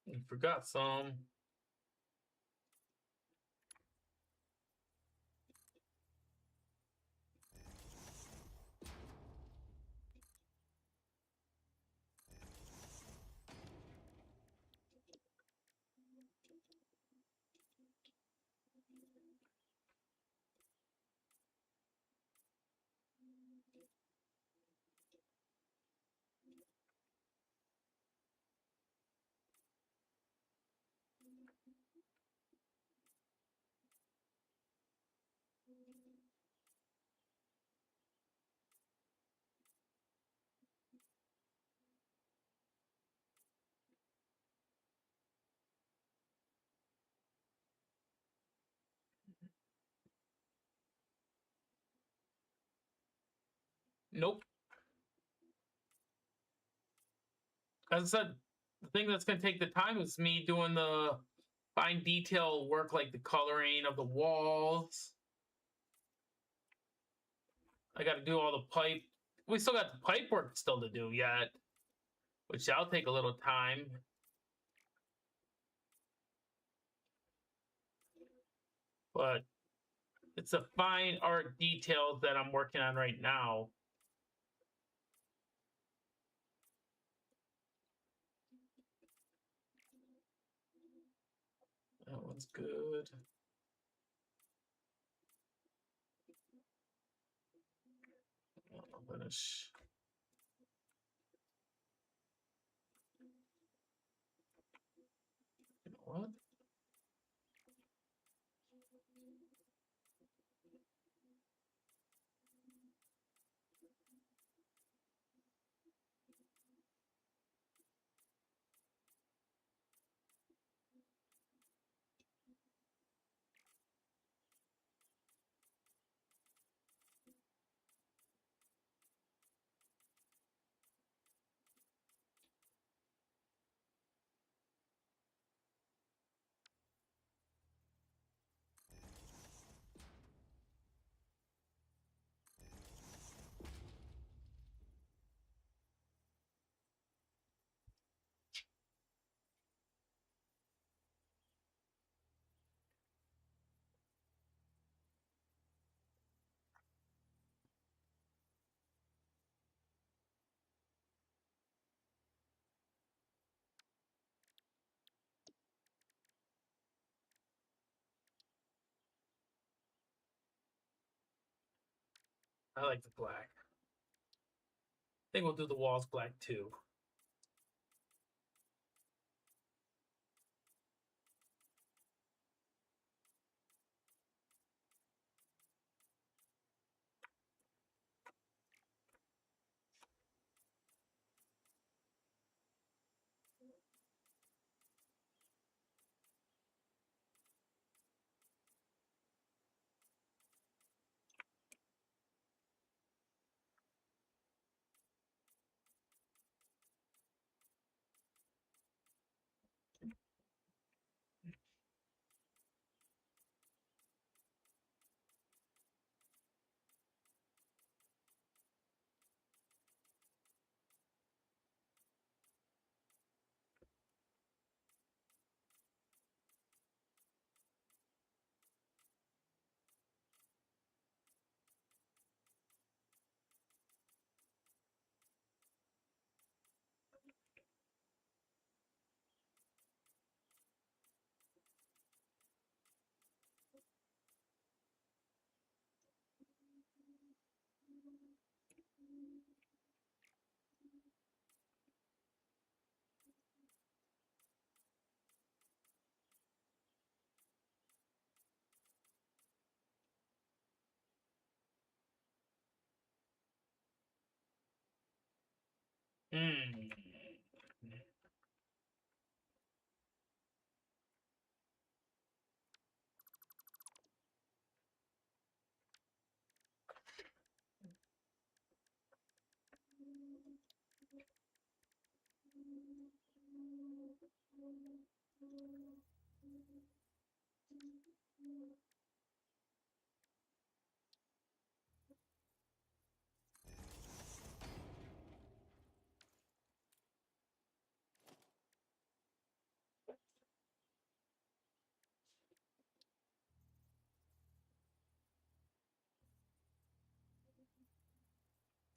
You forgot some. Nope. As I said, the thing that's going to take the time is me doing the fine detail work, like the coloring of the walls. I got to do all the pipe. We still got the pipe work still to do yet, which that'll take a little time. But it's the fine art details that I'm working on right now. That one's good. I'll finish. You know what? I like the black. I think we'll do the walls black too. Hmm.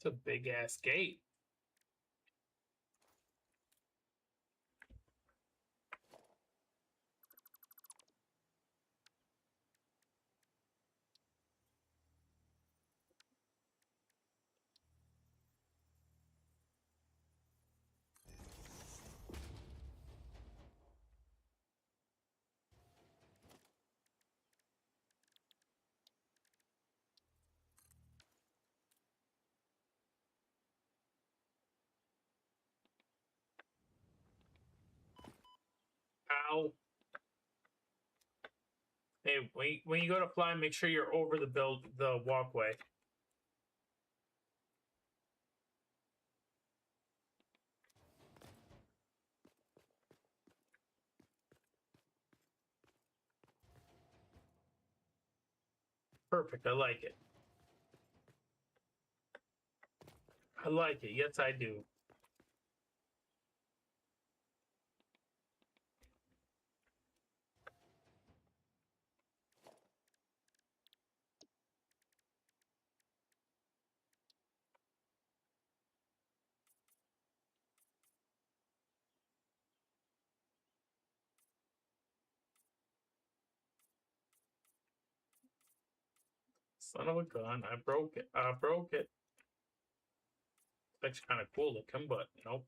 It's a big ass gate. Ow. Hey, when you go to fly, make sure you're over the walkway. Perfect. I like it. I like it. Yes, I do. Son of a gun. I broke it. I broke it. It's actually kind of cool looking, but nope.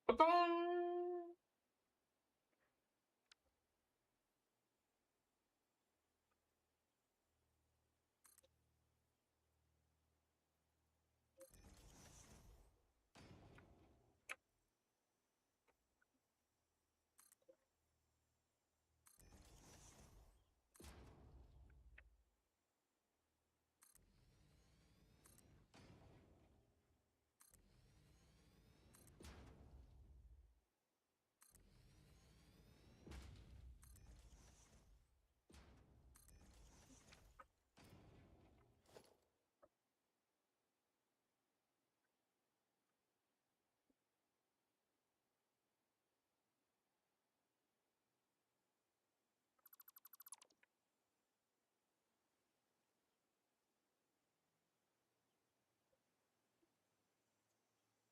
Ba-dong!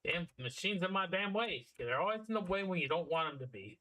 Damn machines in my damn way. They're always in the way when you don't want them to be.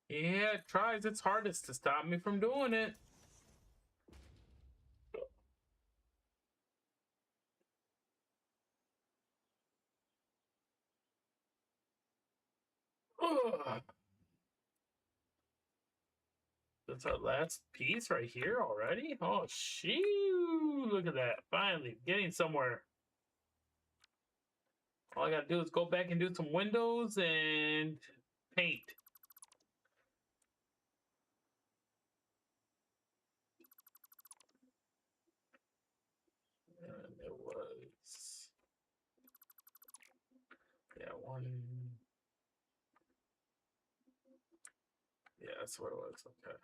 Yeah, it tries its hardest to stop me from doing it. Ugh. That's our last piece right here already? Oh, shoo! Look at that. Finally, getting somewhere. All I gotta do is go back and do some windows and paint. And it was... Yeah, one... Yeah, that's what it was. Okay.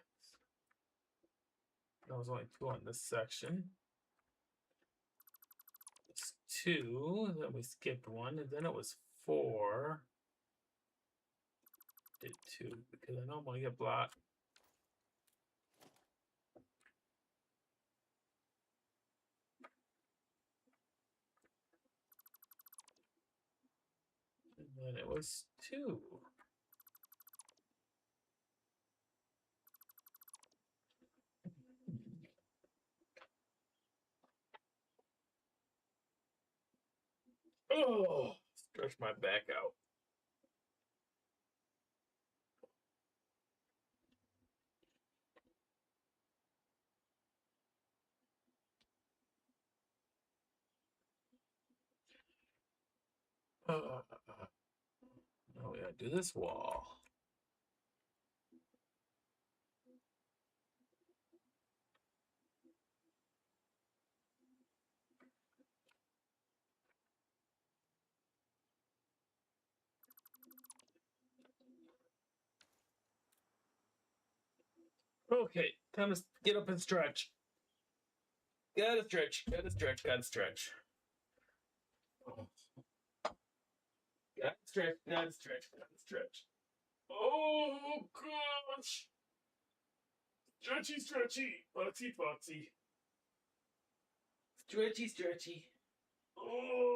There was only 2 on this section. It's 2, then we skipped 1, and then it was 4. Did 2, because I normally get blocked. And then it was 2. Oh, stretch my back out. Now we gotta do this wall. Okay, time to get up and stretch. Gotta stretch, gotta stretch, gotta stretch. Gotta stretch, gotta stretch, gotta stretch. Oh gosh! Stretchy, stretchy, foxy, foxy. Stretchy, stretchy. Oh!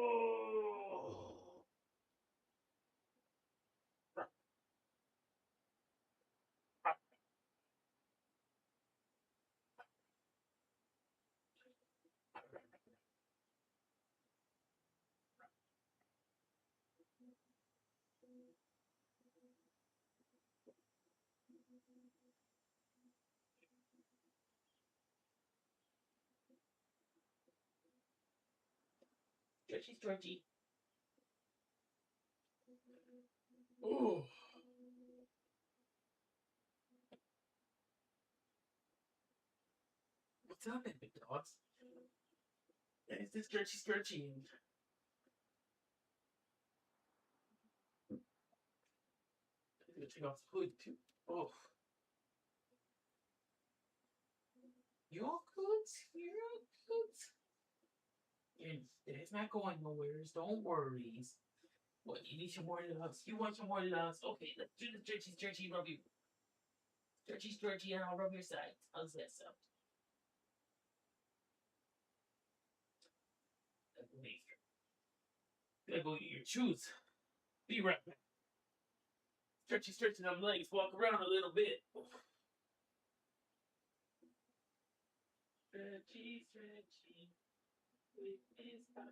Stretchy, stretchy. Oh! What's up, big dogs? It's the stretchy, stretchy. I'm gonna take off the hood too. Oh. You all good? You're all good? And it's not going nowhere. Don't worry. What, you need some more loves? You want some more loves? Okay, let's do the stretchy, stretchy, rub you. Stretchy, stretchy, and I'll rub your sides. How's that sound? Gotta go get your shoes. Be right back. Stretchy, stretchy them legs. Walk around a little bit. Stretchy, stretchy. With his body.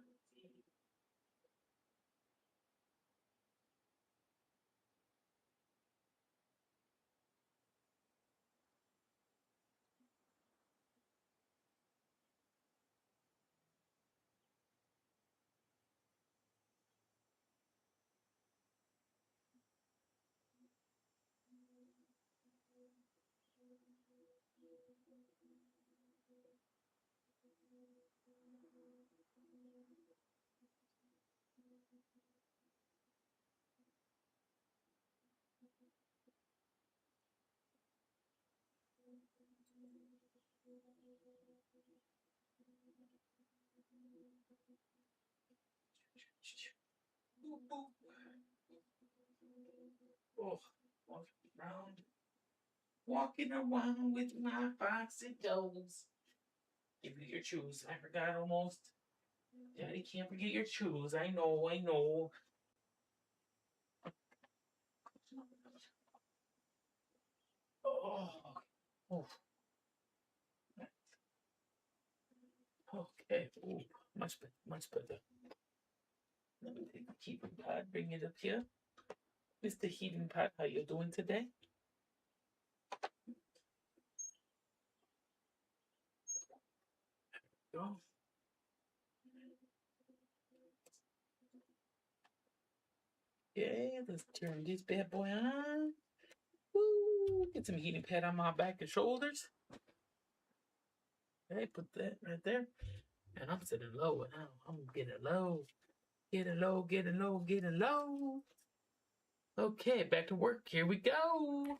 Boop, boop. Oh, walking around with my foxy toes. Give you your shoes. I forgot almost. Daddy can't forget your shoes. I know, I know. Oh, okay. Ooh, much better, much better. Let me take the heating pad, bring it up here. Mr. Heating Pad, how you doing today? Go. Okay, let's turn this bad boy on. Woo, get some heating pad on my back and shoulders. Okay, put that right there. And I'm sitting low now. I'm getting low. Getting low, getting low, getting low. Okay, back to work. Here we go.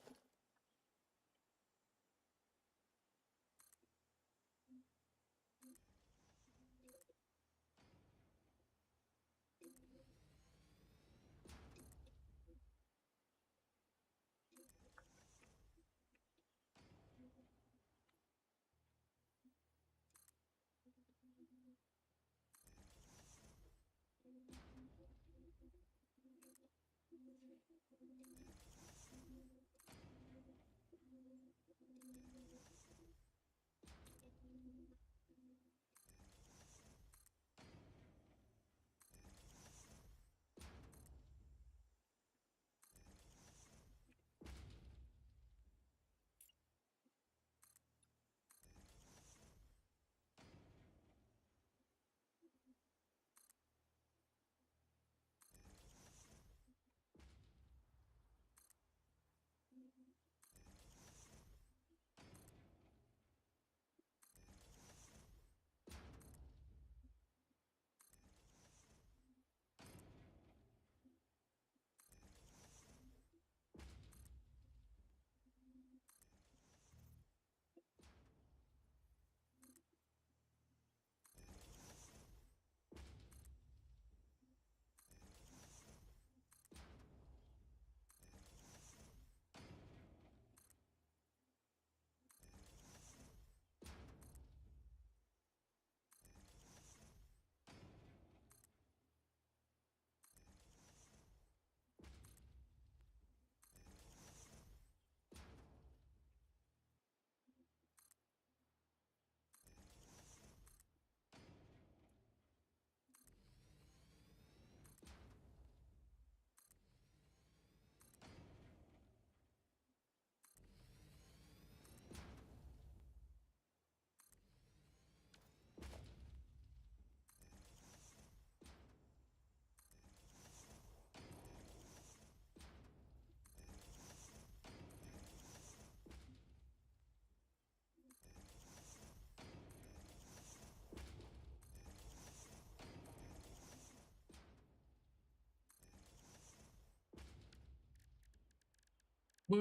I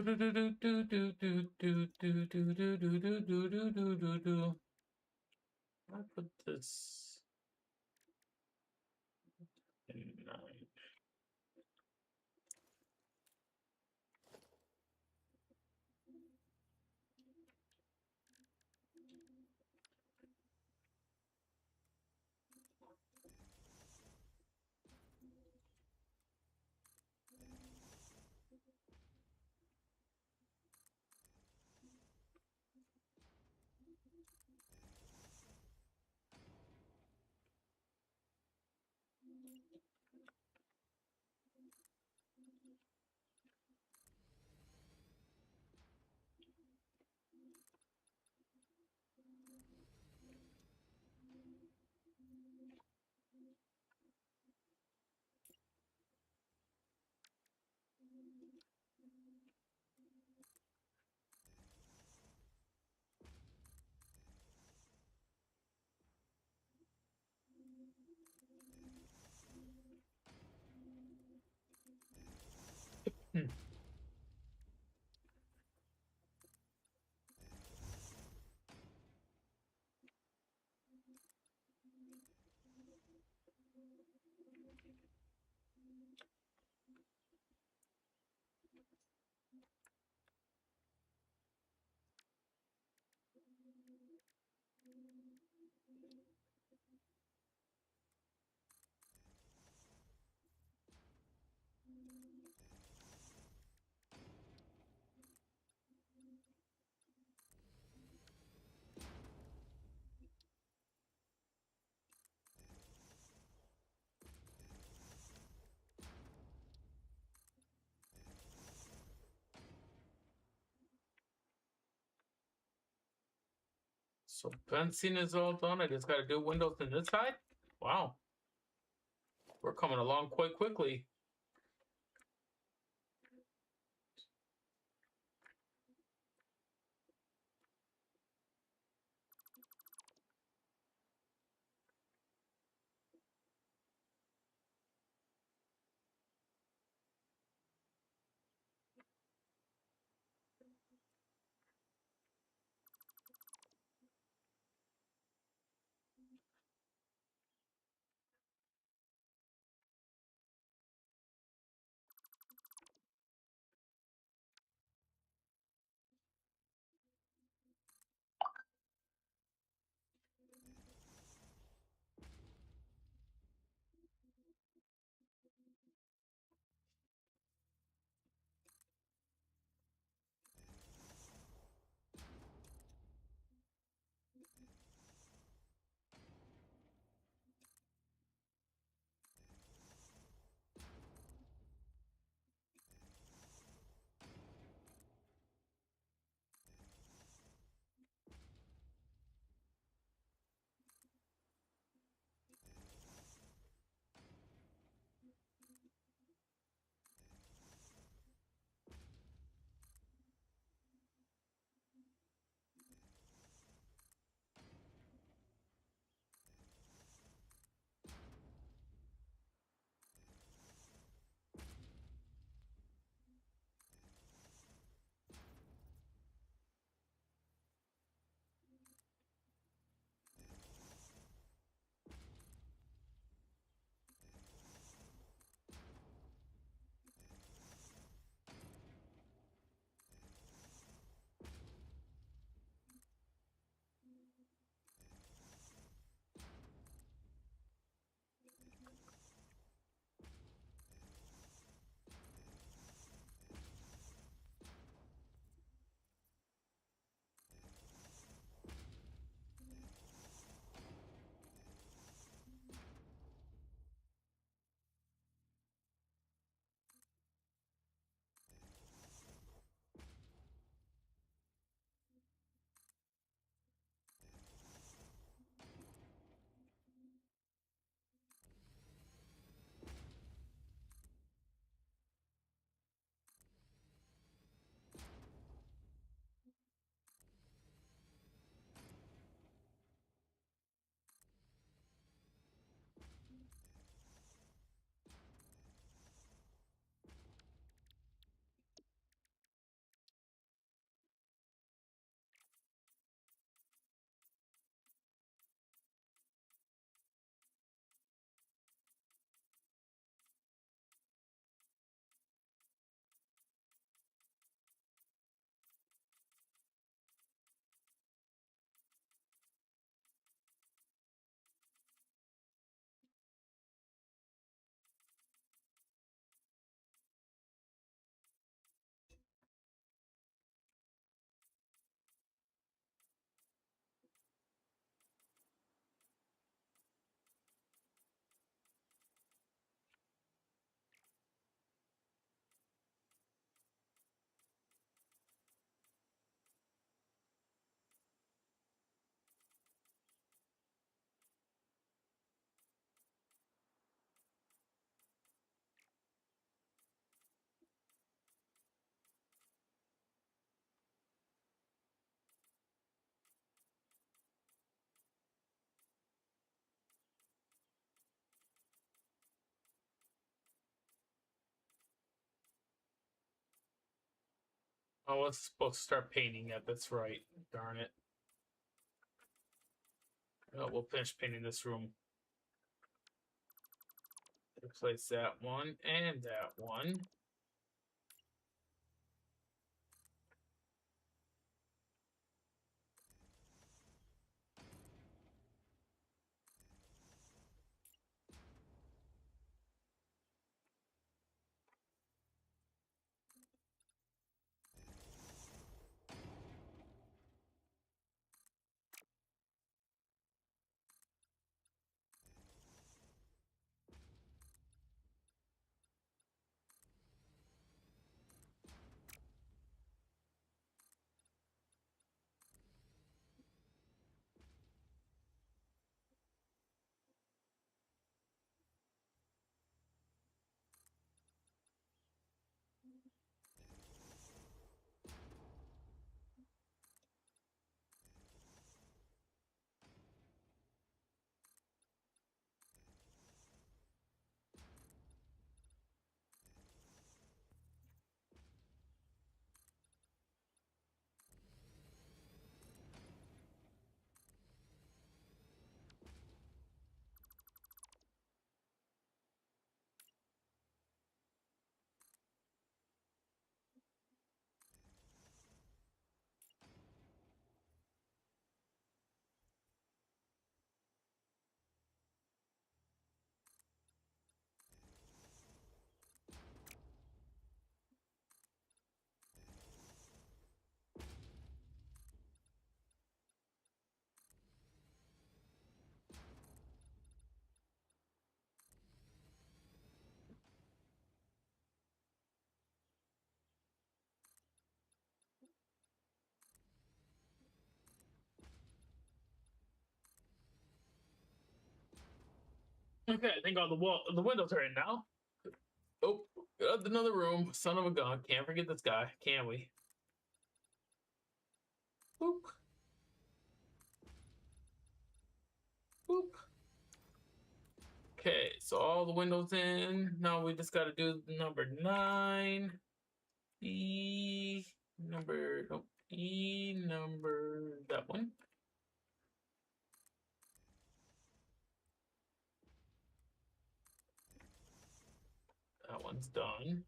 put this in 9. Hmm. So fencing is all done. I just got to do windows on this side. Wow. We're coming along quite quickly. Oh, I was supposed to start painting it. That's right. Darn it. Oh, we'll finish painting this room. Replace that one and that one. Okay, I think all the windows are in now. Oh, got another room. Son of a gun. Can't forget this guy, can we? Boop. Boop. Okay, so all the windows in. Now we just got to do number 9. E number, nope, E number, that one. That one's done.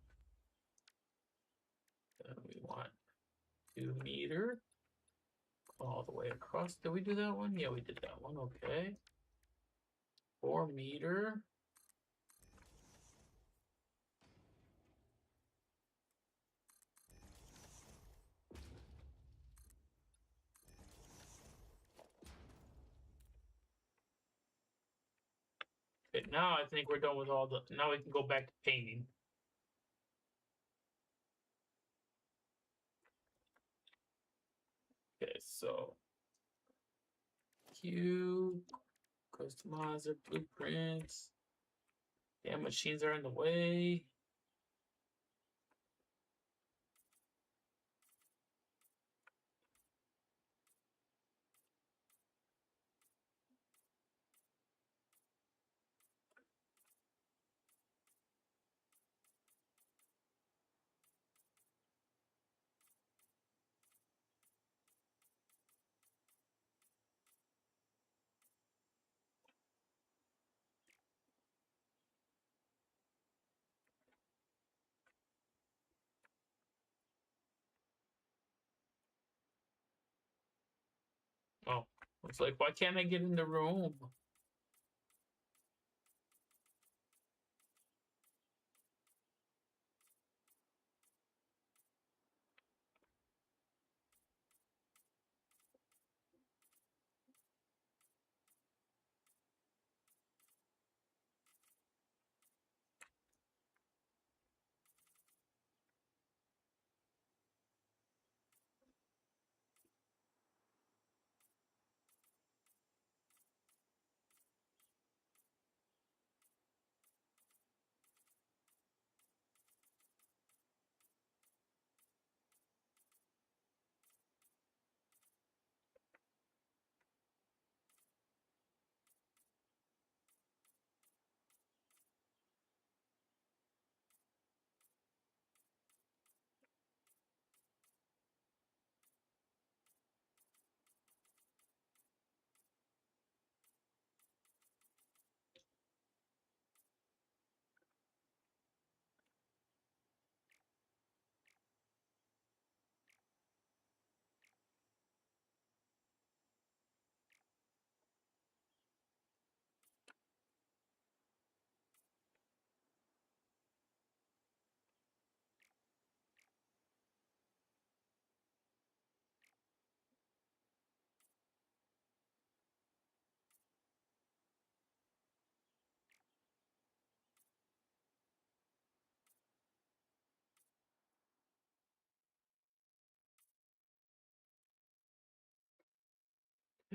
Then we want 2 meter all the way across. Did we do that one? Yeah, we did that one. Okay. 4 meter. Okay, now I think we're done with all the. Now we can go back to painting. Okay, so Q, customizer, blueprints. Damn, machines are in the way. Oh, it's like, why can't I get in the room?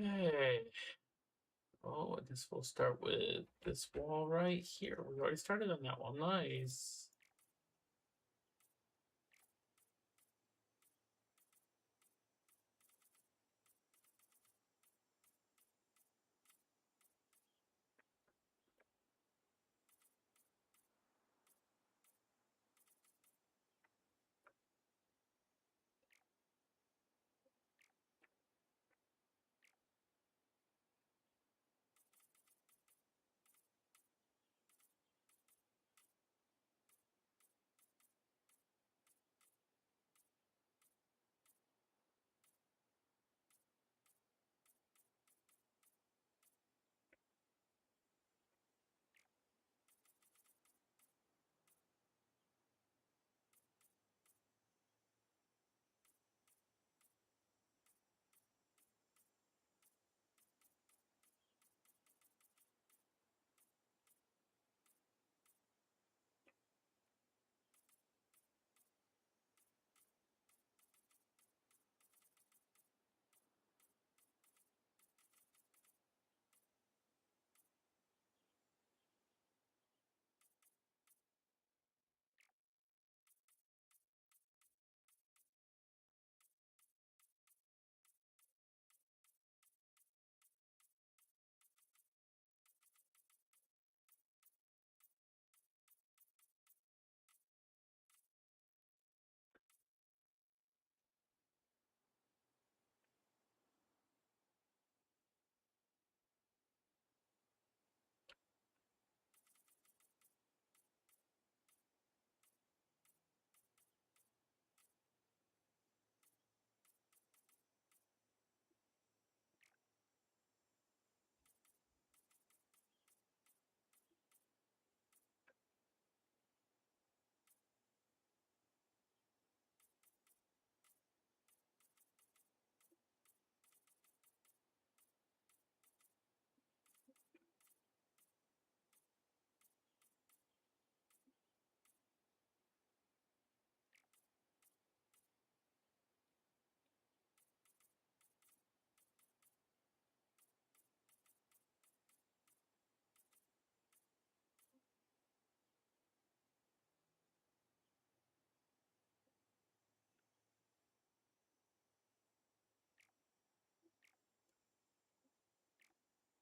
Hey. Oh, I guess we'll start with this wall right here. We already started on that one. Nice.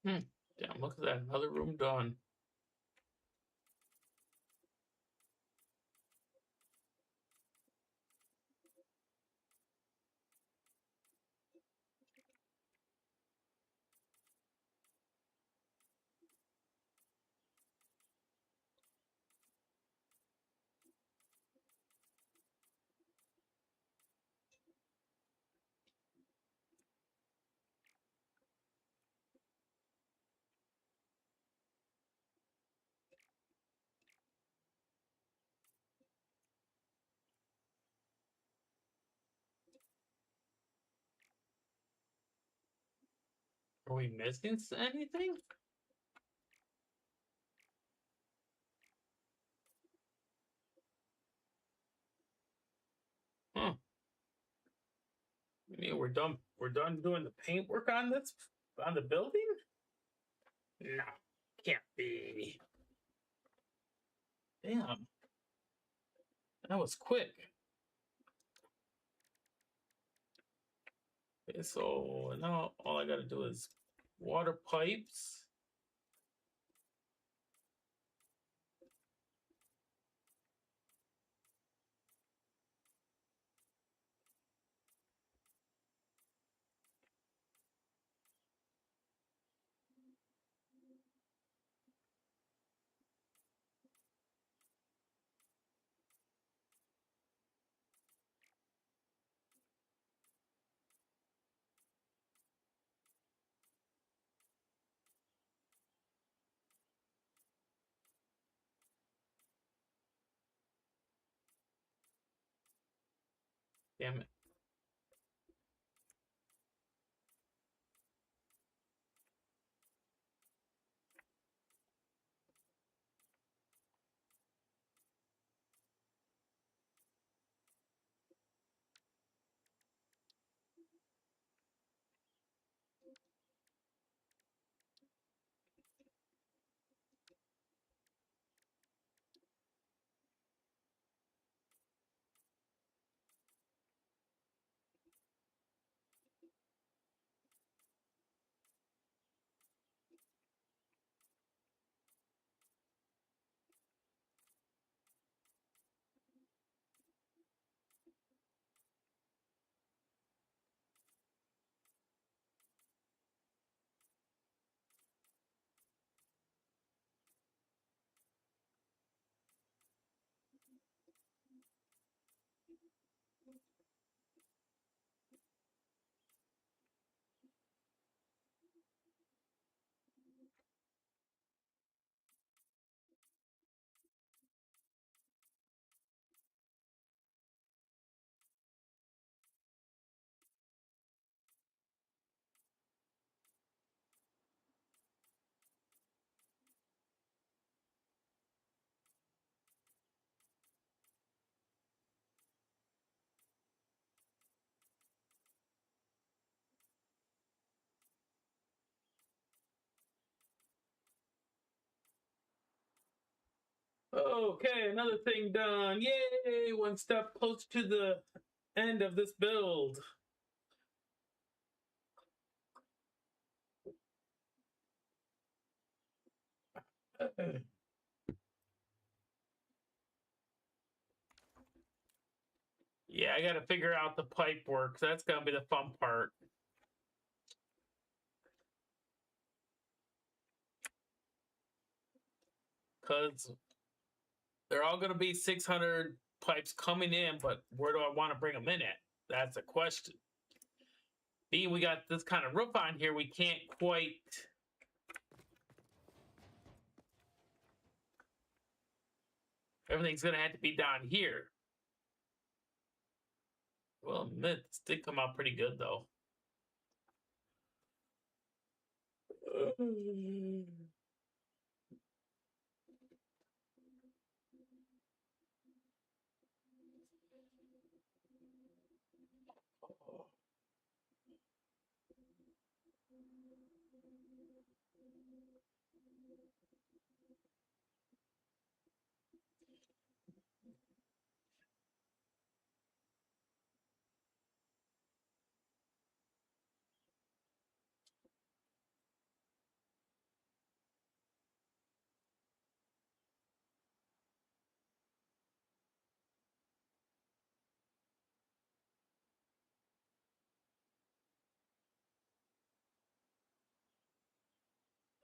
Damn, look at that. Another room done. Are we missing anything? Huh. I mean, we're done. We're done doing the paintwork on this, on the building? No, can't be. Damn, that was quick. Okay, so now all I gotta do is water pipes. Damn it. Okay, another thing done. Yay! One step closer to the end of this build. Yeah, I gotta figure out the pipe work. That's gonna be the fun part. Because they're all gonna be 600 pipes coming in, but where do I want to bring them in at? That's a question. Being we got this kind of roof on here, we can't quite. Everything's gonna have to be down here. Well, this did come out pretty good though.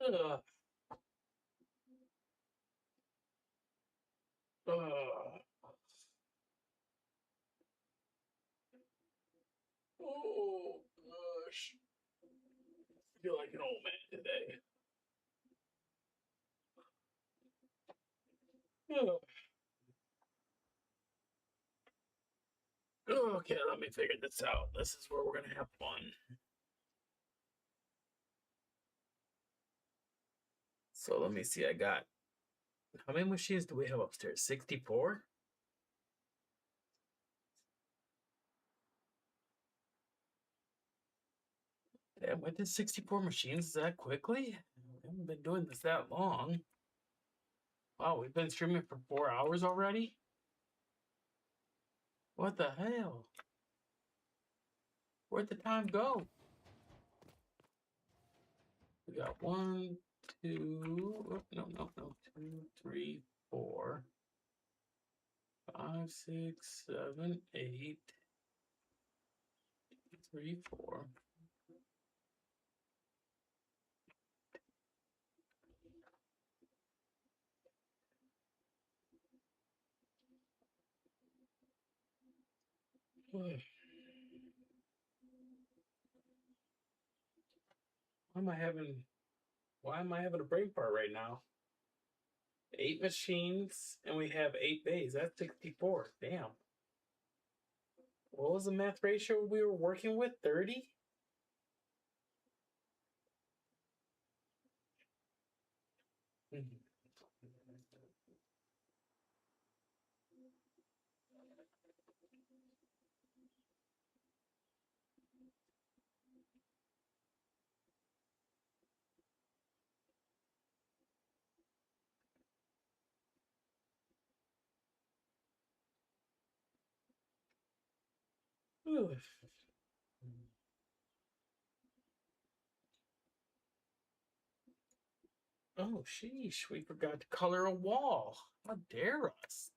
Ugh. Ugh. Oh gosh. I feel like an old man today. Ugh. Okay, let me figure this out. This is where we're gonna have fun. So let me see. I got how many machines do we have upstairs? 64? Damn, went to 64 machines that quickly? We haven't been doing this that long. Wow, we've been streaming for 4 hours already? What the hell? Where'd the time go? We got 1, 2, no, 2, 3, 4, 5, 6, 7, 8, 3, 4. Why am I having a brain fart right now? 8 machines and we have 8 bays. That's 64. Damn. What was the math ratio we were working with? 30? Oh, sheesh. We forgot to color a wall. How dare us?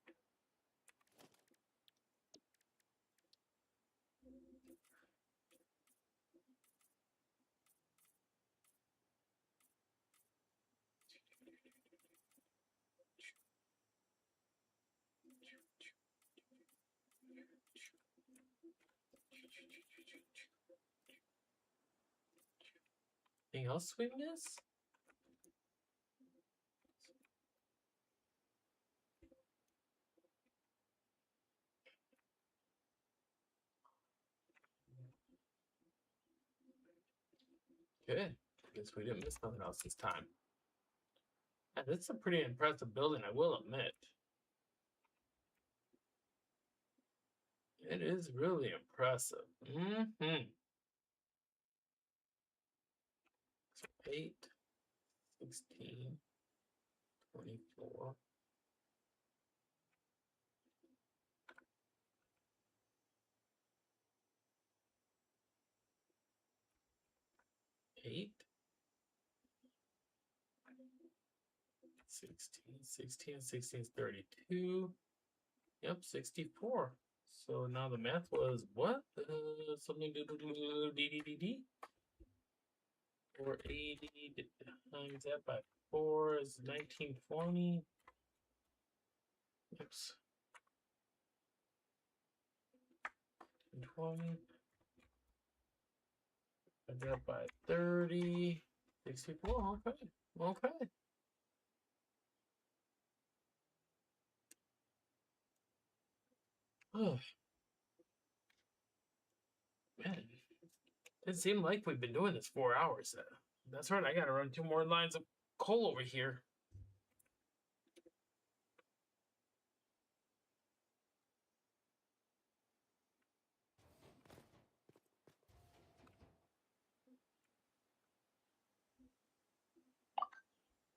Anything else we miss? Good. I guess we didn't miss nothing else this time. Yeah, this is a pretty impressive building, I will admit. It is really impressive. Mm-hmm. So 8, 16, 24. 8, 16 is 32. Yep, 64. So now the math was what? Something d. 480 times that by 4 is 1920. Oops. 20. Divide that by 30. 64. Okay. Okay. Oh, man. It seemed like we've been doing this 4 hours. That's right. I got to run 2 more lines of coal over here.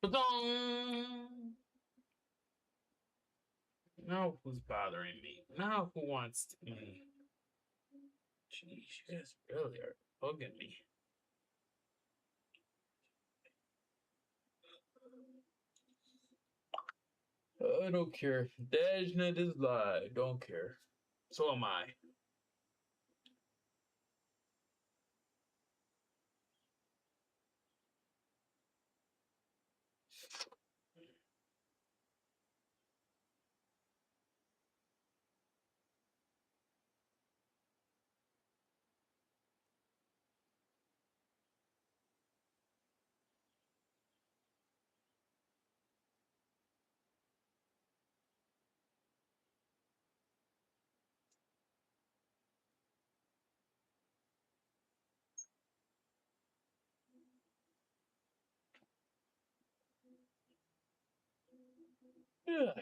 Ba-dong! Now who's bothering me? Now who wants to... Jeez, you guys really are bugging me. I don't care. Dashnet is live. Don't care. So am I. Yeah.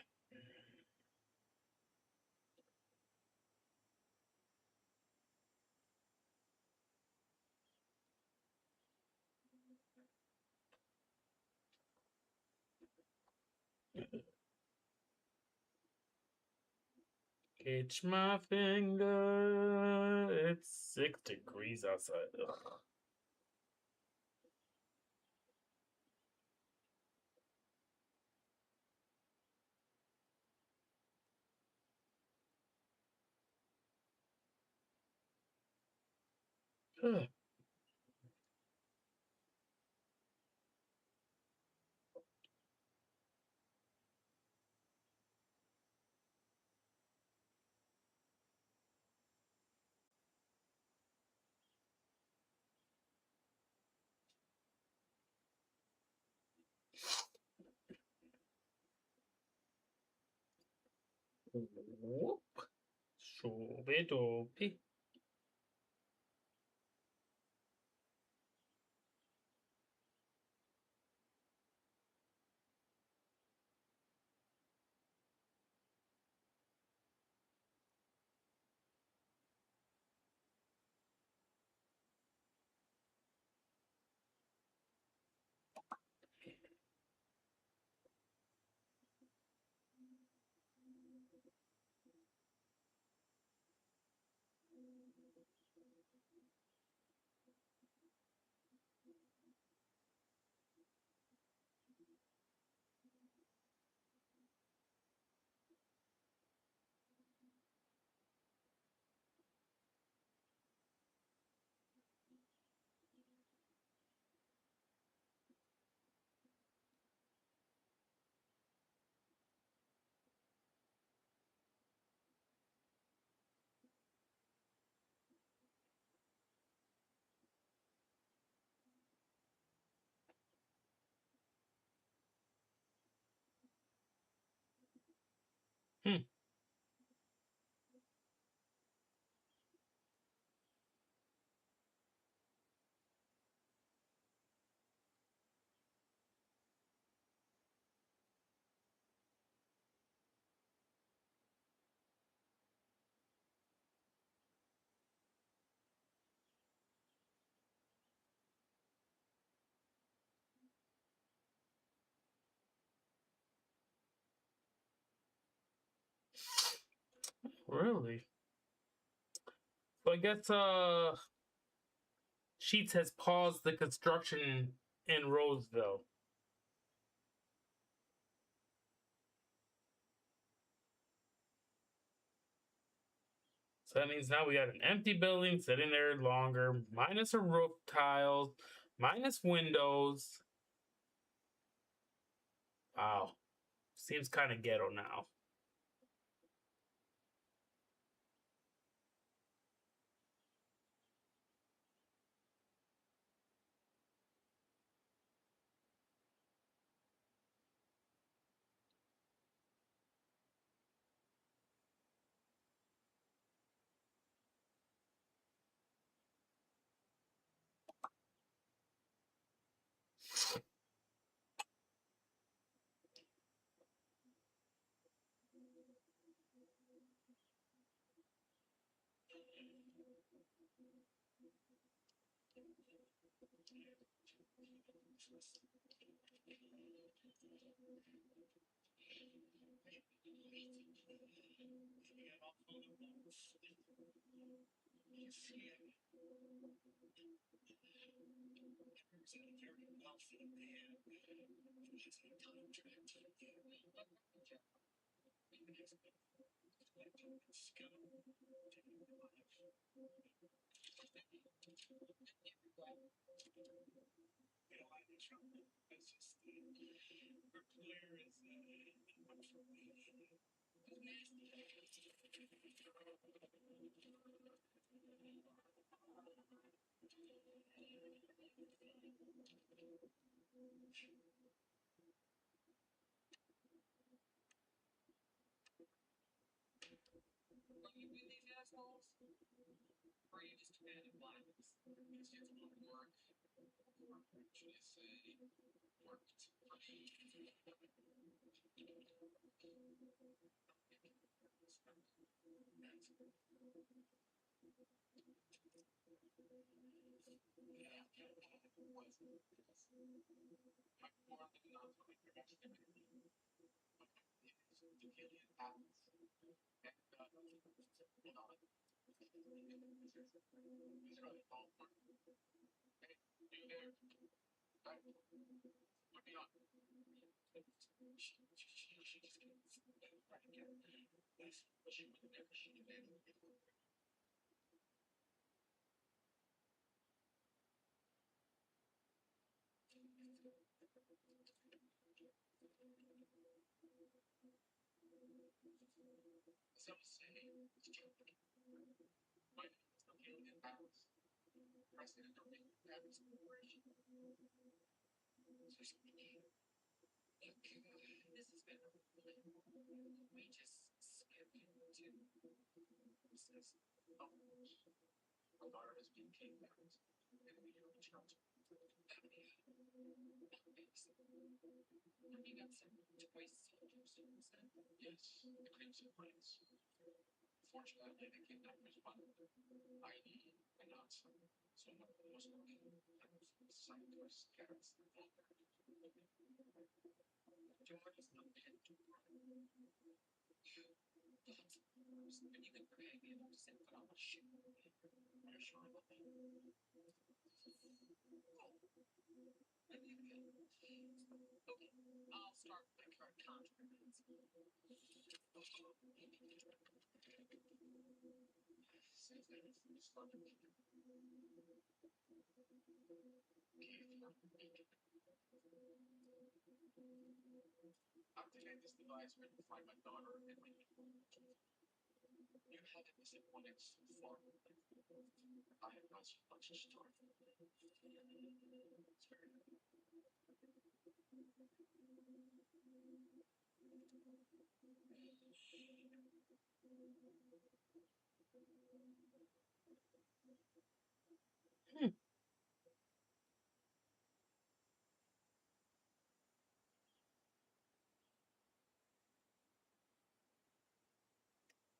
Itch my finger. It's 6 degrees outside. Ugh. Ugh. Whoop. Shooby-dooby. Hmm. Really? So I guess Sheets has paused the construction in Roseville. So that means now we got an empty building sitting there longer, minus a roof tiles, minus windows. Wow. Seems kind of ghetto now.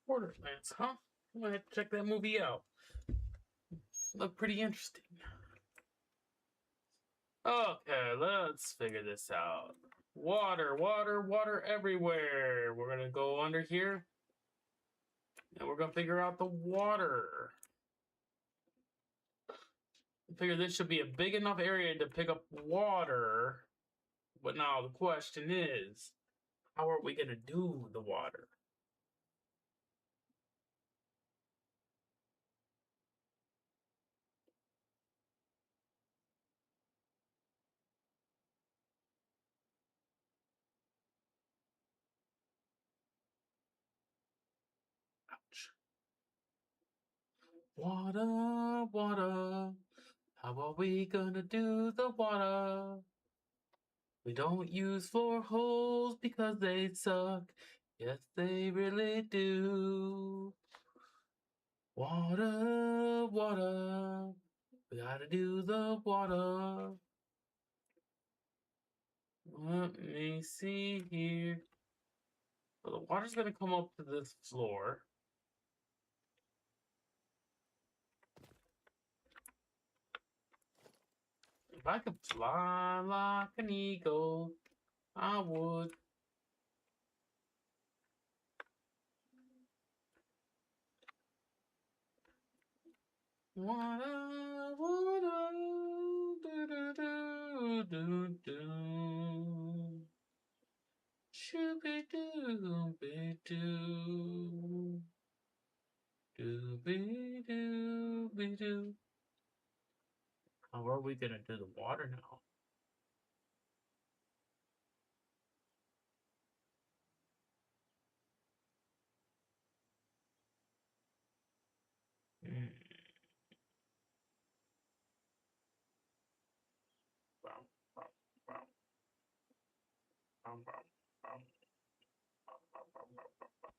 Borderlands, huh? I'm gonna have to check that movie out. Look pretty interesting. Okay, let's figure this out. Water, water, water everywhere. We're gonna go under here, and we're gonna figure out the water. I figure this should be a big enough area to pick up water. But now the question is, how are we gonna do the water? Ouch. Water, water. How are we gonna do the water? We don't use floor holes because they suck. Yes, they really do. Water, water. We gotta do the water. Let me see here. So the water's gonna come up to this floor. If I could fly like an eagle, I would. Water, water, do do do do do. Shooby dooby doo. Dooby dooby doo. How are we gonna do the water now? Hmm. Bum, bum, bum, bum, bum, bum, bum, bum, bum, bum, bum.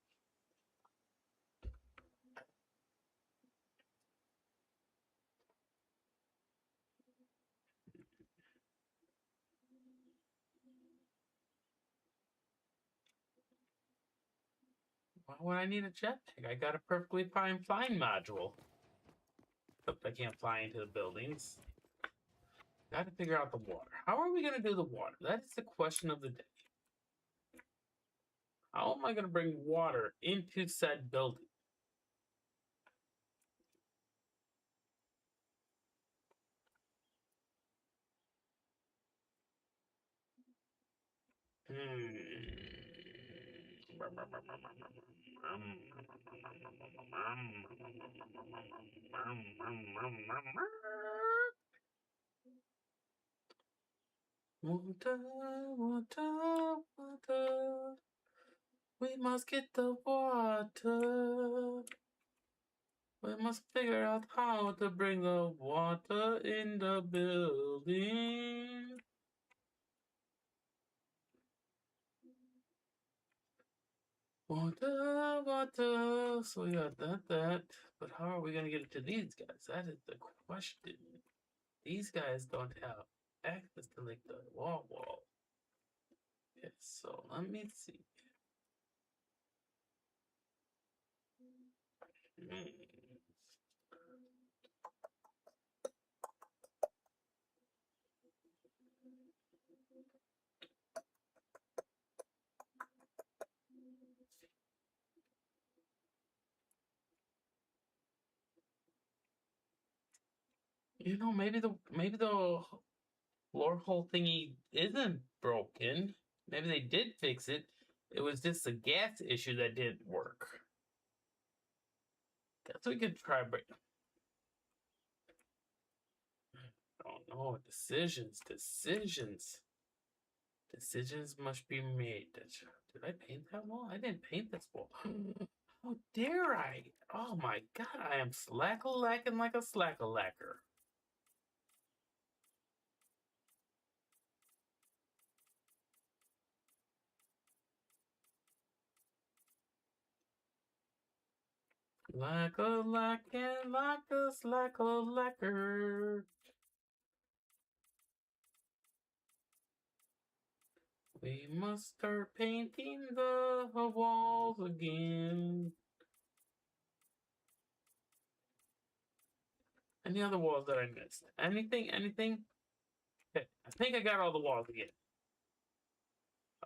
Why would I need a jetpack? I got a perfectly fine flying module. Except I can't fly into the buildings. Got to figure out the water. How are we going to do the water? That is the question of the day. How am I going to bring water into said building? Water, water, water. We must get the water. We must figure out how to bring the water in the building. Water, water. So we got that. But how are we gonna get it to these guys? That is the question. These guys don't have access to like the wall. Okay, so let me see. You know, maybe the floor hole thingy isn't broken. Maybe they did fix it. It was just a gas issue that didn't work. Guess we could try break. Oh no, decisions. Decisions must be made. Did I paint that wall? I didn't paint this wall. How dare I? Oh my god, I am slack-a-lacking like a slack-a-lacker. Slack-a-lacking like a slack-a-lacker. We must start painting the walls again. Any other walls that I missed? Anything? Okay, I think I got all the walls again.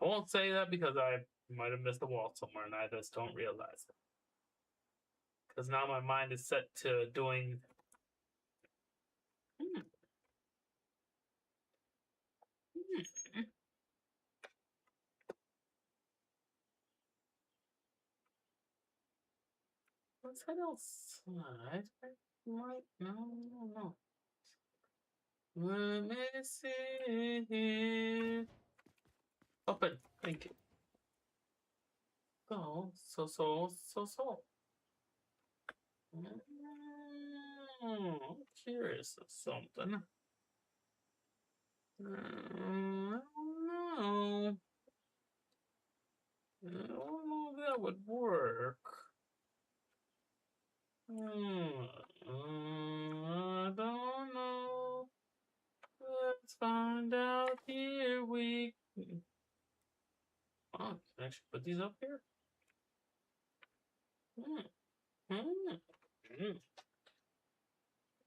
I won't say that because I might have missed a wall somewhere and I just don't realize it. Because now my mind is set to doing... What's that outside? No. Let me see. Open. Thank you. So. I'm curious of something. I don't know if that would work. I don't know. Let's find out here. Oh, can I actually put these up here?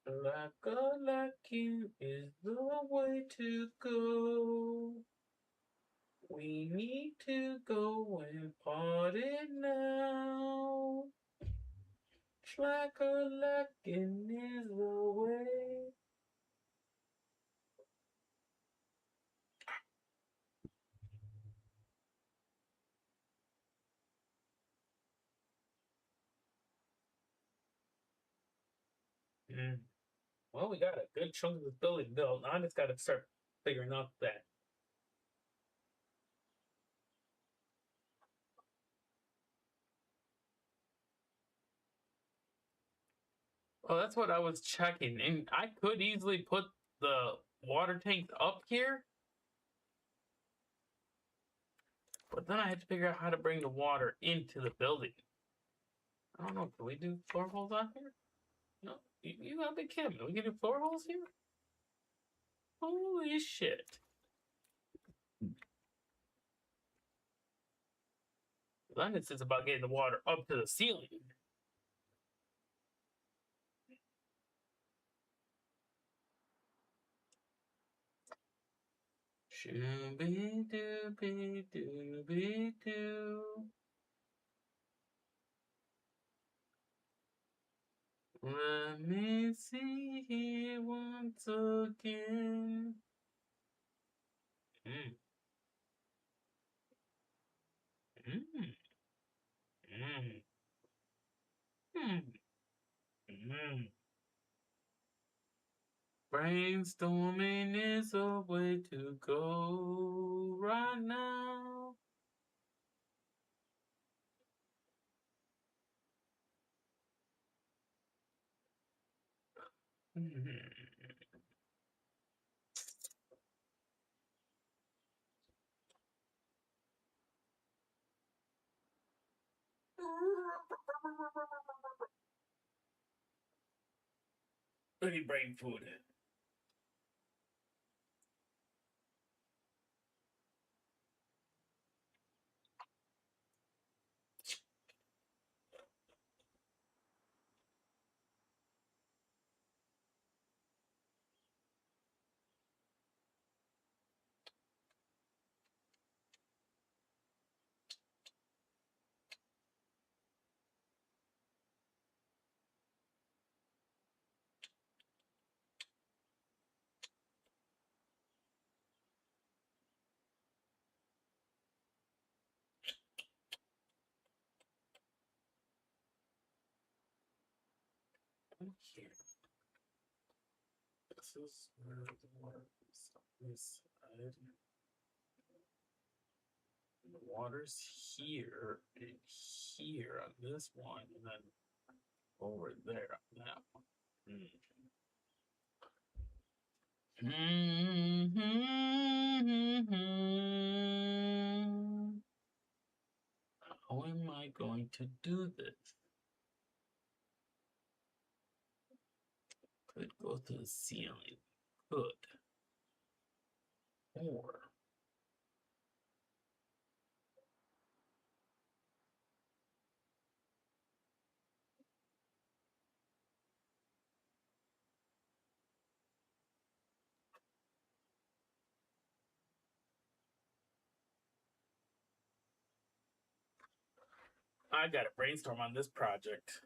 Like-a-lacking is the way to go. We need to go and party now. Slack-a-lacking is the way. Well, we got a good chunk of the building built. Now I just got to start figuring out that. Well, that's what I was checking. And I could easily put the water tank up here. But then I had to figure out how to bring the water into the building. I don't know. Can we do floor holes on here? No. You gotta be kidding me. We can do floor holes here? Holy shit. London's is about getting the water up to the ceiling. Shooby dooby dooby doo. Let me see here once again. Mm. Mm. Mm. Mm. Mm. Brainstorming is a way to go right now. Any brain food. Here. This is where the water is on this side. And the water's here and here on this one, and then over there on that one. How am I going to do this? Could go to the ceiling. Could. Or I gotta brainstorm on this project.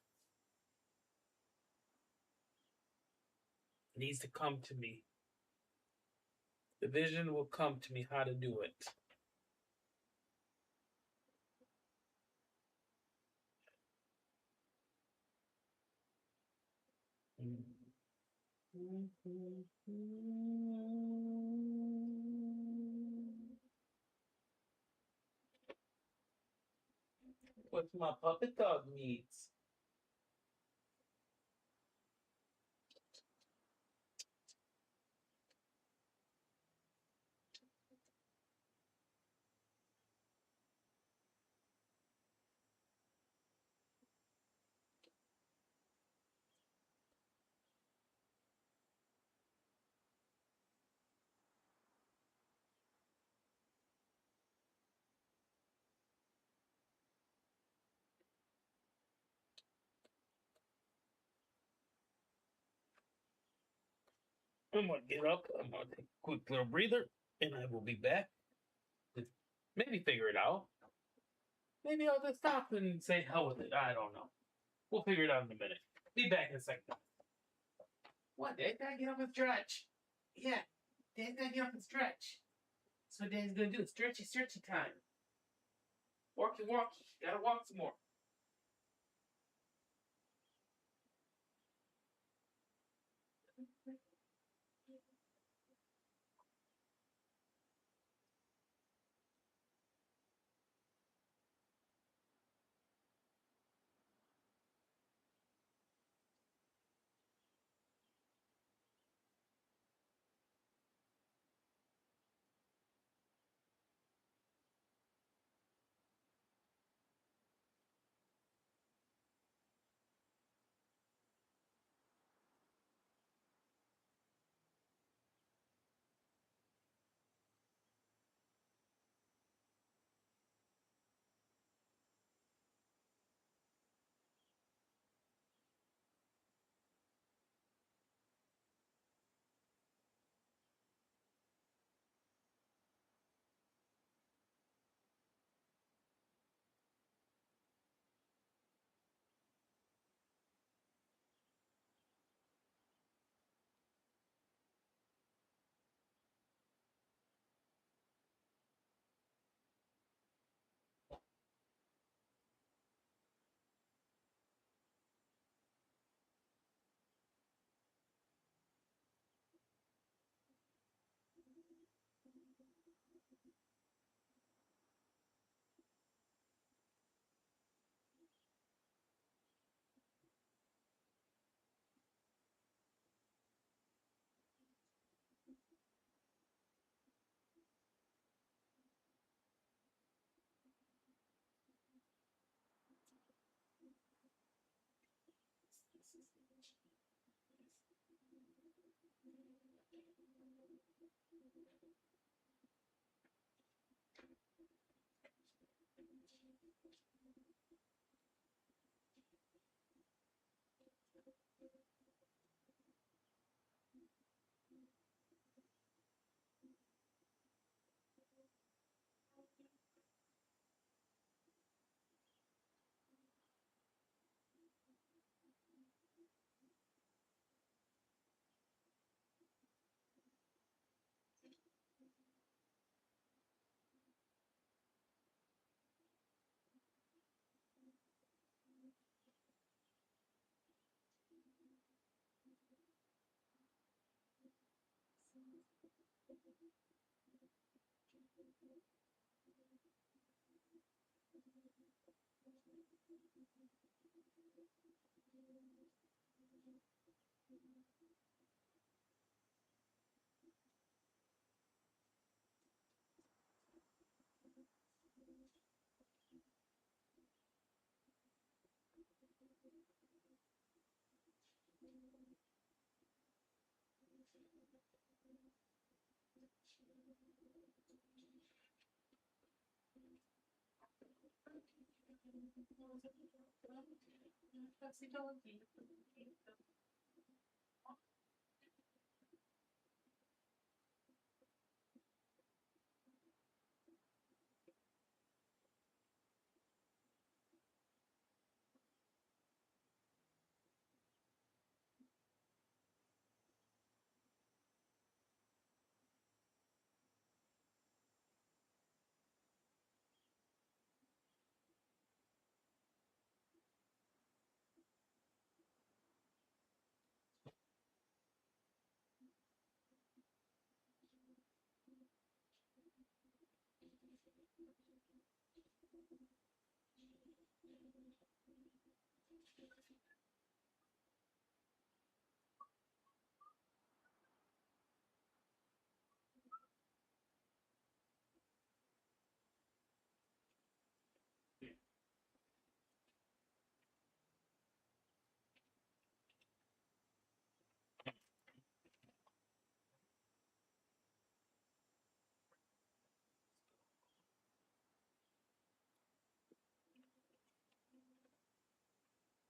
It needs to come to me. The vision will come to me how to do it. What my puppet dog needs. I'm gonna get up. I'm gonna take a quick little breather, and I will be back. Maybe figure it out. Maybe I'll just stop and say hell with it. I don't know. We'll figure it out in a minute. Be back in a second. What? Dad gotta get up and stretch. Yeah, Dad gotta get up and stretch. That's what Dad's gonna do. Stretchy, stretchy time. Walky, walky. Gotta walk some more.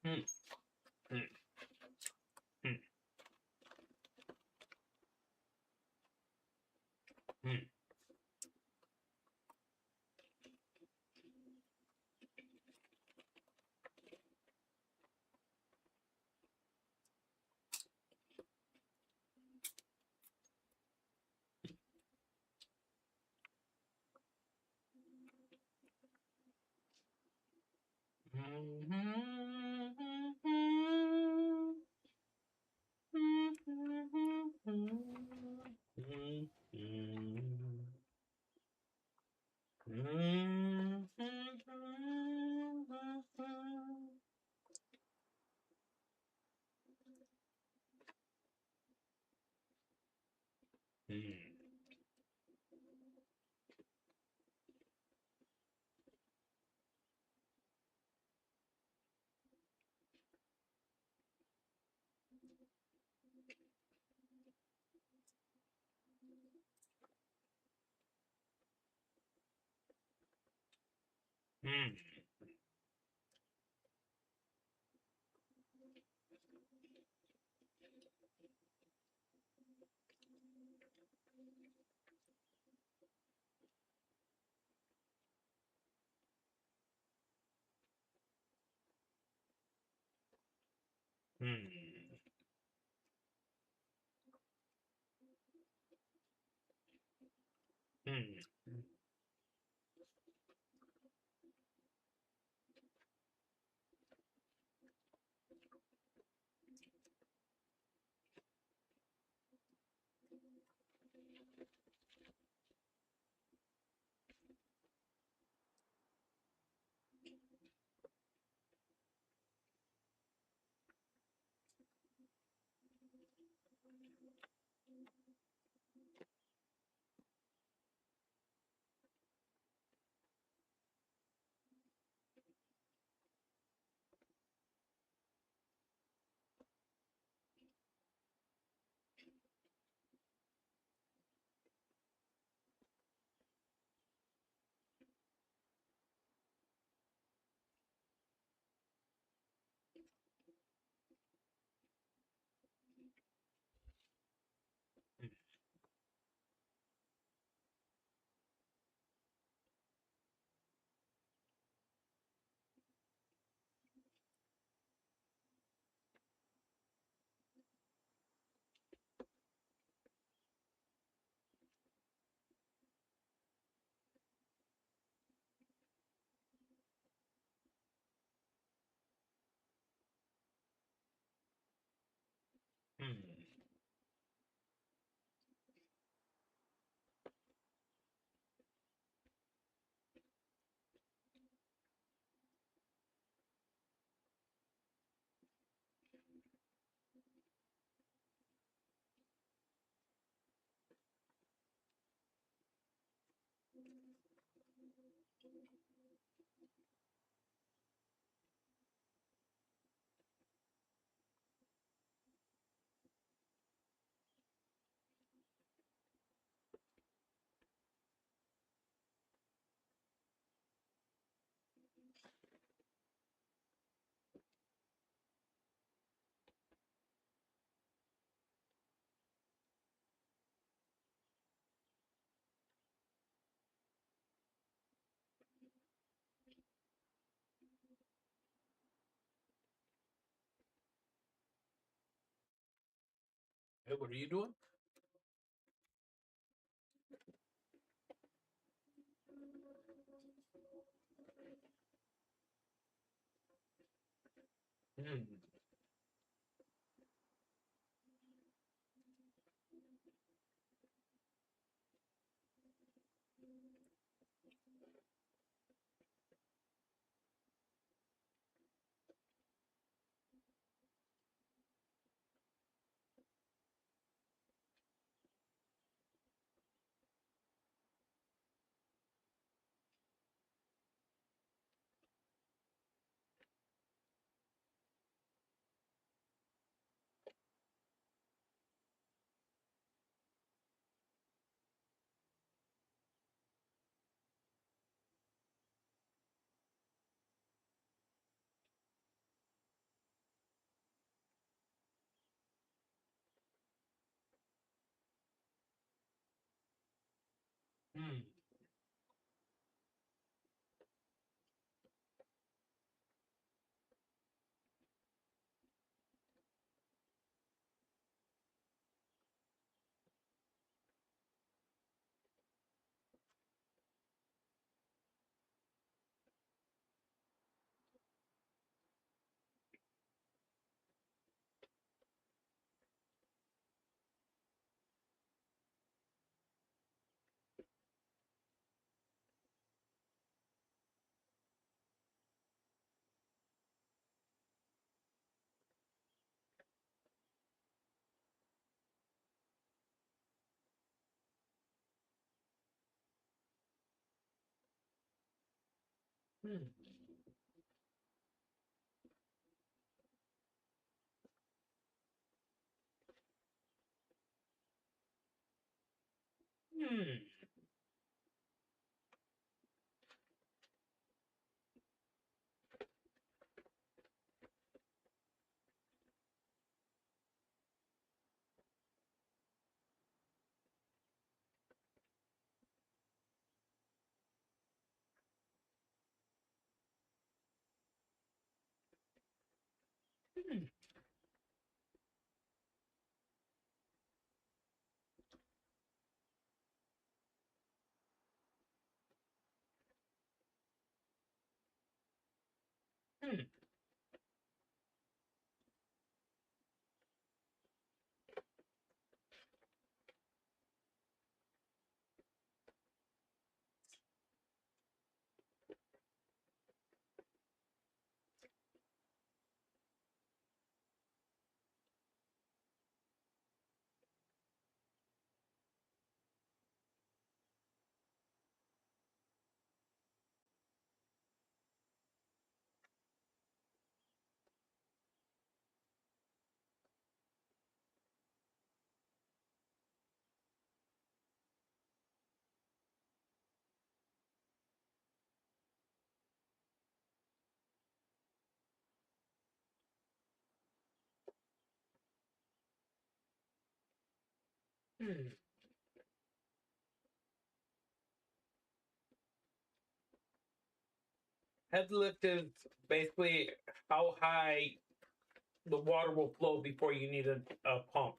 Hmm. Hmm. Hmm. Hmm. Hey, what are you doing? Hmm. Hmm. Hmm. Hmm. Hmm. Hmm. Hmm. Head lift is basically how high the water will flow before you need a pump.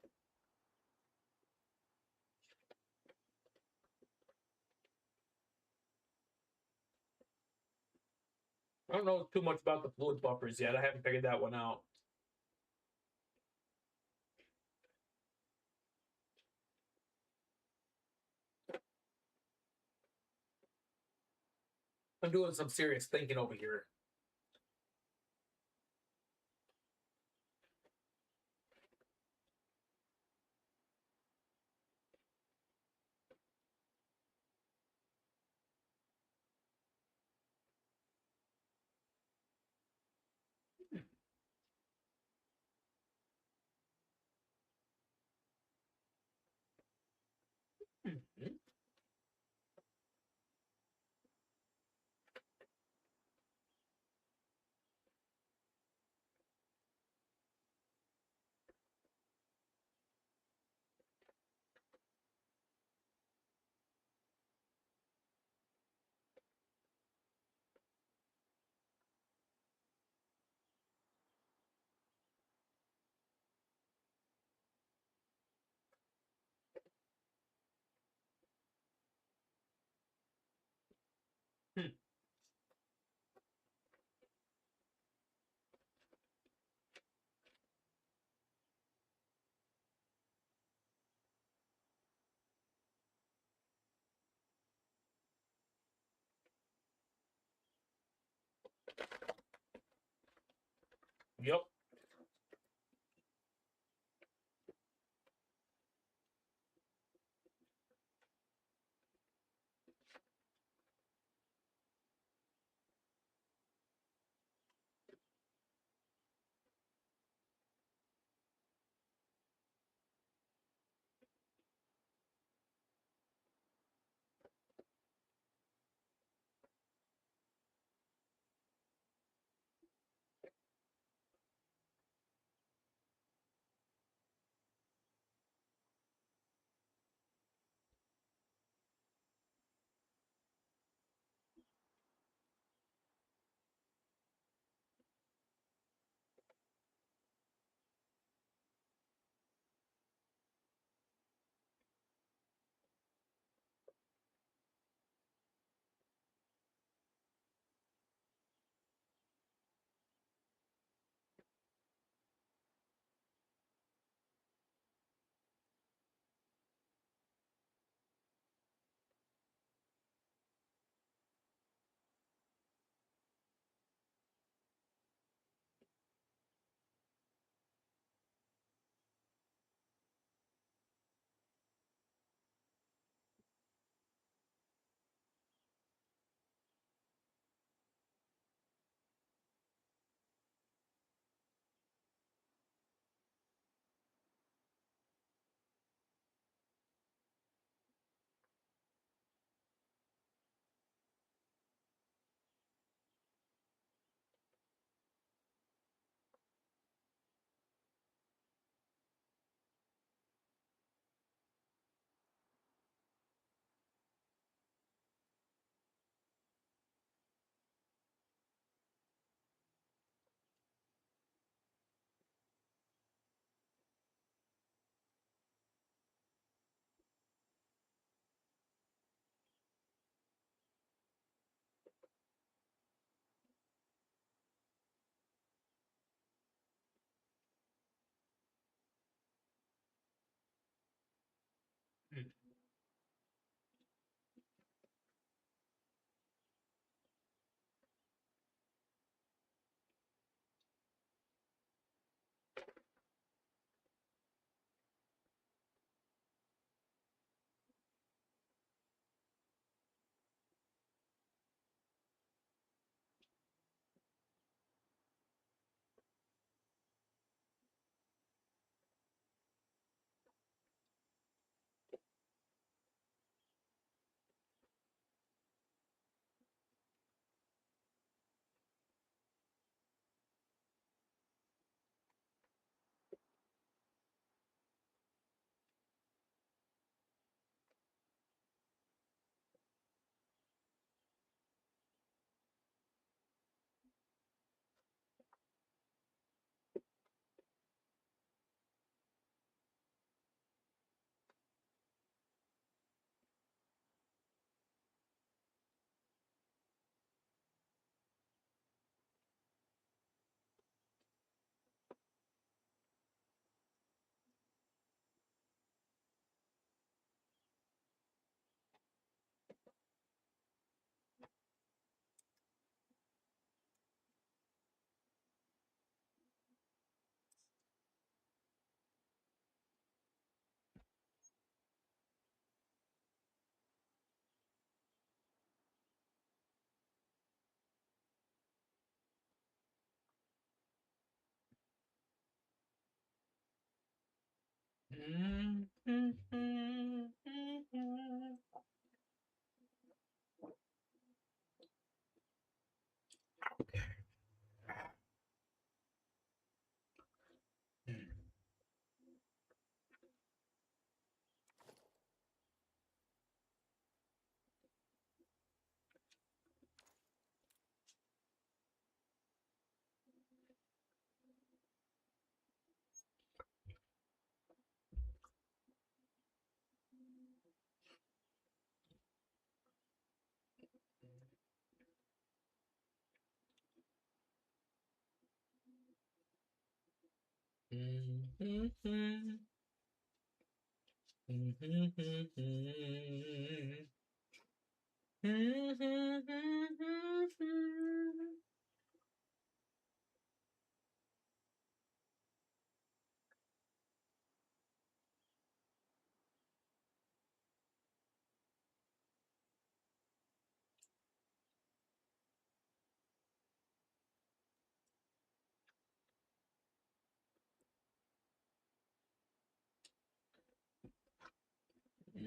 I don't know too much about the fluid buffers yet. I haven't figured that one out. I'm doing some serious thinking over here. Mhm. Yep.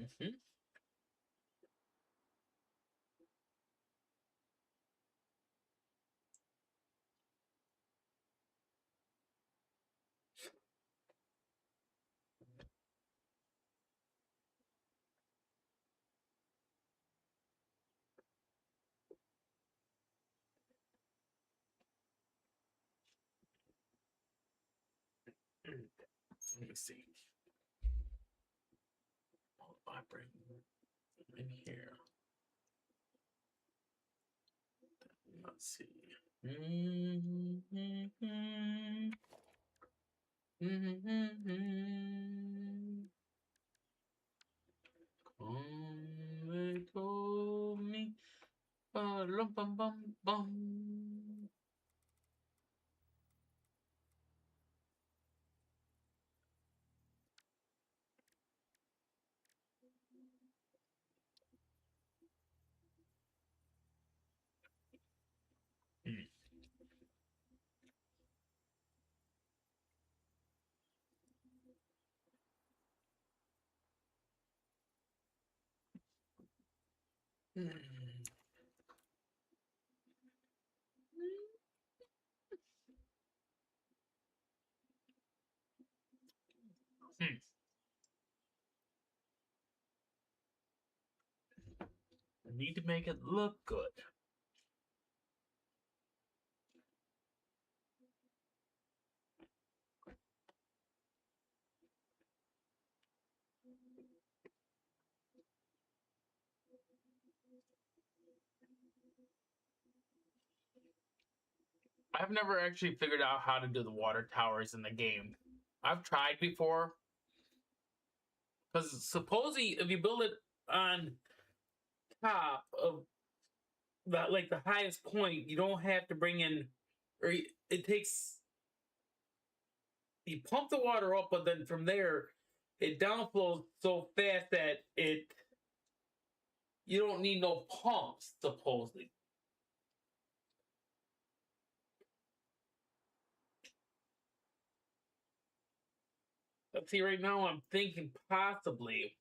Mm-hmm. Let me see. If I bring in here, let's see. Come, they told me. Bum, bum, bum, bum. Hmm. Hmm. I need to make it look good. I've never actually figured out how to do the water towers in the game. I've tried before. Because supposedly, if you build it on top of that, like the highest point, you don't have to bring in, or it takes, you pump the water up, but then from there, it downflows so fast that you don't need no pumps, supposedly. Let's see, right now I'm thinking possibly.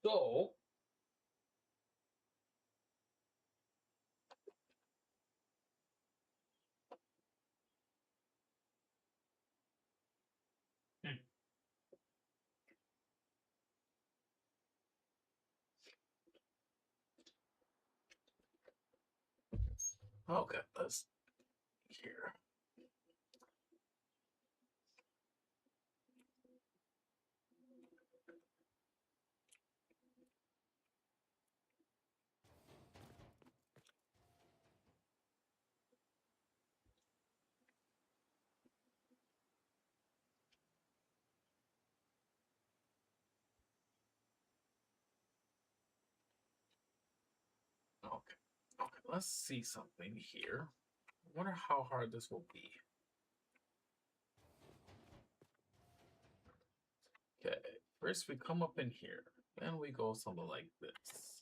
So, okay, let's here. Okay, okay, let's see something here. I wonder how hard this will be. Okay, first we come up in here, then we go something like this.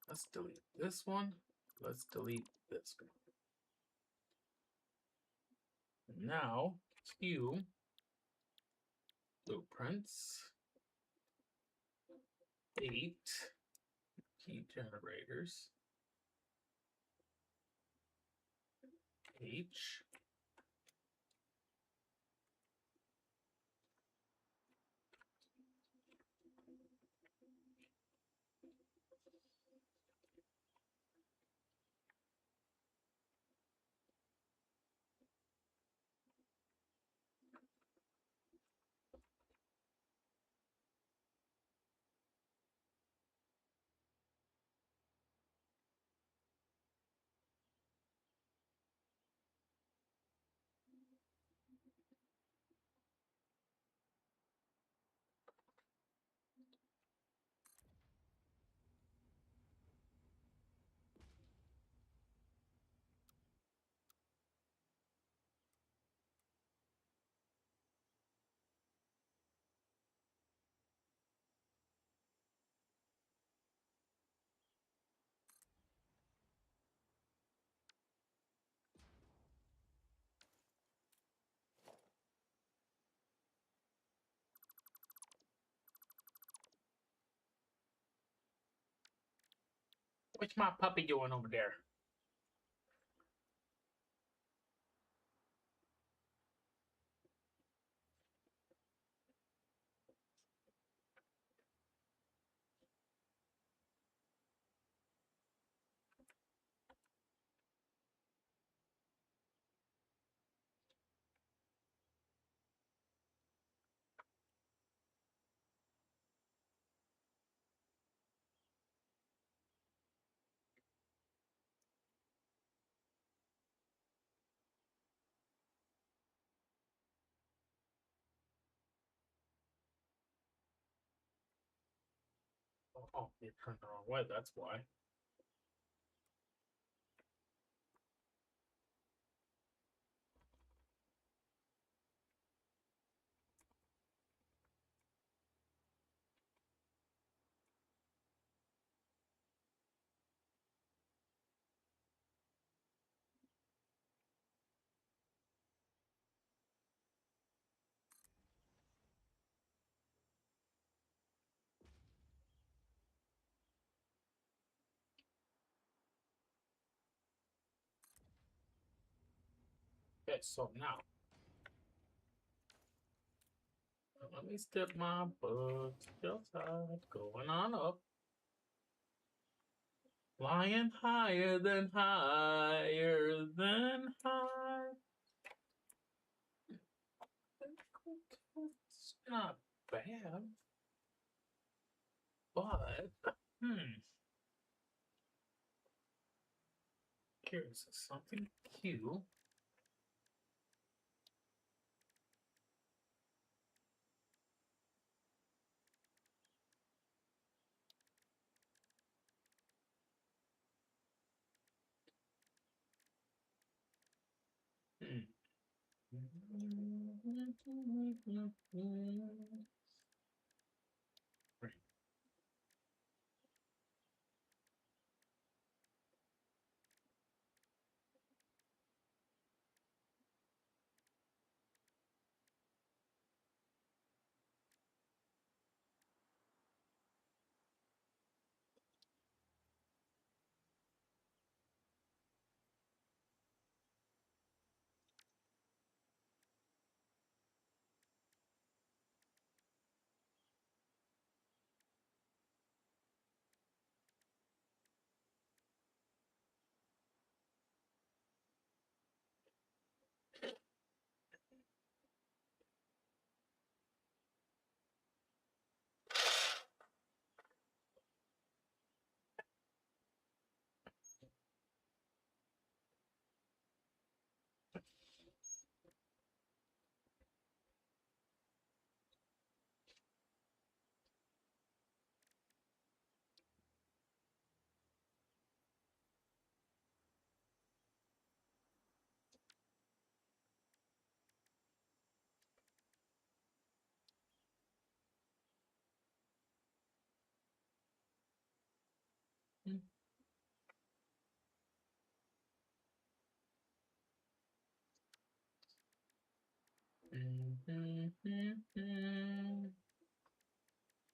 Let's delete this one. Let's delete this one. Now, Q blueprints 8 key generators H What's my puppy doing over there? Oh, you turned the wrong way, that's why. Okay, so now let me step my butt outside, going on up. Flying higher than higher than high. It's not bad, but here's something cute. Hmm.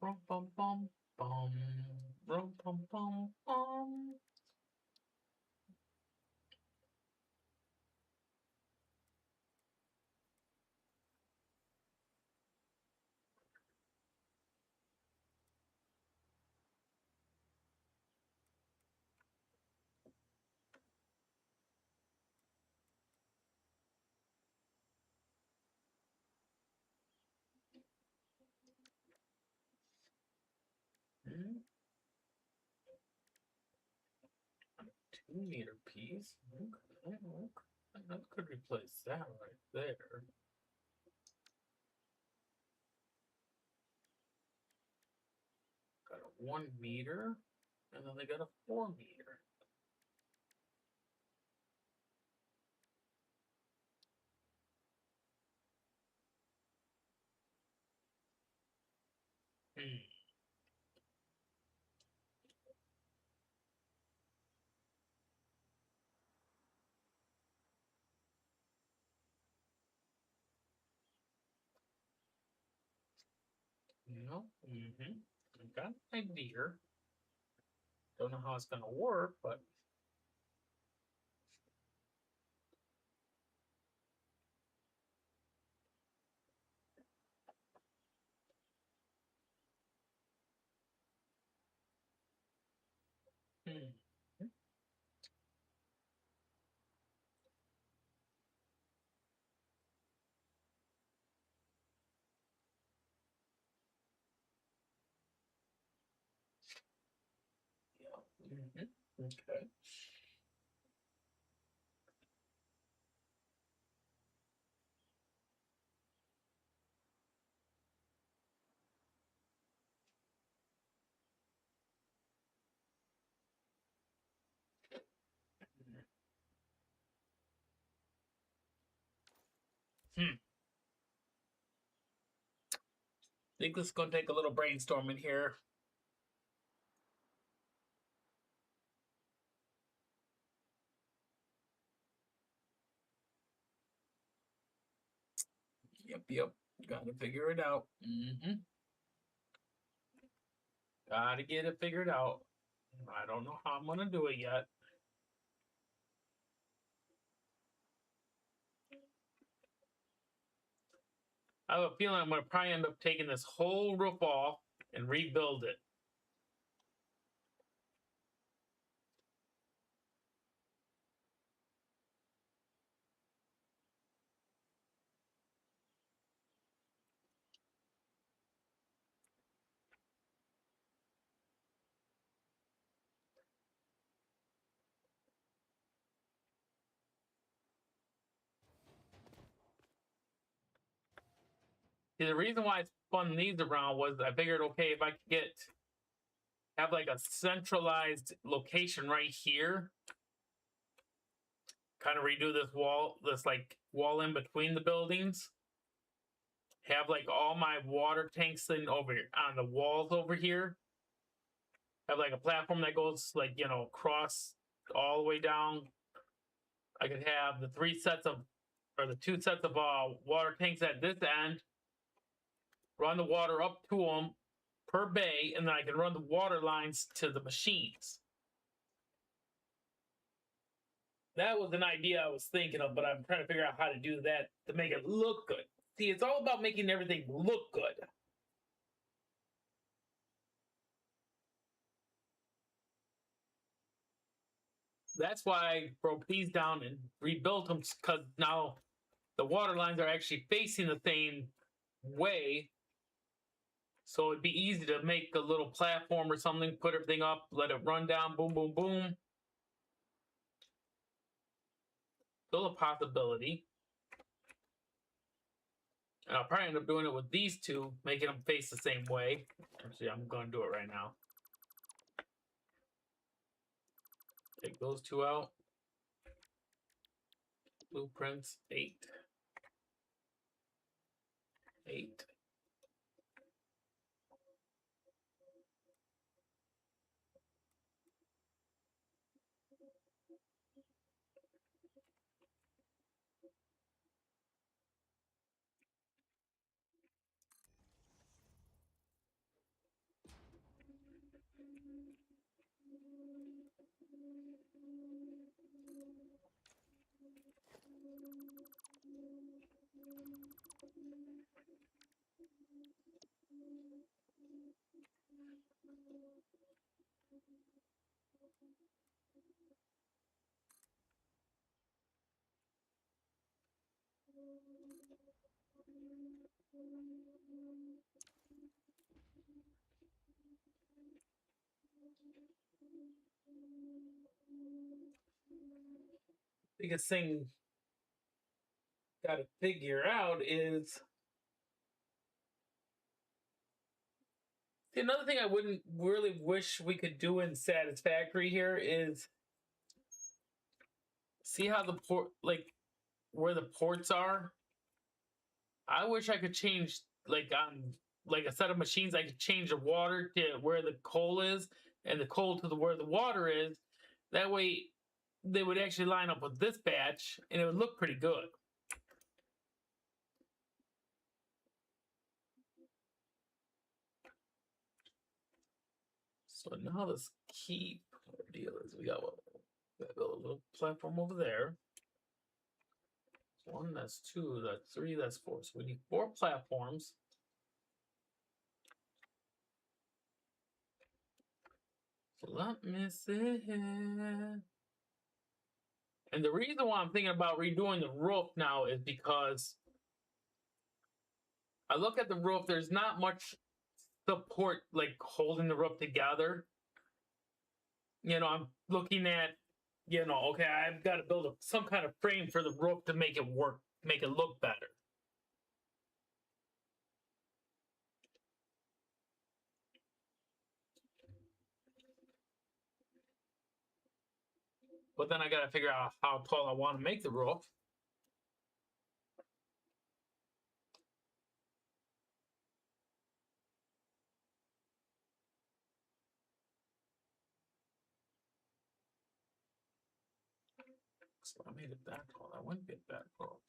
Rum bum bum bum. Rum bum bum bum. Hmm? 2 meter piece. Okay, okay. That could replace that right there. Got a 1 meter, and then they got a 4 meter. Hmm. No. Mm-hmm. I got an idea. don't know how it's gonna work, but yeah. Okay. Think this is gonna take a little brainstorming here. Yep. Gotta figure it out. Gotta get it figured out. I don't know how I'm gonna do it yet. I have a feeling I'm gonna probably end up taking this whole roof off and rebuild it. See, the reason why I spun these around was I figured, okay, if I could have like a centralized location right here, kind of redo this wall in between the buildings, have like all my water tanks in over on the walls over here, have like a platform that goes like, across all the way down. I could have the two sets of water tanks at this end, run the water up to them per bay, and then I can run the water lines to the machines. That was an idea I was thinking of, but I'm trying to figure out how to do that to make it look good. See, it's all about making everything look good. That's why I broke these down and rebuilt them, because now the water lines are actually facing the same way. So it'd be easy to make a little platform or something, put everything up, let it run down, boom, boom, boom. Still a possibility. And I'll probably end up doing it with these two, making them face the same way. Actually, I'm going to do it right now. Take those two out. Blueprints, 8. 8. Biggest thing got to figure out is another thing I wouldn't really wish we could do in Satisfactory here is see how the port, like where the ports are. I wish I could change like on like a set of machines. I could change the water to where the coal is and the coal to where the water is. That way, they would actually line up with this batch, and it would look pretty good. So now let's keep deal is. We got a little platform over there. One, that's two, that's three, that's four. So we need 4 platforms. So let me see. And the reason why I'm thinking about redoing the roof now is because I look at the roof, there's not much support like holding the roof together. You know, I'm looking at, you know, okay, I've got to build some kind of frame for the roof to make it work, make it look better. But then I got to figure out how tall I want to make the roof. So I made it that tall. I wouldn't get that tall.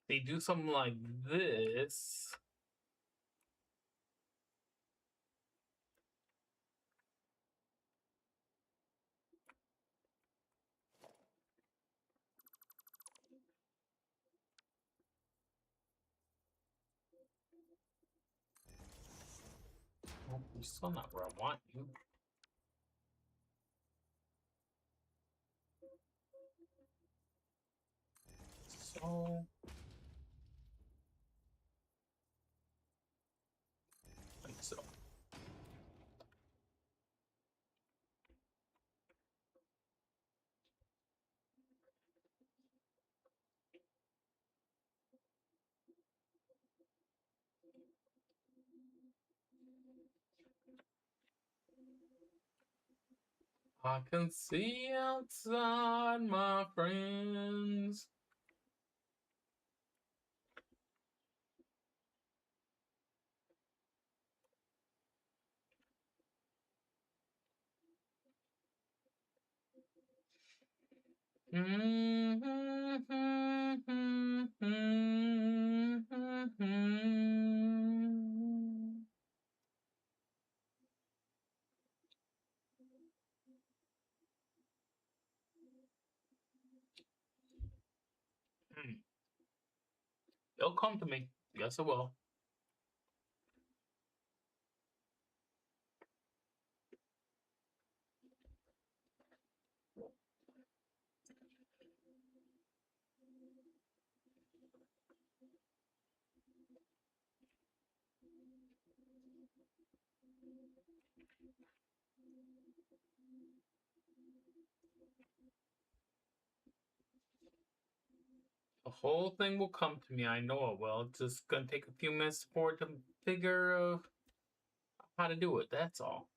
They do something like this. Oh, you're still not where I want you. So, like so. I can see outside, my friends. It'll come to me. Yes, it will. The whole thing will come to me. I know it will. It's just gonna take a few minutes for it to figure how to do it. That's all.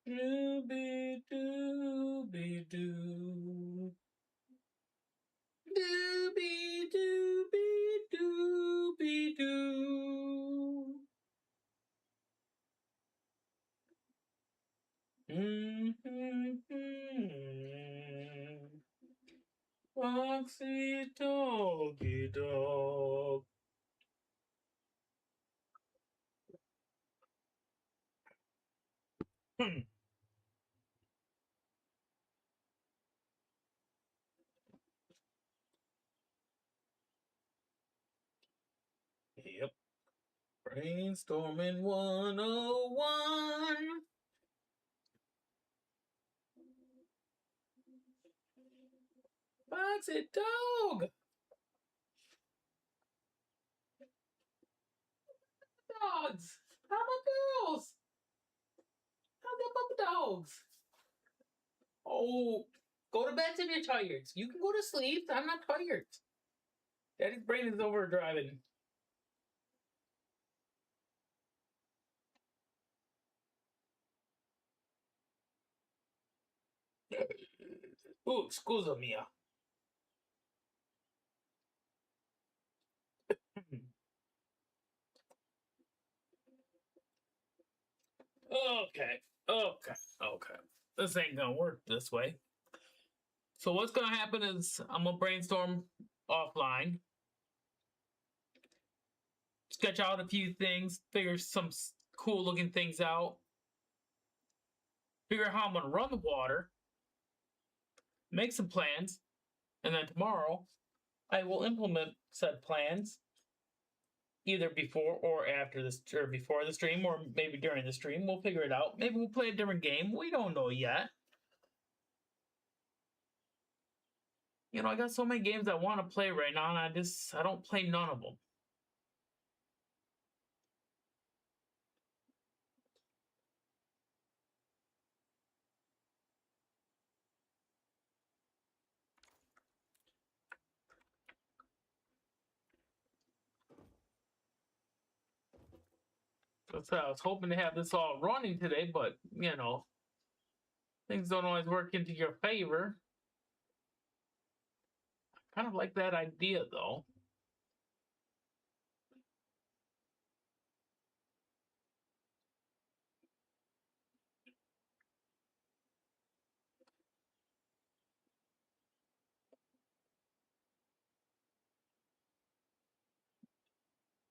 Dooby dooby doo. Dooby dooby dooby doo. Foxy doggy dog. Yep. Brainstorming 101. Foxy dog. Dogs. How about girls? How about dogs? Oh, go to bed if you're tired. You can go to sleep. I'm not tired. Daddy's brain is overdriving. Oh, scusa mia. Okay, okay. This ain't gonna work this way. So what's gonna happen is I'm gonna brainstorm offline, sketch out a few things, figure some cool looking things out, figure out how I'm gonna run the water, make some plans, and then tomorrow I will implement said plans either before or after this, or before the stream, or maybe during the stream. We'll figure it out. Maybe we'll play a different game. We don't know yet. You know, I got so many games I want to play right now, and I don't play none of them. So I was hoping to have this all running today, but you know, things don't always work into your favor. Kind of like that idea though.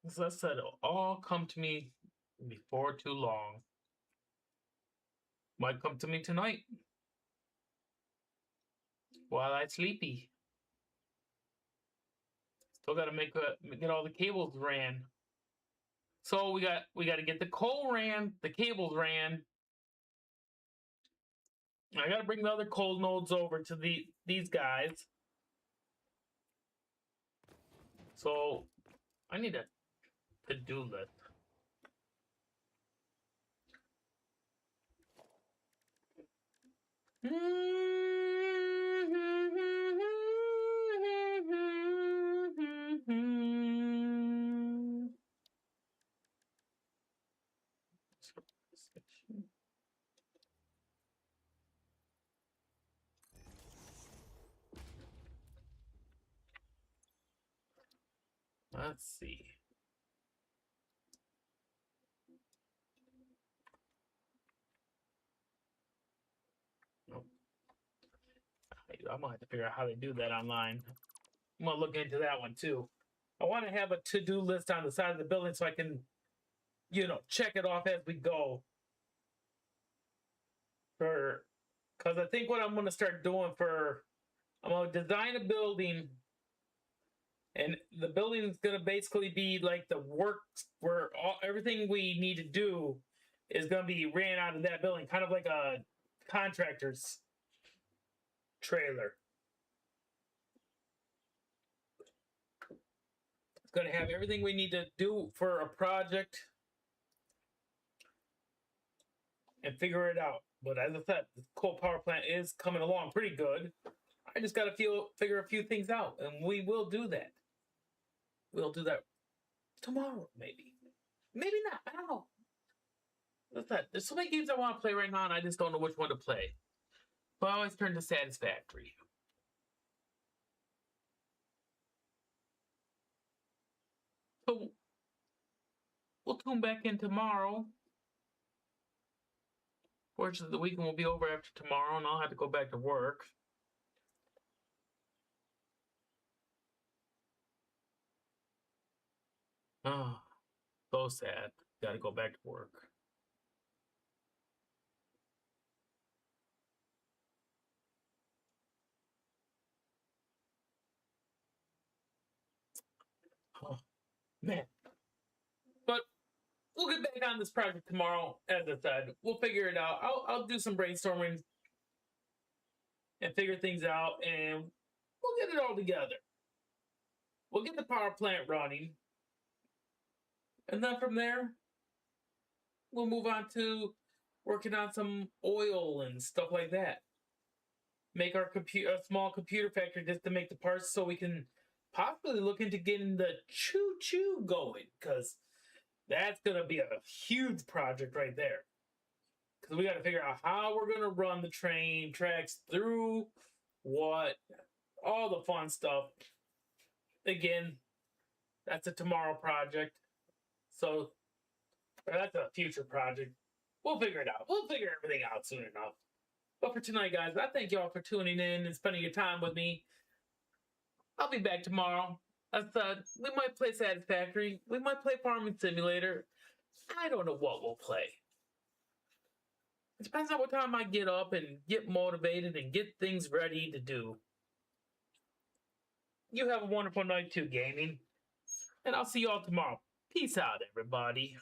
As I said, it'll all come to me before too long. Might come to me tonight while I'm sleepy. Still got to get all the cables ran. So we got to get the coal ran, the cables ran. I got to bring the other coal nodes over to these guys. So I need a to-do list. Let's see. Nope. I'm gonna have to figure out how they do that online. I'm gonna look into that one too. I want to have a to-do list on the side of the building so I can, you know, check it off as we go. Because I think what I'm gonna start doing I'm gonna design a building, and the building is gonna basically be like the work where everything we need to do is gonna be ran out of that building, kind of like a contractor's trailer. It's going to have everything we need to do for a project and figure it out. But as I said, the coal power plant is coming along pretty good. I just got to figure a few things out, and we will do that. We'll do that tomorrow, maybe. Maybe not. I don't know. That's that. There's so many games I want to play right now, and I just don't know which one to play. But I always turn to Satisfactory. So we'll tune back in tomorrow. Fortunately, the weekend will be over after tomorrow, and I'll have to go back to work. Oh, so sad. Got to go back to work. Oh, man. But we'll get back on this project tomorrow. As I said, we'll figure it out. I'll do some brainstorming and figure things out, and we'll get it all together. We'll get the power plant running, and then from there, we'll move on to working on some oil and stuff like that. Make a small computer factory just to make the parts, so we can possibly look into getting the choo-choo going, because that's going to be a huge project right there. Because we got to figure out how we're going to run the train tracks through all the fun stuff. Again, that's a tomorrow project. So that's a future project. We'll figure it out. We'll figure everything out soon enough. But for tonight, guys, I thank y'all for tuning in and spending your time with me. I'll be back tomorrow. I thought we might play Satisfactory. We might play Farming Simulator. I don't know what we'll play. It depends on what time I get up and get motivated and get things ready to do. You have a wonderful night too, gaming. And I'll see you all tomorrow. Peace out, everybody.